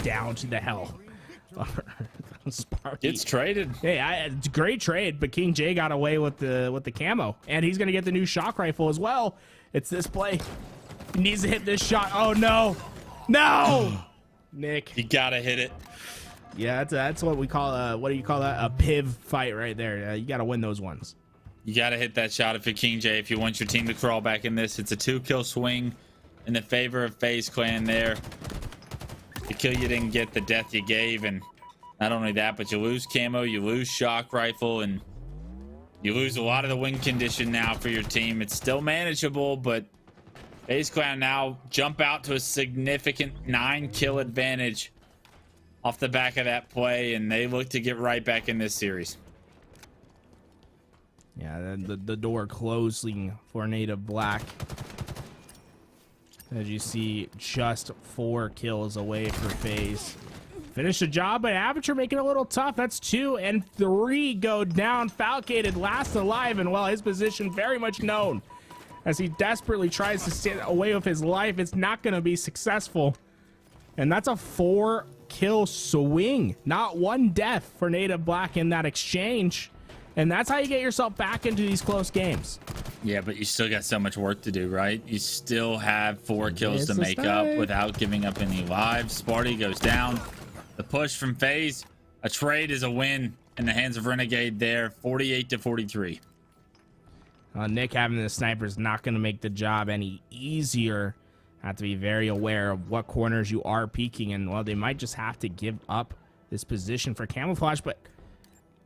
down to the hell. It's traded. Hey, it's a great trade, but King J got away with the camo, and he's gonna get the new shock rifle as well. It's this play. He needs to hit this shot. Oh no, no, Nick, you gotta hit it. Yeah, that's what we call what do you call that? A piv fight right there. You gotta win those ones. You got to hit that shot if you're King J. If you want your team to crawl back in this, it's a 2-kill swing in the favor of FaZe Clan there. The kill you didn't get, the death you gave, and not only that, but you lose camo, you lose shock rifle, and you lose a lot of the win condition now for your team. It's still manageable, but FaZe Clan now jump out to a significant 9-kill advantage off the back of that play, and they look to get right back in this series. Yeah, the door closing for Native Black. As you see, just 4 kills away for FaZe. Finish the job, but Aperture making it a little tough. That's 2 and 3 go down. Falcated last alive, and well, his position very much known. As he desperately tries to stay away with his life, it's not going to be successful. And that's a 4-kill swing. Not 1 death for Native Black in that exchange. And that's how you get yourself back into these close games. Yeah, but you still got so much work to do, right? You still have 4 kills to make up without giving up any lives. Sparty goes down. The push from FaZe. A trade is a win in the hands of Renegade there, 48-43. Nick having the sniper is not going to make the job any easier. Have to be very aware of what corners you are peeking, and well, they might just have to give up this position for camouflage, but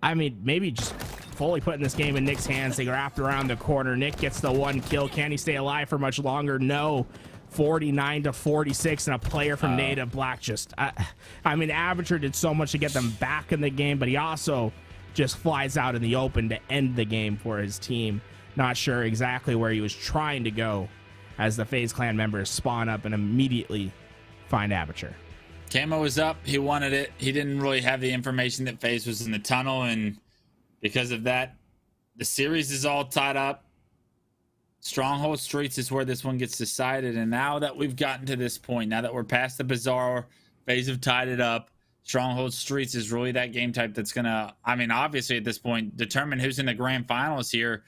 I mean, maybe just fully putting this game in Nick's hands. They wrapped around the corner. Nick gets the 1 kill. Can he stay alive for much longer? No. 49-46, and a player from Native Black just, I mean, Aperture did so much to get them back in the game, but he also just flies out in the open to end the game for his team. Not sure exactly where he was trying to go as the FaZe Clan members spawn up and immediately find Aperture. Camo was up. He wanted it. He didn't really have the information that FaZe was in the tunnel, and because of that, the series is all tied up. Stronghold Streets is where this one gets decided, and now that we've gotten to this point, now that we're past the Bazaar, FaZe have tied it up. Stronghold Streets is really that game type that's gonna, I mean, obviously at this point, determine who's in the grand finals here.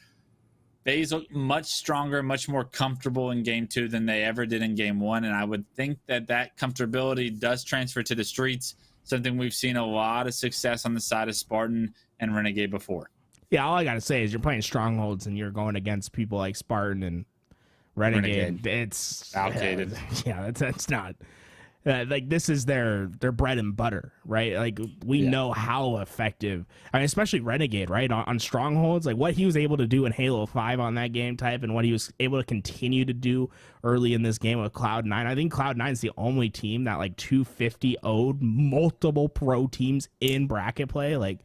FaZe look much stronger, much more comfortable in game 2 than they ever did in game 1, and I would think that that comfortability does transfer to the streets, something we've seen a lot of success on the side of Spartan and Renegade before. Yeah, all I gotta say is you're playing Strongholds and you're going against people like Spartan and Renegade. It's outdated. Yeah, that's not like, this is their bread and butter, right? Like, we know how effective, I mean, especially Renegade, right? On Strongholds, like what he was able to do in Halo 5 on that game type and what he was able to continue to do early in this game with Cloud9. I think Cloud9 is the only team that like 250 owed multiple pro teams in bracket play, like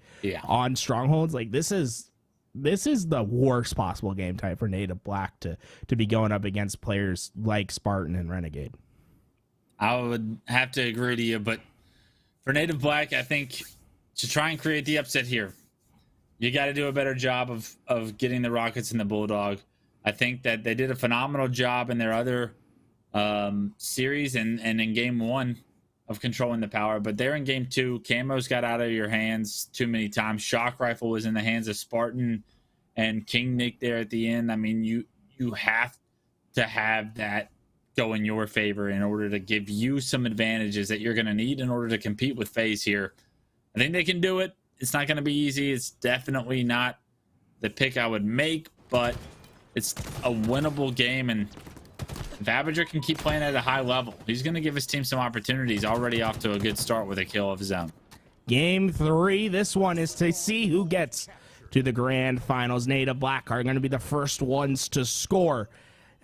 on Strongholds. Like, this is the worst possible game type for Native Black to be going up against players like Spartan and Renegade. I would have to agree to you, but for Native Black, I think to try and create the upset here, You got to do a better job of getting the Rockets and the Bulldog. I think that they did a phenomenal job in their other series and in game 1 of controlling the power, but there in game 2, camos got out of your hands too many times. Shock rifle was in the hands of Spartan and King Nick there at the end. I mean, you have to have that go in your favor in order to give you some advantages that you're going to need in order to compete with FaZe here. I think they can do it. It's not going to be easy. It's definitely not the pick I would make, but it's a winnable game, and if Aperture can keep playing at a high level, he's going to give his team some opportunities. Already off to a good start with a kill of his own. Game 3, this one is to see who gets to the grand finals. Native Black are going to be the first ones to score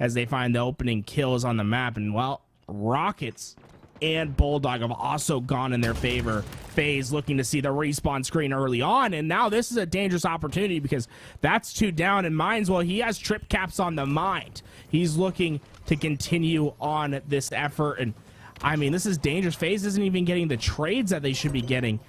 as they find the opening kills on the map. And, well, Rockets and Bulldog have also gone in their favor. FaZe looking to see the respawn screen early on, and now this is a dangerous opportunity because that's 2 down, and Minds, well, he has trip caps on the mind. He's looking to continue on this effort, and I mean, this is dangerous. FaZe isn't even getting the trades that they should be getting,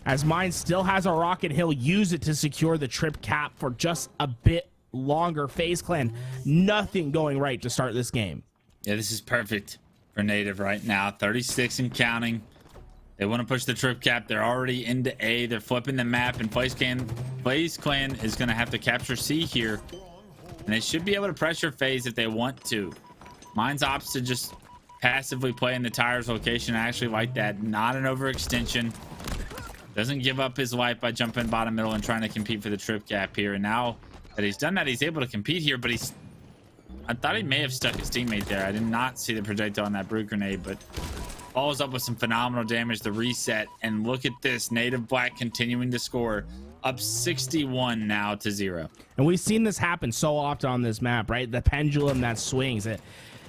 as Minds still has a rocket. He'll use it to secure the trip cap for just a bit longer. FaZe Clan, nothing going right to start this game. Yeah, this is perfect for Native right now. 36 and counting. They want to push the trip cap. They're already into A. They're flipping the map, and FaZe Clan is going to have to capture C here, and they should be able to pressure FaZe if they want to. Minds opts to just passively play in the tires location. I actually like that. Not an overextension. Doesn't give up his life by jumping bottom middle and trying to compete for the trip cap here. And now that he's done that, he's able to compete here, but I thought he may have stuck his teammate there. I did not see the projectile on that brute grenade, but follows up with some phenomenal damage. The reset, and look at this. Native Black continuing to score, up 61 now to 0. And we've seen this happen so often on this map, right? The pendulum that swings.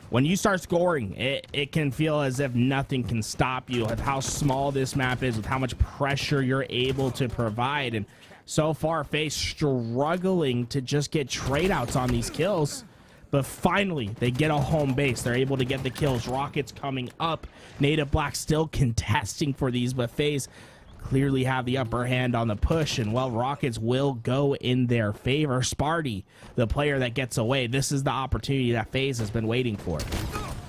When you start scoring, it can feel as if nothing can stop you, with how small this map is, with how much pressure you're able to provide. And so far, FaZe struggling to just get trade outs on these kills. But finally, they get a home base. They're able to get the kills. Rockets coming up. Native Black still contesting for these, but FaZe clearly have the upper hand on the push. And, well, Rockets will go in their favor. Sparty, the player that gets away. This is the opportunity that FaZe has been waiting for.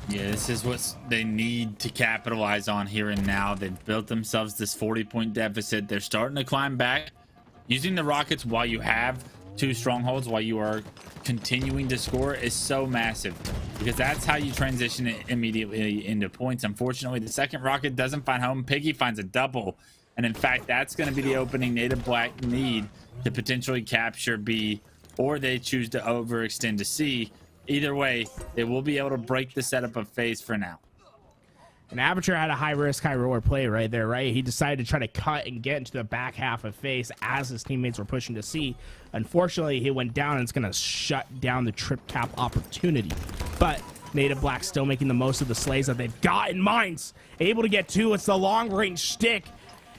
Yeah, this is what they need to capitalize on here and now. They've built themselves this 40-point deficit. They're starting to climb back. Using the Rockets while you have 2 strongholds, while you are continuing to score, is so massive, because that's how you transition it immediately into points. Unfortunately, the second rocket doesn't find home. Piggy finds a double, and in fact, that's going to be the opening Native Black need to potentially capture B, or they choose to overextend to C. Either way, they will be able to break the setup of FaZe for now. And Aperture had a high risk, high reward play right there, right? He decided to try to cut and get into the back half of FaZe as his teammates were pushing to C. Unfortunately, he went down, and it's going to shut down the trip cap opportunity. But Native Black still making the most of the slays that they've got in Minds. Able to get 2. It's the long range stick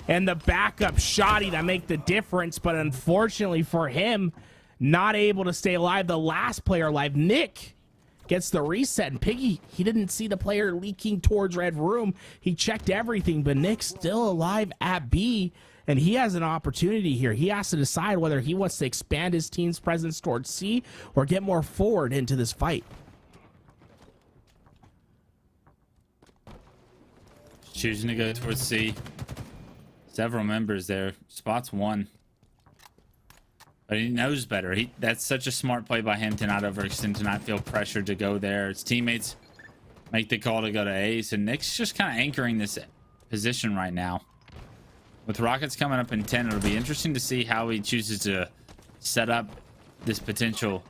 and the backup shotty that make the difference. But unfortunately for him, not able to stay alive. The last player alive, Nick, gets the reset, and Piggy, he didn't see the player leaking towards red room. He checked everything, but Nick's still alive at B, and he has an opportunity here. He has to decide whether he wants to expand his team's presence towards C or get more forward into this fight. Choosing to go towards C. Several members there. Spot's 1. But he knows better. That's such a smart play by him to not overextend, to not feel pressured to go there. His teammates make the call to go to A. So Nick's just kind of anchoring this position right now. With Rockets coming up in 10, it'll be interesting to see how he chooses to set up this potential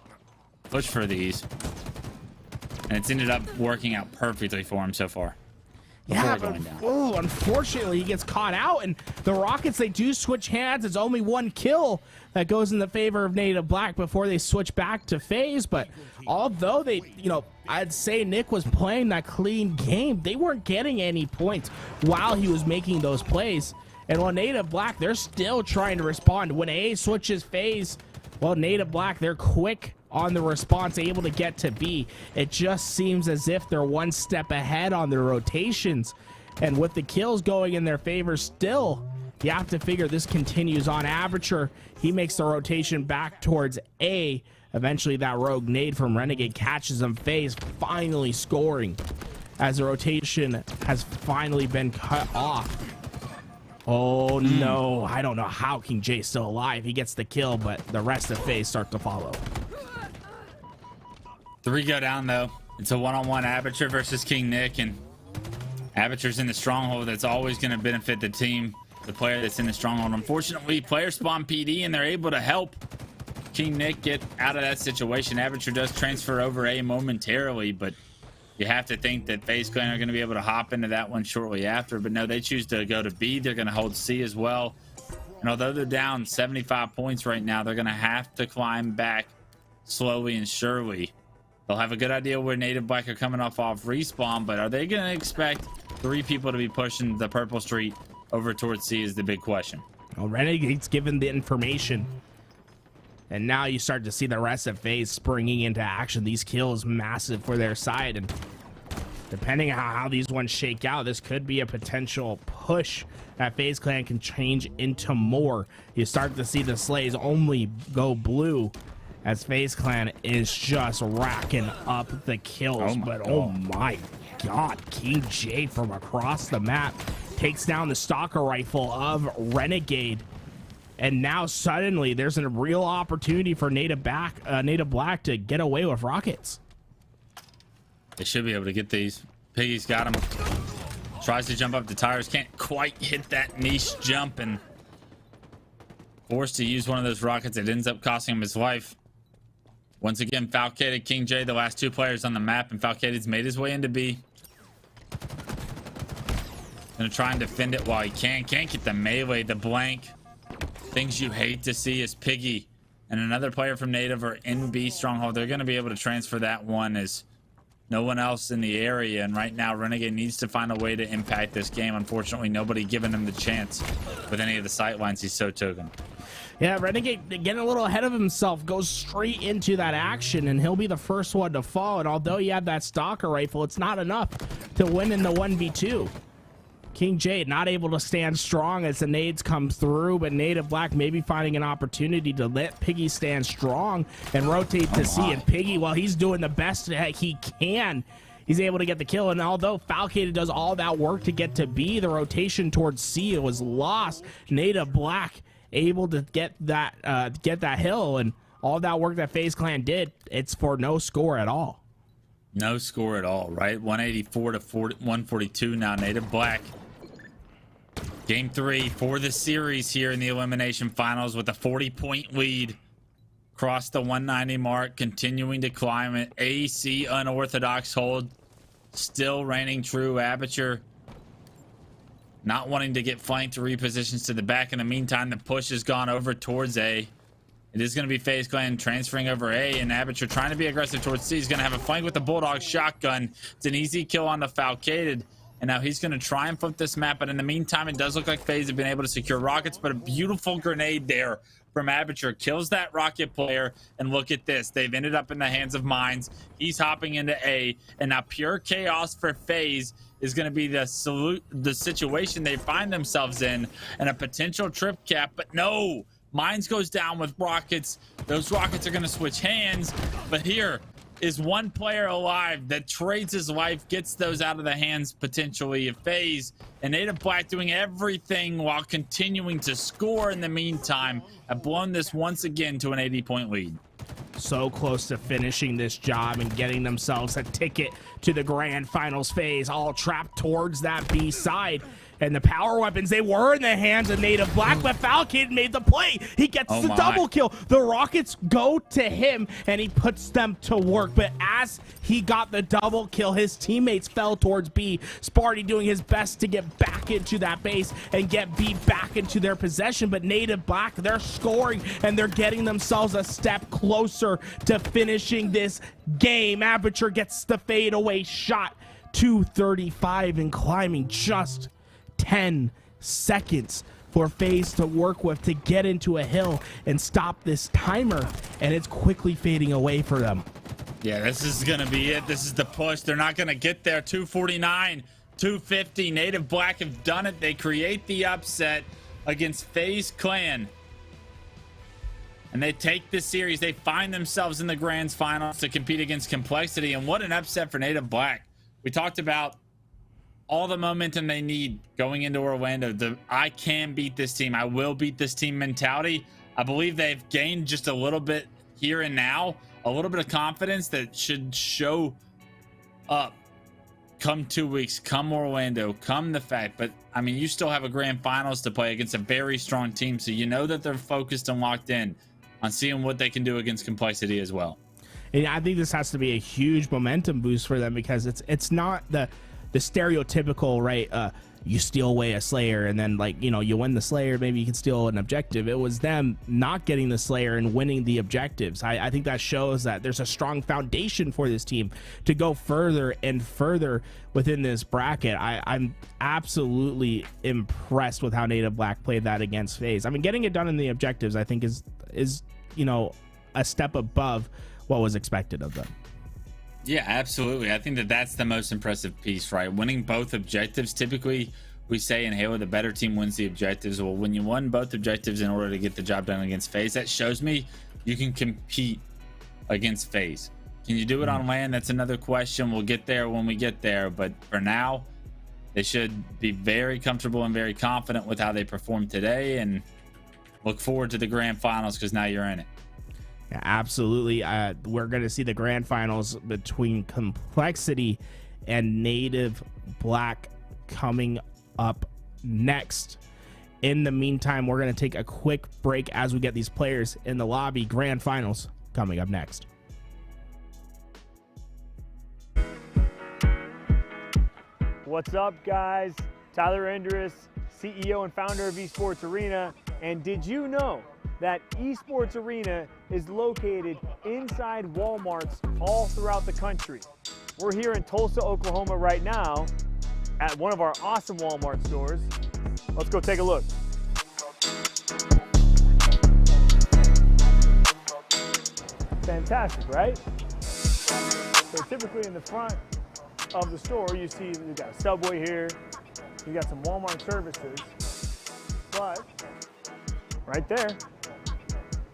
push for these. And it's ended up working out perfectly for him so far. Yeah, but unfortunately, he gets caught out, and the Rockets, they do switch hands. It's only 1 kill that goes in the favor of Native Black before they switch back to FaZe. But although they, I'd say Nick was playing that clean game, they weren't getting any points while he was making those plays. And while Native Black, they're still trying to respond. When A switches FaZe, well, Native Black, they're quick on the response, able to get to B. It just seems as if they're 1 step ahead on their rotations, and with the kills going in their favor still, you have to figure this continues on. Aperture, he makes the rotation back towards A. Eventually that rogue nade from Renegade catches him. Faze finally scoring as the rotation has finally been cut off. Oh no, I don't know how King J's still alive. He gets the kill, but the rest of Faze start to follow. 3 go down though. It's a one-on-one Aperture versus King Nick, and Aperture's in the stronghold. That's always going to benefit the team, the player that's in the stronghold. Unfortunately, players spawn PD and they're able to help King Nick get out of that situation. Aperture does transfer over A momentarily, but you have to think that FaZe Clan are going to be able to hop into that one shortly after. But no, they choose to go to B. They're going to hold C as well. And although they're down 75 points right now, they're going to have to climb back slowly and surely. They'll have a good idea where Native Black are coming off respawn, but are they going to expect 3 people to be pushing the purple street over towards C is the big question. Well, Renegade's given the information. And now you start to see the rest of FaZe springing into action. These kills massive for their side, and depending on how these ones shake out, this could be a potential push that FaZe Clan can change into more. You start to see the slays only go blue as FaZe Clan is just racking up the kills. Oh my god, King J from across the map takes down the stalker rifle of Renegade. And now suddenly there's a real opportunity for Native Black to get away with rockets. They should be able to get these. Piggy's got him. Tries to jump up the tires. Can't quite hit that niche jump and forced to use one of those rockets. It ends up costing him his life. Once again, Falcated, King J, the last 2 players on the map, and Falcated's made his way into B. Gonna try and defend it while he can. Can't get the melee, the blank. Things you hate to see is Piggy and another player from Native are in B stronghold. They're going to be able to transfer that one as no one else in the area. And right now, Renegade needs to find a way to impact this game. Unfortunately, nobody giving him the chance with any of the sight lines he so took him. Yeah, Renegade getting a little ahead of himself, goes straight into that action, and he'll be the first one to fall. And although he had that stalker rifle, it's not enough to win in the 1v2. King J not able to stand strong as the nades come through, but Native Black maybe finding an opportunity to let Piggy stand strong and rotate to C. And Piggy, while he's doing the best that he can, he's able to get the kill. And although Falcated does all that work to get to B, the rotation towards C was lost. Native Black able to get that hill, and all that work that FaZe Clan did, it's for no score at all. No score at all, right? 184 to 142 now. Native Black. Game 3 for the series here in the elimination finals with a 40-point lead. Crossed the 190 mark, continuing to climb it. AC unorthodox hold. Still reigning true. Aperture not wanting to get flanked to repositions to the back. In the meantime, the push has gone over towards A. It is going to be FaZe Clan transferring over A, and Aperture trying to be aggressive towards C. He's going to have a flank with the Bulldog shotgun. It's an easy kill on the Falcated. And now he's going to try and flip this map. But in the meantime, it does look like FaZe have been able to secure rockets. But a beautiful grenade there from Aperture kills that rocket player. And look at this. They've ended up in the hands of Mines. He's hopping into A. And now pure chaos for FaZe is going to be the situation they find themselves in. And a potential trip cap. But no, Mines goes down with rockets. Those rockets are going to switch hands. But here is one player alive that trades his life, gets those out of the hands potentially of FaZe, and Native Black doing everything while continuing to score in the meantime, have blown this once again to an 80-point lead. So close to finishing this job and getting themselves a ticket to the grand finals. FaZe all trapped towards that B side. And the power weapons, they were in the hands of Native Black, but Falcon made the play. He gets the double kill. The rockets go to him, and he puts them to work. But as he got the double kill, his teammates fell towards B. Sparty doing his best to get back into that base and get B back into their possession. But Native Black, they're scoring, and they're getting themselves a step closer to finishing this game. Aperture gets the fadeaway shot. 2:35 and climbing, just 10 seconds for FaZe to work with to get into a hill and stop this timer, and it's quickly fading away for them. Yeah, this is gonna be it. This is the push. They're not gonna get there. 249, 250. Native Black have done it. They create the upset, against FaZe Clan. And they take this series. They find themselves in the Grand Finals to compete against Complexity. And what an upset for Native Black. We talked about all the momentum they need going into Orlando. The I can beat this team, I will beat this team mentality. I believe they've gained just a little bit here and now, a little bit of confidence that should show up come 2 weeks, come Orlando, come the fact. But I mean, you still have a Grand Finals to play against a very strong team, so you know that they're focused and locked in on seeing what they can do against Complexity as well. And I think this has to be a huge momentum boost for them, because it's not the stereotypical, right, you steal away a Slayer and then, like, you know, you win the Slayer, maybe you can steal an objective. It was them not getting the Slayer and winning the objectives. I think that shows that there's a strong foundation for this team to go further and further within this bracket. I'm absolutely impressed with how Native Black played that against FaZe. I mean, getting it done in the objectives, I think is you know, a step above what was expected of them. Yeah, absolutely. I think that that's the most impressive piece, right? Winning both objectives. Typically, we say in Halo, the better team wins the objectives. Well, when you won both objectives in order to get the job done against FaZe, that shows me you can compete against FaZe. Can you do it on land? That's another question. We'll get there when we get there. But for now, they should be very comfortable and very confident with how they performed today, and look forward to the Grand Finals, because now you're in it. Yeah, absolutely. We're going to see the Grand Finals between Complexity and Native Black coming up next. In the meantime, we're going to take a quick break as we get these players in the lobby. Grand Finals coming up next. What's up, guys? Tyler Endress, CEO and founder of Esports Arena. And did you know that Esports Arena is located inside Walmarts all throughout the country? We're here in Tulsa, Oklahoma right now at one of our awesome Walmart stores. Let's go take a look. Fantastic, right? So typically in the front of the store, you see you got a Subway here, you got some Walmart services, but right there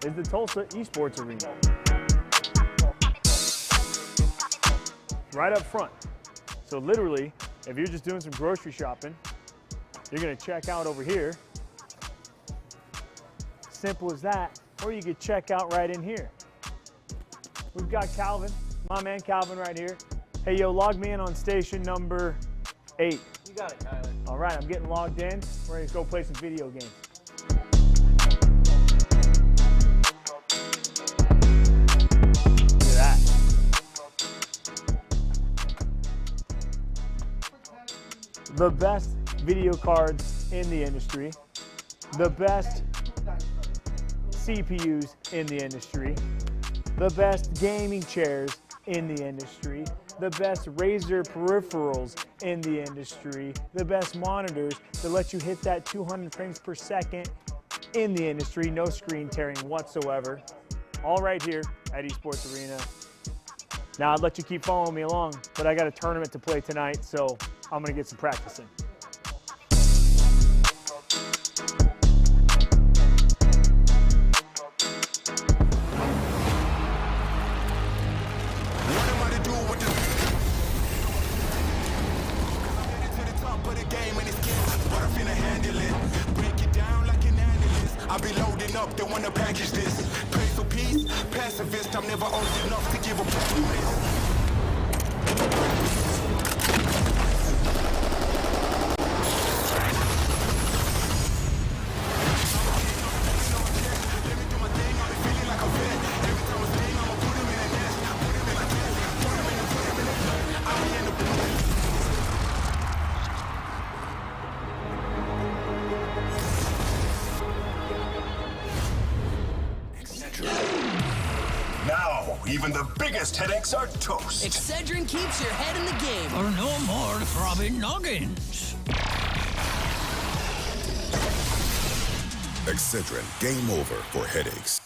is the Tulsa Esports Arena. Right up front. So literally, if you're just doing some grocery shopping, you're gonna check out over here. Simple as that. Or you could check out right in here. We've got Calvin, my man Calvin right here. Hey, yo, log me in on station number 8. You got it, Tyler. All right, I'm getting logged in. We're gonna go play some video games. Look at that. The best video cards in the industry. The best CPUs in the industry. The best gaming chairs in the industry. The best Razer peripherals in the industry, the best monitors that let you hit that 200 frames per second in the industry, no screen tearing whatsoever. All right here at Esports Arena. Now I'd let you keep following me along, but I got a tournament to play tonight, so I'm gonna get some practicing. I'll be loading up, they wanna package this. Pray for peace, pacifist, I'm never old enough to give a promise. Even the biggest headaches are toast. Excedrin keeps your head in the game. For no more throbbing noggins. Excedrin, game over for headaches.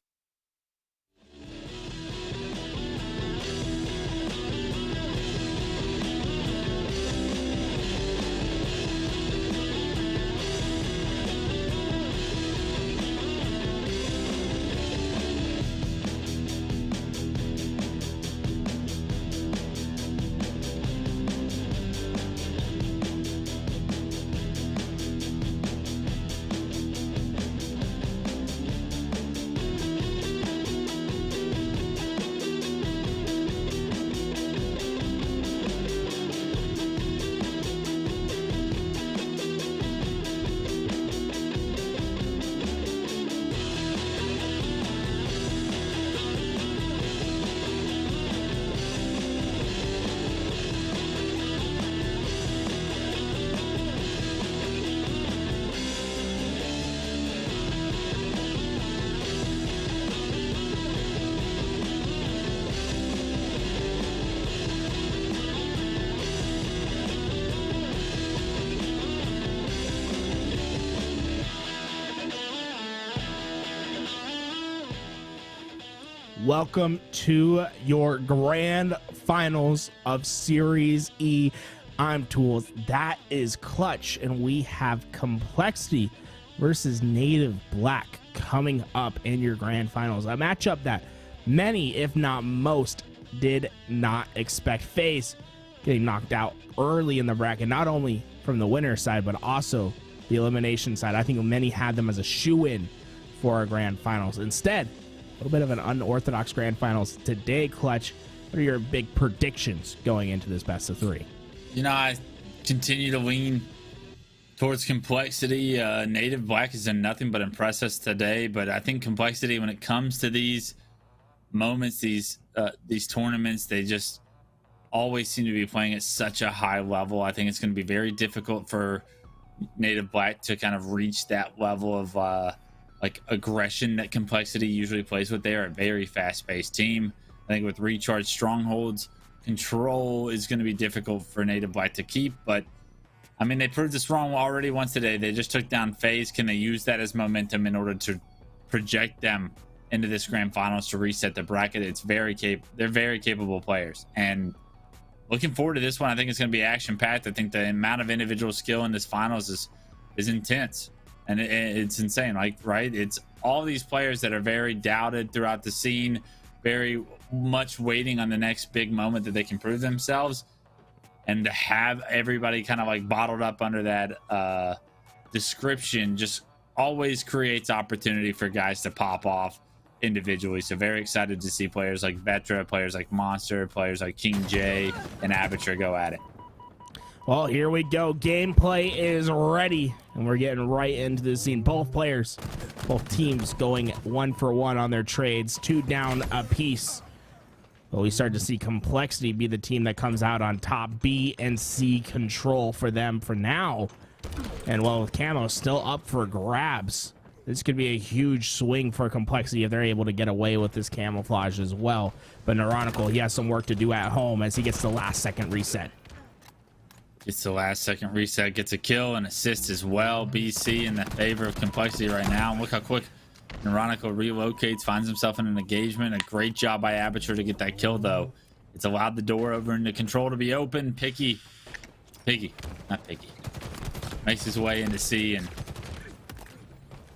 Welcome to your grand finals of Series E. I'm Tools. That is Clutch, and we have Complexity versus Native Black coming up in your grand finals. A matchup that many, if not most, did not expect. Faze getting knocked out early in the bracket, not only from the winner side, but also the elimination side. I think many had them as a shoe-in for our grand finals. Instead, a little bit of an unorthodox grand finals today. Clutch, what are your big predictions going into this best of three? You know, I continue to lean towards Complexity. Native Black has done nothing but impress us today, but I think Complexity, when it comes to these moments, these tournaments, they just always seem to be playing at such a high level. I think it's going to be very difficult for Native Black to kind of reach that level of like aggression that Complexity usually plays with. They are a very fast-paced team. I think with recharge strongholds, control is going to be difficult for Native Black to keep, but I mean, they proved us wrong already once today. They just took down Faze. Can they use that as momentum in order to project them into this grand finals to reset the bracket? It's they're very capable players, and looking forward to this one. I think it's going to be action-packed. I think the amount of individual skill in this finals is intense, and it's insane. Like, right? It's all these players that are very doubted throughout the scene, very much waiting on the next big moment that they can prove themselves, and to have everybody kind of like bottled up under that description just always creates opportunity for guys to pop off individually. So very excited to see players like Vetra, players like Monster, players like King J and Aperture go at it. Well, here we go. Gameplay is ready, and we're getting right into the scene. Both teams going 1-for-1 on their trades, 2 down a piece. But we start to see Complexity be the team that comes out on top. B and C control for them for now. And well, with Camo still up for grabs, this could be a huge swing for Complexity if they're able to get away with this camouflage as well. But Neuronical, he has some work to do at home as he gets the last second reset. Gets the last second reset, gets a kill and assist as well. BC in the favor of Complexity right now. And look how quick Neuronical relocates, finds himself in an engagement. A great job by Aperture to get that kill, though. It's allowed the door over into control to be open. Piggy makes his way into C, and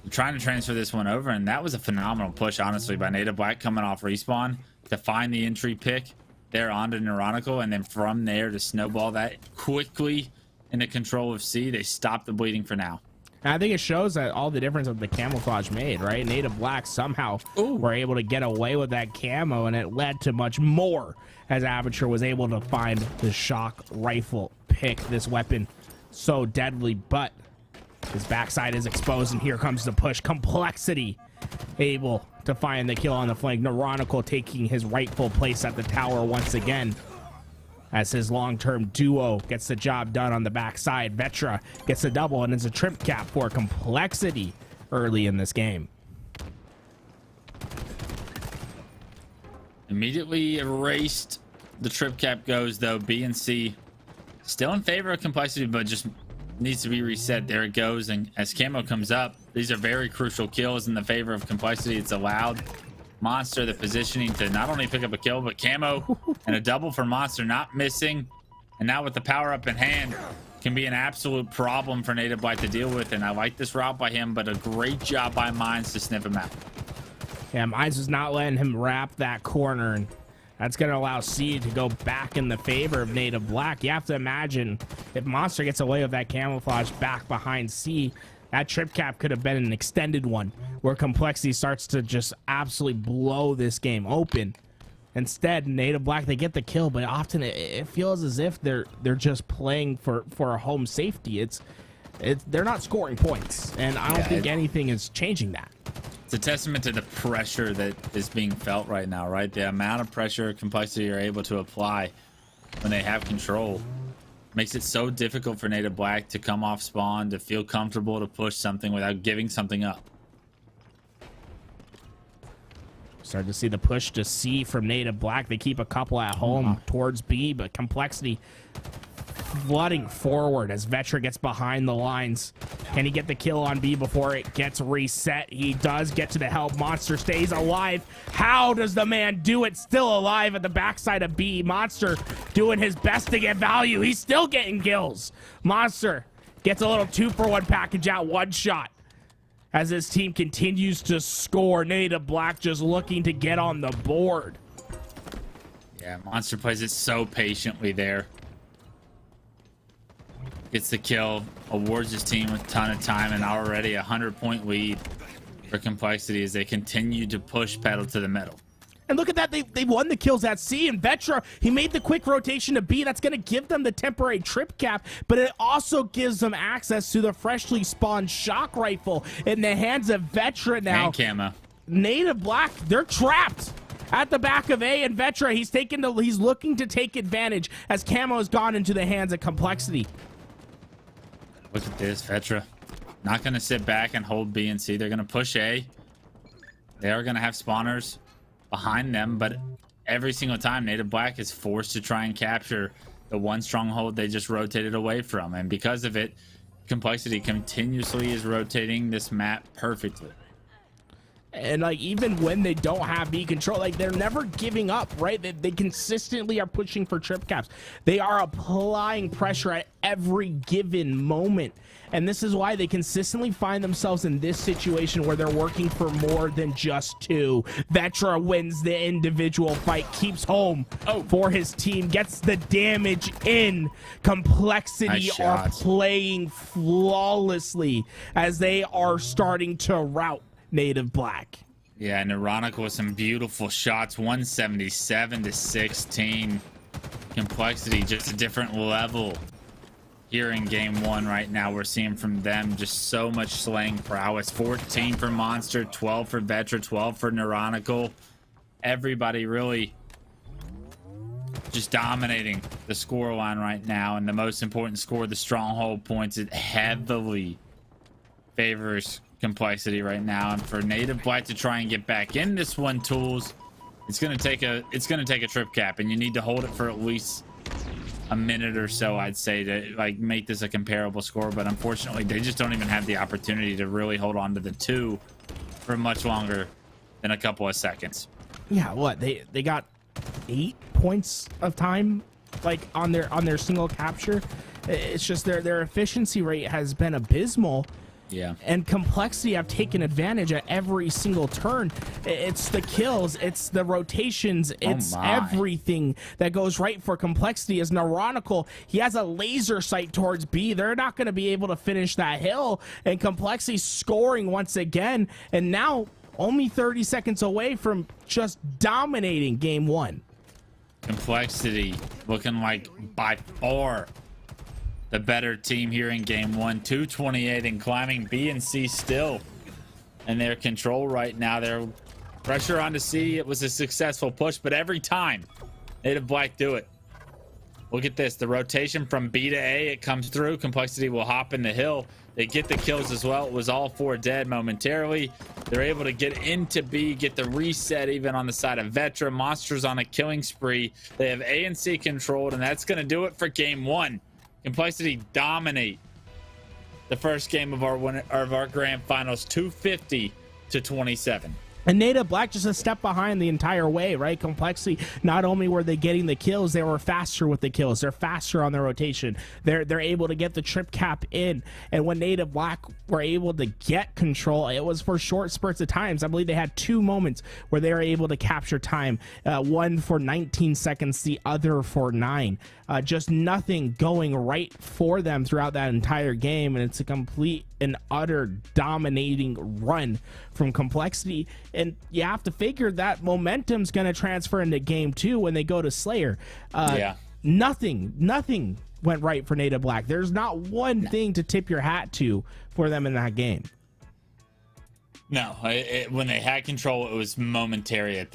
trying to transfer this one over, and that was a phenomenal push, honestly, by Native Black coming off respawn to find the entry pick there onto Neuronical, and then from there to snowball that quickly into control of C. They stop the bleeding for now. And I think it shows that all the difference of the camouflage made, right? Native Black somehow were able to get away with that camo, and it led to much more as Aperture was able to find the shock rifle pick. This weapon so deadly, but his backside is exposed, and here comes the push. Complexity able to find the kill on the flank. Neuronical taking his rightful place at the tower once again as his long-term duo gets the job done on the backside. Vetra gets the double, and it's a trip cap for Complexity early in this game. Immediately erased. The trip cap goes, though. B and C still in favor of Complexity, but just needs to be reset. There it goes. And as Camo comes up, these are very crucial kills in the favor of Complexity. It's allowed Monster the positioning to not only pick up a kill, but Camo and a double for Monster, not missing. And now with the power up in hand, can be an absolute problem for Native Black to deal with. And I like this route by him, but a great job by Mines to sniff him out. Yeah, Mines was not letting him wrap that corner, and that's going to allow C to go back in the favor of Native Black. You have to imagine if Monster gets away with that camouflage back behind C, that trip cap could have been an extended one where Complexity starts to just absolutely blow this game open. Instead, Native Black, they get the kill, but often it feels as if they're just playing for a home safety. They're not scoring points, and I don't think anything is changing that. It's a testament to the pressure that is being felt right now, right? The amount of pressure Complexity are able to apply when they have control makes it so difficult for Native Black to come off spawn, to feel comfortable to push something without giving something up. Starting to see the push to C from Native Black. They keep a couple at home towards B, but Complexity flooding forward as Vetra gets behind the lines. Can he get the kill on B before it gets reset? He does get to the help. Monster stays alive. How does the man do it? Still alive at the backside of B. Monster doing his best to get value. He's still getting kills. Monster gets a little 2-for-1 package out, one shot. As his team continues to score, Native Black just looking to get on the board. Yeah, Monster plays it so patiently there. Gets the kill, awards his team with a ton of time, and already a 100-point lead for Complexity as they continue to push pedal to the metal. And look at that, they won the kills at C, and Vetra, he made the quick rotation to B. That's going to give them the temporary trip cap, but it also gives them access to the freshly spawned shock rifle in the hands of Vetra now. And Camo. Native Black, they're trapped at the back of A, and Vetra, he's looking to take advantage as Camo has gone into the hands of Complexity. Look at this, Vetra. Not going to sit back and hold B and C. They're going to push A. They are going to have spawners behind them, but every single time Native Black is forced to try and capture the one stronghold they just rotated away from, and because of it, Complexity continuously is rotating this map perfectly. And like, even when they don't have B control, like, they're never giving up, right? They consistently are pushing for trip caps. They are applying pressure at every given moment. And this is why they consistently find themselves in this situation where they're working for more than just two. Vetra wins the individual fight, keeps home for his team, gets the damage in. Complexity are playing flawlessly as they are starting to rout Native Black. Yeah, and Ironical with some beautiful shots, 177 to 16. Complexity just a different level here in game one right now. We're seeing from them just so much slaying prowess. 14 for Monster, 12 for Vetra, 12 for Ironical. Everybody really just dominating the score line right now, and the most important score, the stronghold points, it heavily favors Complexity right now. And for Native Black to try and get back in this one, Tools, it's gonna take a trip cap, and you need to hold it for at least a minute or so, I'd say, to like make this a comparable score. But unfortunately, they just don't even have the opportunity to really hold on to the two for much longer than a couple of seconds. Yeah, what they got 8 points of time like on their single capture. It's just their efficiency rate has been abysmal. Yeah. And Complexity have taken advantage at every single turn. It's the kills, it's the rotations, it's everything that goes right for Complexity. As Ironical, he has a laser sight towards B. They're not going to be able to finish that hill. And Complexity scoring once again. And now only 30 seconds away from just dominating game one. Complexity looking like by far the better team here in game one. 228 and climbing. B and C still in their control right now. They're pressure on to C. It was a successful push, but every time Native Black do it. Look at this, the rotation from B to A, it comes through. Complexity will hop in the hill. They get the kills as well. It was all 4 dead momentarily. They're able to get into B, get the reset even on the side of Vetra. Monsters on a killing spree. They have A and C controlled, and that's going to do it for game one. Complexity dominate the first game of our grand finals, 250 to 27. And Native Black just a step behind the entire way, right? Complexity, not only were they getting the kills, they were faster with the kills. They're faster on their rotation. They're able to get the trip cap in. And when Native Black were able to get control, it was for short spurts of times. I believe they had 2 moments where they were able to capture time. One for 19 seconds, the other for 9. Just nothing going right for them throughout that entire game. And it's a complete and utter dominating run from Complexity. And you have to figure that momentum's going to transfer into game 2 when they go to Slayer. Nothing went right for Native Black. There's not one thing to tip your hat to for them in that game. No, when they had control, it was momentary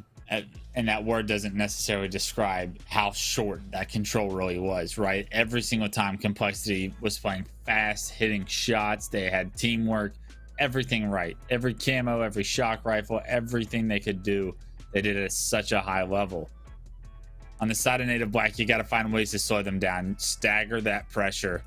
and that word doesn't necessarily describe how short that control really was, right? Every single time Complexity was playing fast, hitting shots, they had teamwork, everything right. Every camo, every shock rifle, everything they could do, they did at such a high level. on the side of Native Black, you got to find ways to slow them down, stagger that pressure,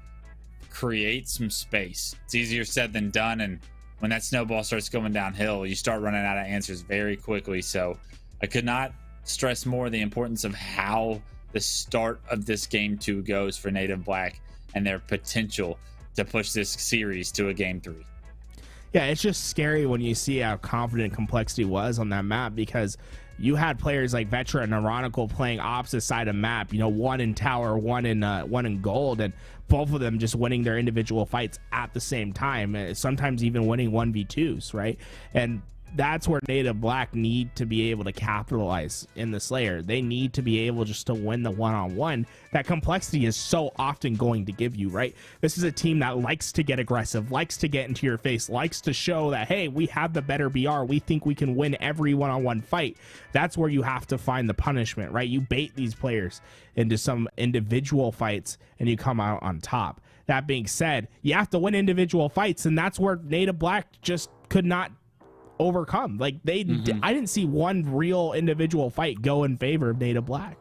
create some space. It's easier said than done, and when that snowball starts going downhill, you start running out of answers very quickly. So I could not stress more the importance of how the start of this game 2 goes for Native Black and their potential to push this series to a game 3. Yeah, it's just scary when you see how confident Complexity was on that map, because you had players like Vetra and Ironical playing opposite side of map, you know, one in tower, one in gold, and both of them just winning their individual fights at the same time, sometimes even winning 1v2s, right? And that's where Native Black need to be able to capitalize in the Slayer. They need to be able just to win the one-on-one that Complexity is so often going to give you, right? This is a team that likes to get aggressive, likes to get into your face, likes to show that, hey, we have the better BR. We think we can win every one-on-one fight. That's where you have to find the punishment, right? You bait these players into some individual fights and you come out on top. That being said, you have to win individual fights, and that's where Native Black just could not overcome. Like I didn't see one real individual fight go in favor of Native Black.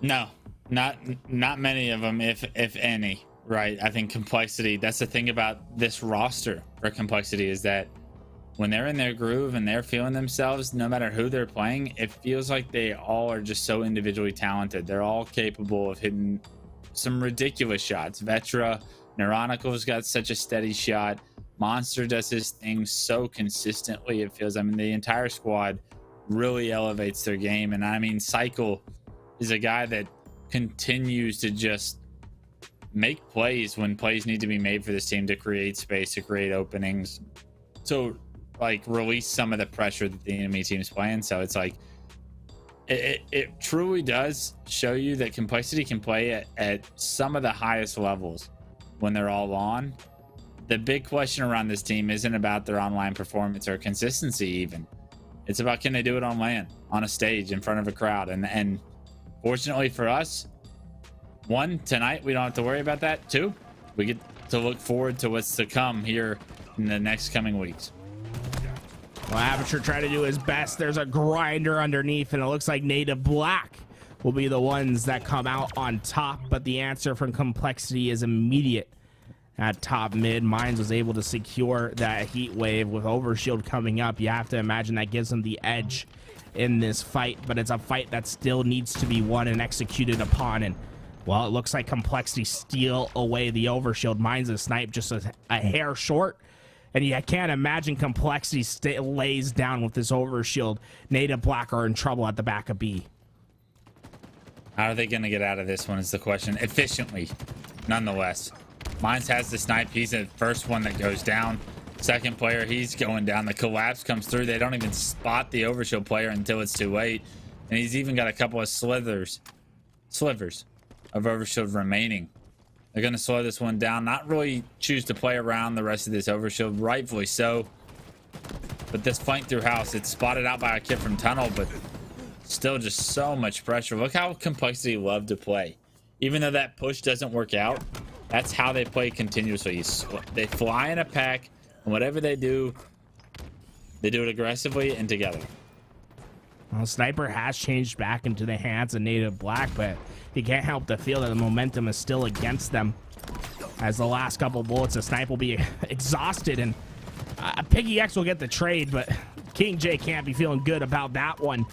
No, not many of them, if any, right? I think Complexity, that's the thing about this roster for Complexity, is that when they're in their groove and they're feeling themselves, no matter who they're playing, it feels like they all are just so individually talented. They're all capable of hitting some ridiculous shots. Vetra, Neuronical's got such a steady shot. Monster does his thing so consistently, it feels. I mean, the entire squad really elevates their game. And I mean, Cycle is a guy that continues to just make plays when plays need to be made for this team, to create space, to create openings, to like release some of the pressure that the enemy team is playing. So it's like it truly does show you that Complexity can play at some of the highest levels when they're all on. The big question around this team isn't about their online performance or consistency even. It's about, can they do it on LAN, on a stage, in front of a crowd? And fortunately for us, 1, tonight, we don't have to worry about that. 2, we get to look forward to what's to come here in the next coming weeks. Well, Aperture tried to do his best. There's a grinder underneath, and it looks like Native Black will be the ones that come out on top, but the answer from Complexity is immediate. At top mid, Mines was able to secure that heat wave with Overshield coming up. You have to imagine that gives them the edge in this fight, but it's a fight that still needs to be won and executed upon. And well, it looks like Complexity steal away the Overshield. Mines a snipe just a hair short, and you can't imagine Complexity lays down with this Overshield. Native Black are in trouble at the back of B. How are they going to get out of this one is the question. Efficiently, nonetheless. Mines has the snipe. He's the first one that goes down. Second player, he's going down. The collapse comes through. They don't even spot the Overshield player until it's too late. And he's even got a couple of slivers of Overshield remaining. They're going to slow this one down. Not really choose to play around the rest of this Overshield. Rightfully so. But this flank through house, it's spotted out by a kid from tunnel, but still just so much pressure. Look how Complexity love to play. Even though that push doesn't work out, that's how they play continuously. They fly in a pack, and whatever they do it aggressively and together. Well, Sniper has changed back into the hands of Native Black, but you can't help to feel that the momentum is still against them. As the last couple bullets, the Snipe will be exhausted, and Piggy X will get the trade, but King J can't be feeling good about that one,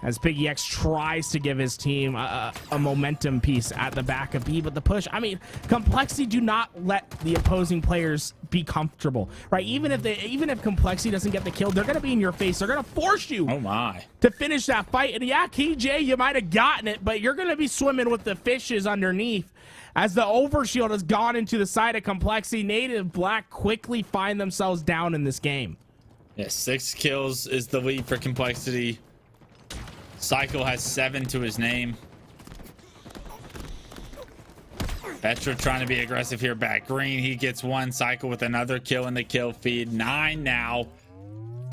as Piggy X tries to give his team a momentum piece at the back of B. But the push, I mean, Complexity do not let the opposing players be comfortable, right? Even if Complexity doesn't get the kill, they're gonna be in your face. They're gonna force you to finish that fight. And yeah, King J, you might have gotten it, but you're gonna be swimming with the fishes underneath. As the Overshield has gone into the side of Complexity, Native Black quickly find themselves down in this game. Yeah, 6 kills is the lead for Complexity. Cycle has 7 to his name. Vetra trying to be aggressive here back green. He gets 1. Cycle with another kill in the kill feed. 9 now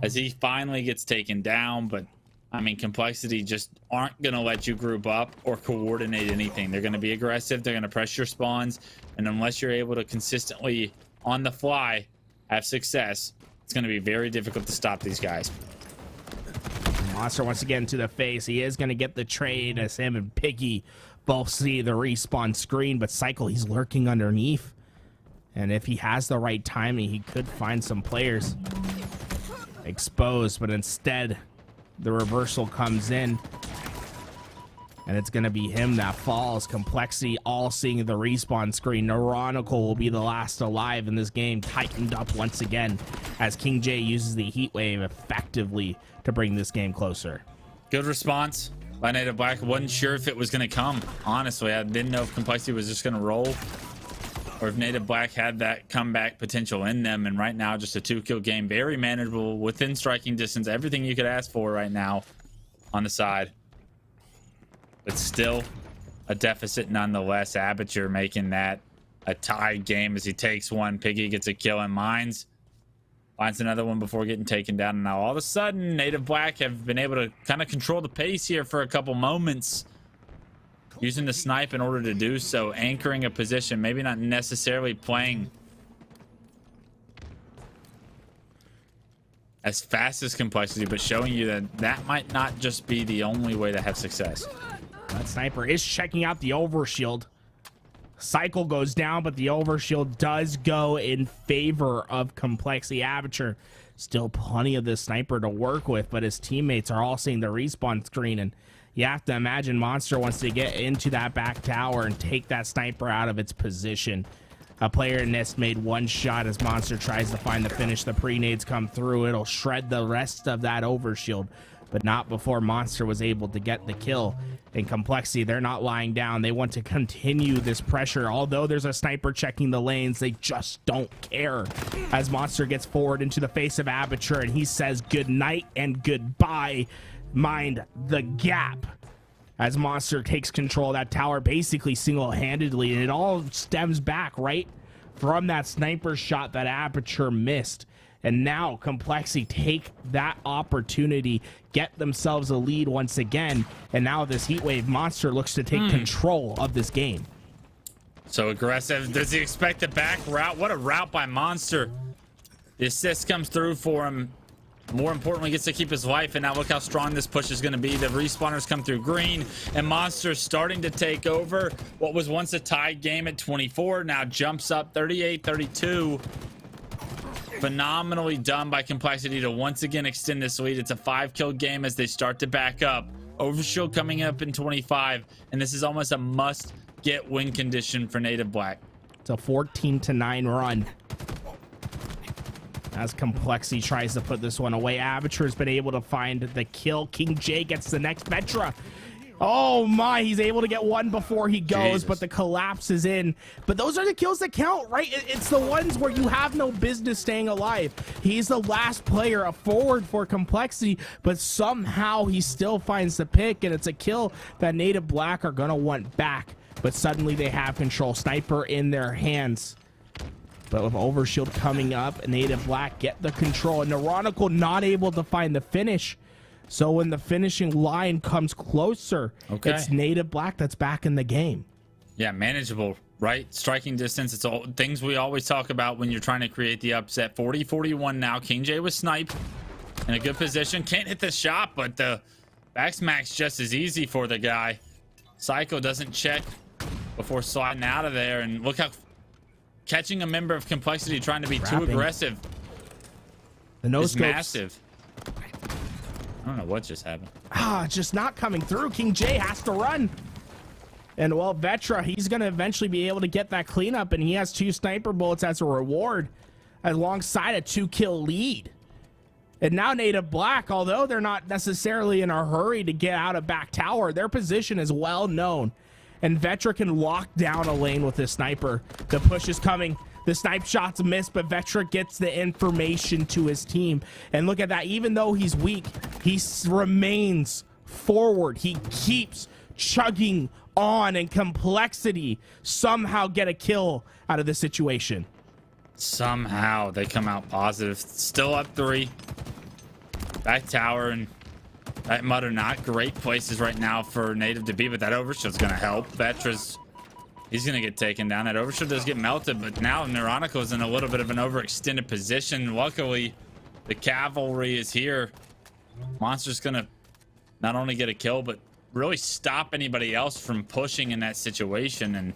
as he finally gets taken down. But I mean, Complexity just aren't going to let you group up or coordinate anything. They're going to be aggressive. They're going to press your spawns. And unless you're able to consistently on the fly have success, it's going to be very difficult to stop these guys. Monster wants to get into the face. He is going to get the trade as him and Piggy both see the respawn screen, but Cycle, he's lurking underneath. And if he has the right timing, he could find some players exposed, but instead the reversal comes in. And it's going to be him that falls. Complexity all seeing the respawn screen. Neuronical will be the last alive in this game. Tightened up once again as King J uses the heat wave effectively to bring this game closer. Good response by Native Black. Wasn't sure if it was going to come. Honestly, I didn't know if Complexity was just going to roll or if Native Black had that comeback potential in them. And right now, just a 2-kill game. Very manageable, within striking distance. Everything you could ask for right now on the side. But still a deficit nonetheless. Aperture making that a tied game as he takes one. Piggy gets a kill and Mines finds another one before getting taken down. And now all of a sudden, Native Black have been able to kind of control the pace here for a couple moments. Using the snipe in order to do so. Anchoring a position. Maybe not necessarily playing as fast as Complexity, but showing you that that might not just be the only way to have success. That sniper is checking out the overshield. Cycle goes down, but the overshield does go in favor of Complexity. Aperture, still plenty of this sniper to work with, but his teammates are all seeing the respawn screen, and you have to imagine Monster wants to get into that back tower and take that sniper out of its position. A player in Nest made one shot as Monster tries to find the finish. The pre-nades come through. It'll shred the rest of that overshield, but not before Monster was able to get the kill. In Complexity, they're not lying down. They want to continue this pressure. Although there's a sniper checking the lanes, they just don't care. As Monster gets forward into the face of Aperture, and he says good night and goodbye. Mind the gap. As Monster takes control of that tower basically single-handedly, and it all stems back right from that sniper shot that Aperture missed. And now Complexity take that opportunity, get themselves a lead once again, and now this heat wave Monster looks to take control of this game. So aggressive. Does he expect a back route? What a route by Monster. The assist comes through for him. More importantly, gets to keep his life, and now look how strong this push is going to be. The respawners come through green, and Monster starting to take over what was once a tied game at 24, now jumps up 38-32. Phenomenally done by Complexity to once again extend this lead. It's a 5-kill game as they start to back up. Overshield coming up in 25, and this is almost a must-get win condition for Native Black. It's a 14-9 run. As Complexity tries to put this one away, Aperture's been able to find the kill. King J gets the next Vetra. Oh my, he's able to get one before he goes, but the collapse is in. But those are the kills that count, right? It's the ones where you have no business staying alive. He's the last player, a forward for Complexity, but somehow he still finds the pick, and it's a kill that Native Black are gonna want back. But suddenly they have control. Sniper in their hands. But with Overshield coming up, Native Black get the control, and Neuronical not able to find the finish. So when the finishing line comes closer, it's Native Black that's back in the game. Yeah, manageable, right? Striking distance. It's all things we always talk about when you're trying to create the upset. 40-41 now. King J with snipe in a good position. Can't hit the shot, but the backsmack's just as easy for the guy. Psycho doesn't check before sliding out of there, and look how catching a member of Complexity trying to be too aggressive. The nose is massive. I don't know what just happened. Just not coming through. King J has to run. And well, Vetra, he's going to eventually be able to get that cleanup, and he has 2 sniper bullets as a reward alongside a 2-kill lead. And now Native Black, although they're not necessarily in a hurry to get out of back tower, their position is well known. And Vetra can lock down a lane with his sniper. The push is coming. The snipe shots miss, but Vetra gets the information to his team. And look at that. Even though he's weak, he remains forward. He keeps chugging on, and Complexity somehow get a kill out of this situation. Somehow they come out positive. Still up 3. Back tower, and that Mutter not great places right now for Native to be, but that overshield's going to help. Vetra's, he's going to get taken down. That overshield does get melted, but now Neuronico's in a little bit of an overextended position. Luckily, the cavalry is here. Monster's going to not only get a kill, but really stop anybody else from pushing in that situation. And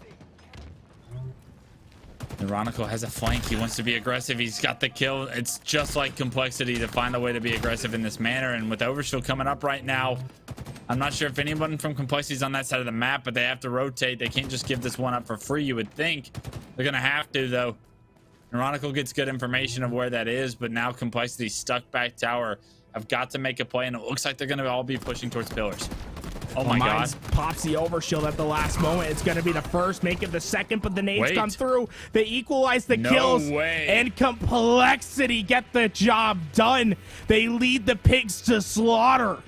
Ironical has a flank. He wants to be aggressive. He's got the kill. It's just like Complexity to find a way to be aggressive in this manner. And with Overshield coming up right now, I'm not sure if anyone from Complexity is on that side of the map, but they have to rotate. They can't just give this one up for free, you would think. They're going to have to, though. Ironical gets good information of where that is, but now Complexity stuck back tower. I've got to make a play, and it looks like they're going to all be pushing towards pillars. Oh my God. Pops the Overshield at the last moment. It's going to be the first, make it the second, but the nades come through. They equalize the kills. And Complexity get the job done. They lead the pigs to slaughter.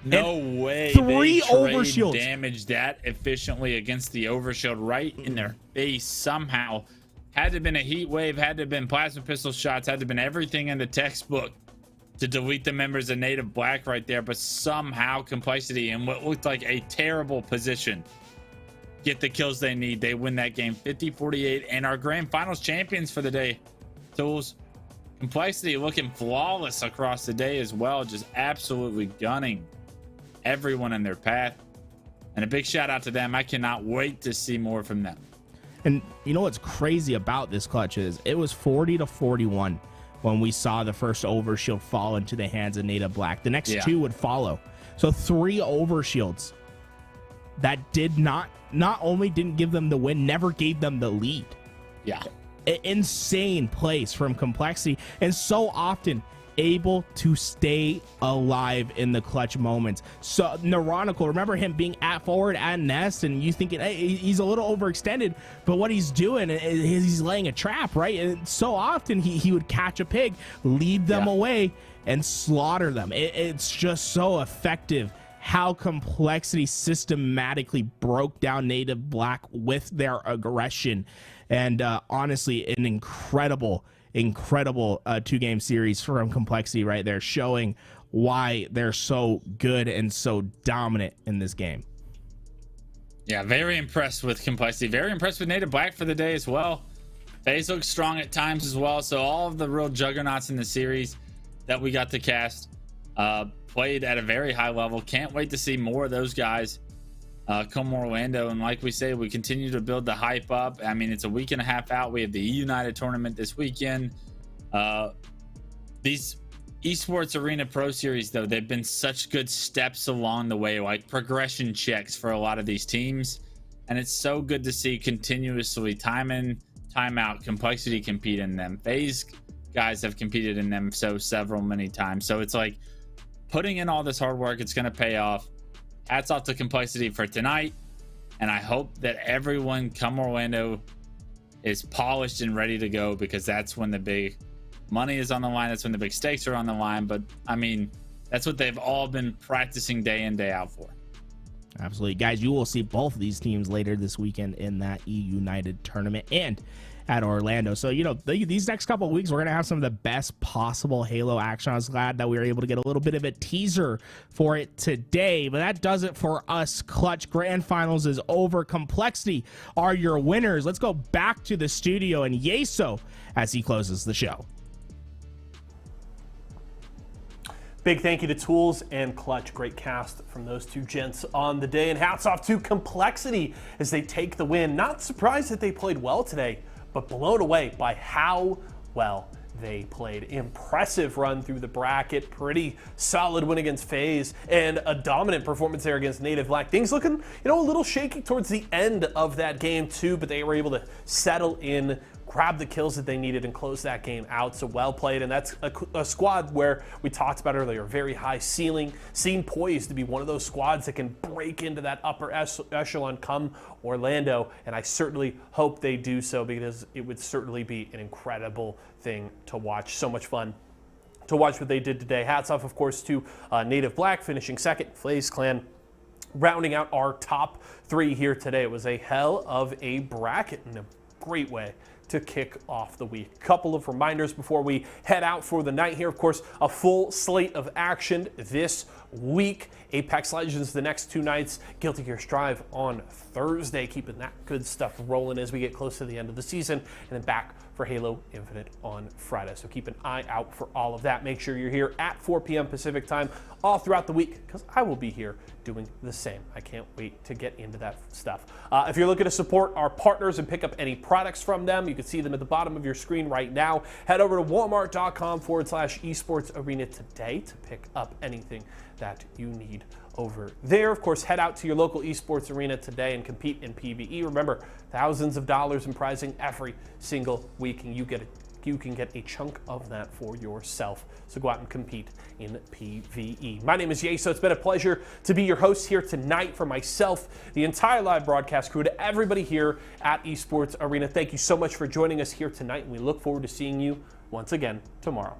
No way. 3 Overshields. Damaged that efficiently against the Overshield right in their face somehow. Had to have been a heat wave, had to have been plasma pistol shots, had to have been everything in the textbook to delete the members of Native Black right there, but somehow Complexity, in what looked like a terrible position, get the kills they need. They win that game 50-48 and are grand finals champions for the day. Tools. Complexity looking flawless across the day as well, just absolutely gunning everyone in their path. And a big shout out to them. I cannot wait to see more from them. And you know what's crazy about this clutch is it was 40-41 when we saw the first Overshield fall into the hands of Native Black. The next 2 would follow. So 3 Overshields that did not only didn't give them the win, never gave them the lead. Yeah. Insane plays from Complexity, and so often able to stay alive in the clutch moments. So Neuronical, remember him being at forward at nest, and you thinking, hey, he's a little overextended, but what he's doing is he's laying a trap, right? And so often he would catch a pig, lead them away, and slaughter them. It's just so effective how Complexity systematically broke down Native Black with their aggression. And honestly, an incredible 2-game series from Complexity right there, showing why they're so good and so dominant in this game. Yeah, very impressed with Complexity. Very impressed with Native Black for the day as well. Faze looks strong at times as well. So all of the real juggernauts in the series that we got to cast played at a very high level. Can't wait to see more of those guys come Orlando. And like we say, we continue to build the hype up. I mean, it's a week and a half out. We have the United tournament this weekend. These Esports Arena Pro Series, though, they've been such good steps along the way, like progression checks for a lot of these teams. And it's so good to see continuously, time in, time out, Complexity compete in them. Faze guys have competed in them many times. So it's like putting in all this hard work, it's going to pay off. Hats off to Complexity for tonight, and I hope that everyone come Orlando is polished and ready to go, because that's when the big money is on the line. That's when the big stakes are on the line. But I mean, that's what they've all been practicing day in, day out for. Absolutely. Guys, you will see both of these teams later this weekend in that United tournament and at Orlando. So, you know, these next couple of weeks, we're going to have some of the best possible Halo action. I was glad that we were able to get a little bit of a teaser for it today, but that does it for us. Clutch Grand Finals is over. Complexity are your winners. Let's go back to the studio and Yeso as he closes the show. Big thank you to Tools and Clutch. Great cast from those two gents on the day. And hats off to Complexity as they take the win. Not surprised that they played well today, but blown away by how well they played. Impressive run through the bracket. Pretty solid win against Faze, and a dominant performance there against Native Black. Things looking, you know, a little shaky towards the end of that game too, but they were able to settle in, grab the kills that they needed, and close that game out. So well played. And that's a squad where we talked about earlier, very high ceiling, seen poised to be one of those squads that can break into that upper echelon come Orlando. And I certainly hope they do so, because it would certainly be an incredible thing to watch. So much fun to watch what they did today. Hats off, of course, to Native Black finishing second, Faze Clan rounding out our top 3 here today. It was a hell of a bracket in a great way to kick off the week. Couple of reminders before we head out for the night here. Of course, a full slate of action this week. Apex Legends the next 2 nights, Guilty Gear Strive on Thursday, keeping that good stuff rolling as we get close to the end of the season, and then back for Halo Infinite on Friday. So keep an eye out for all of that. Make sure you're here at 4 p.m. Pacific time all throughout the week, because I will be here doing the same. I can't wait to get into that stuff. If you're looking to support our partners and pick up any products from them, you can see them at the bottom of your screen right now. Head over to walmart.com/esports arena today to pick up anything that you need over there. Of course, head out to your local esports arena today and compete in PvE. Remember, thousands of dollars in prizing every single week, and you can get a chunk of that for yourself. So go out and compete in PvE. My name is Yeso. It's been a pleasure to be your host here tonight. For myself, the entire live broadcast crew, to everybody here at Esports Arena, thank you so much for joining us here tonight, and we look forward to seeing you once again tomorrow.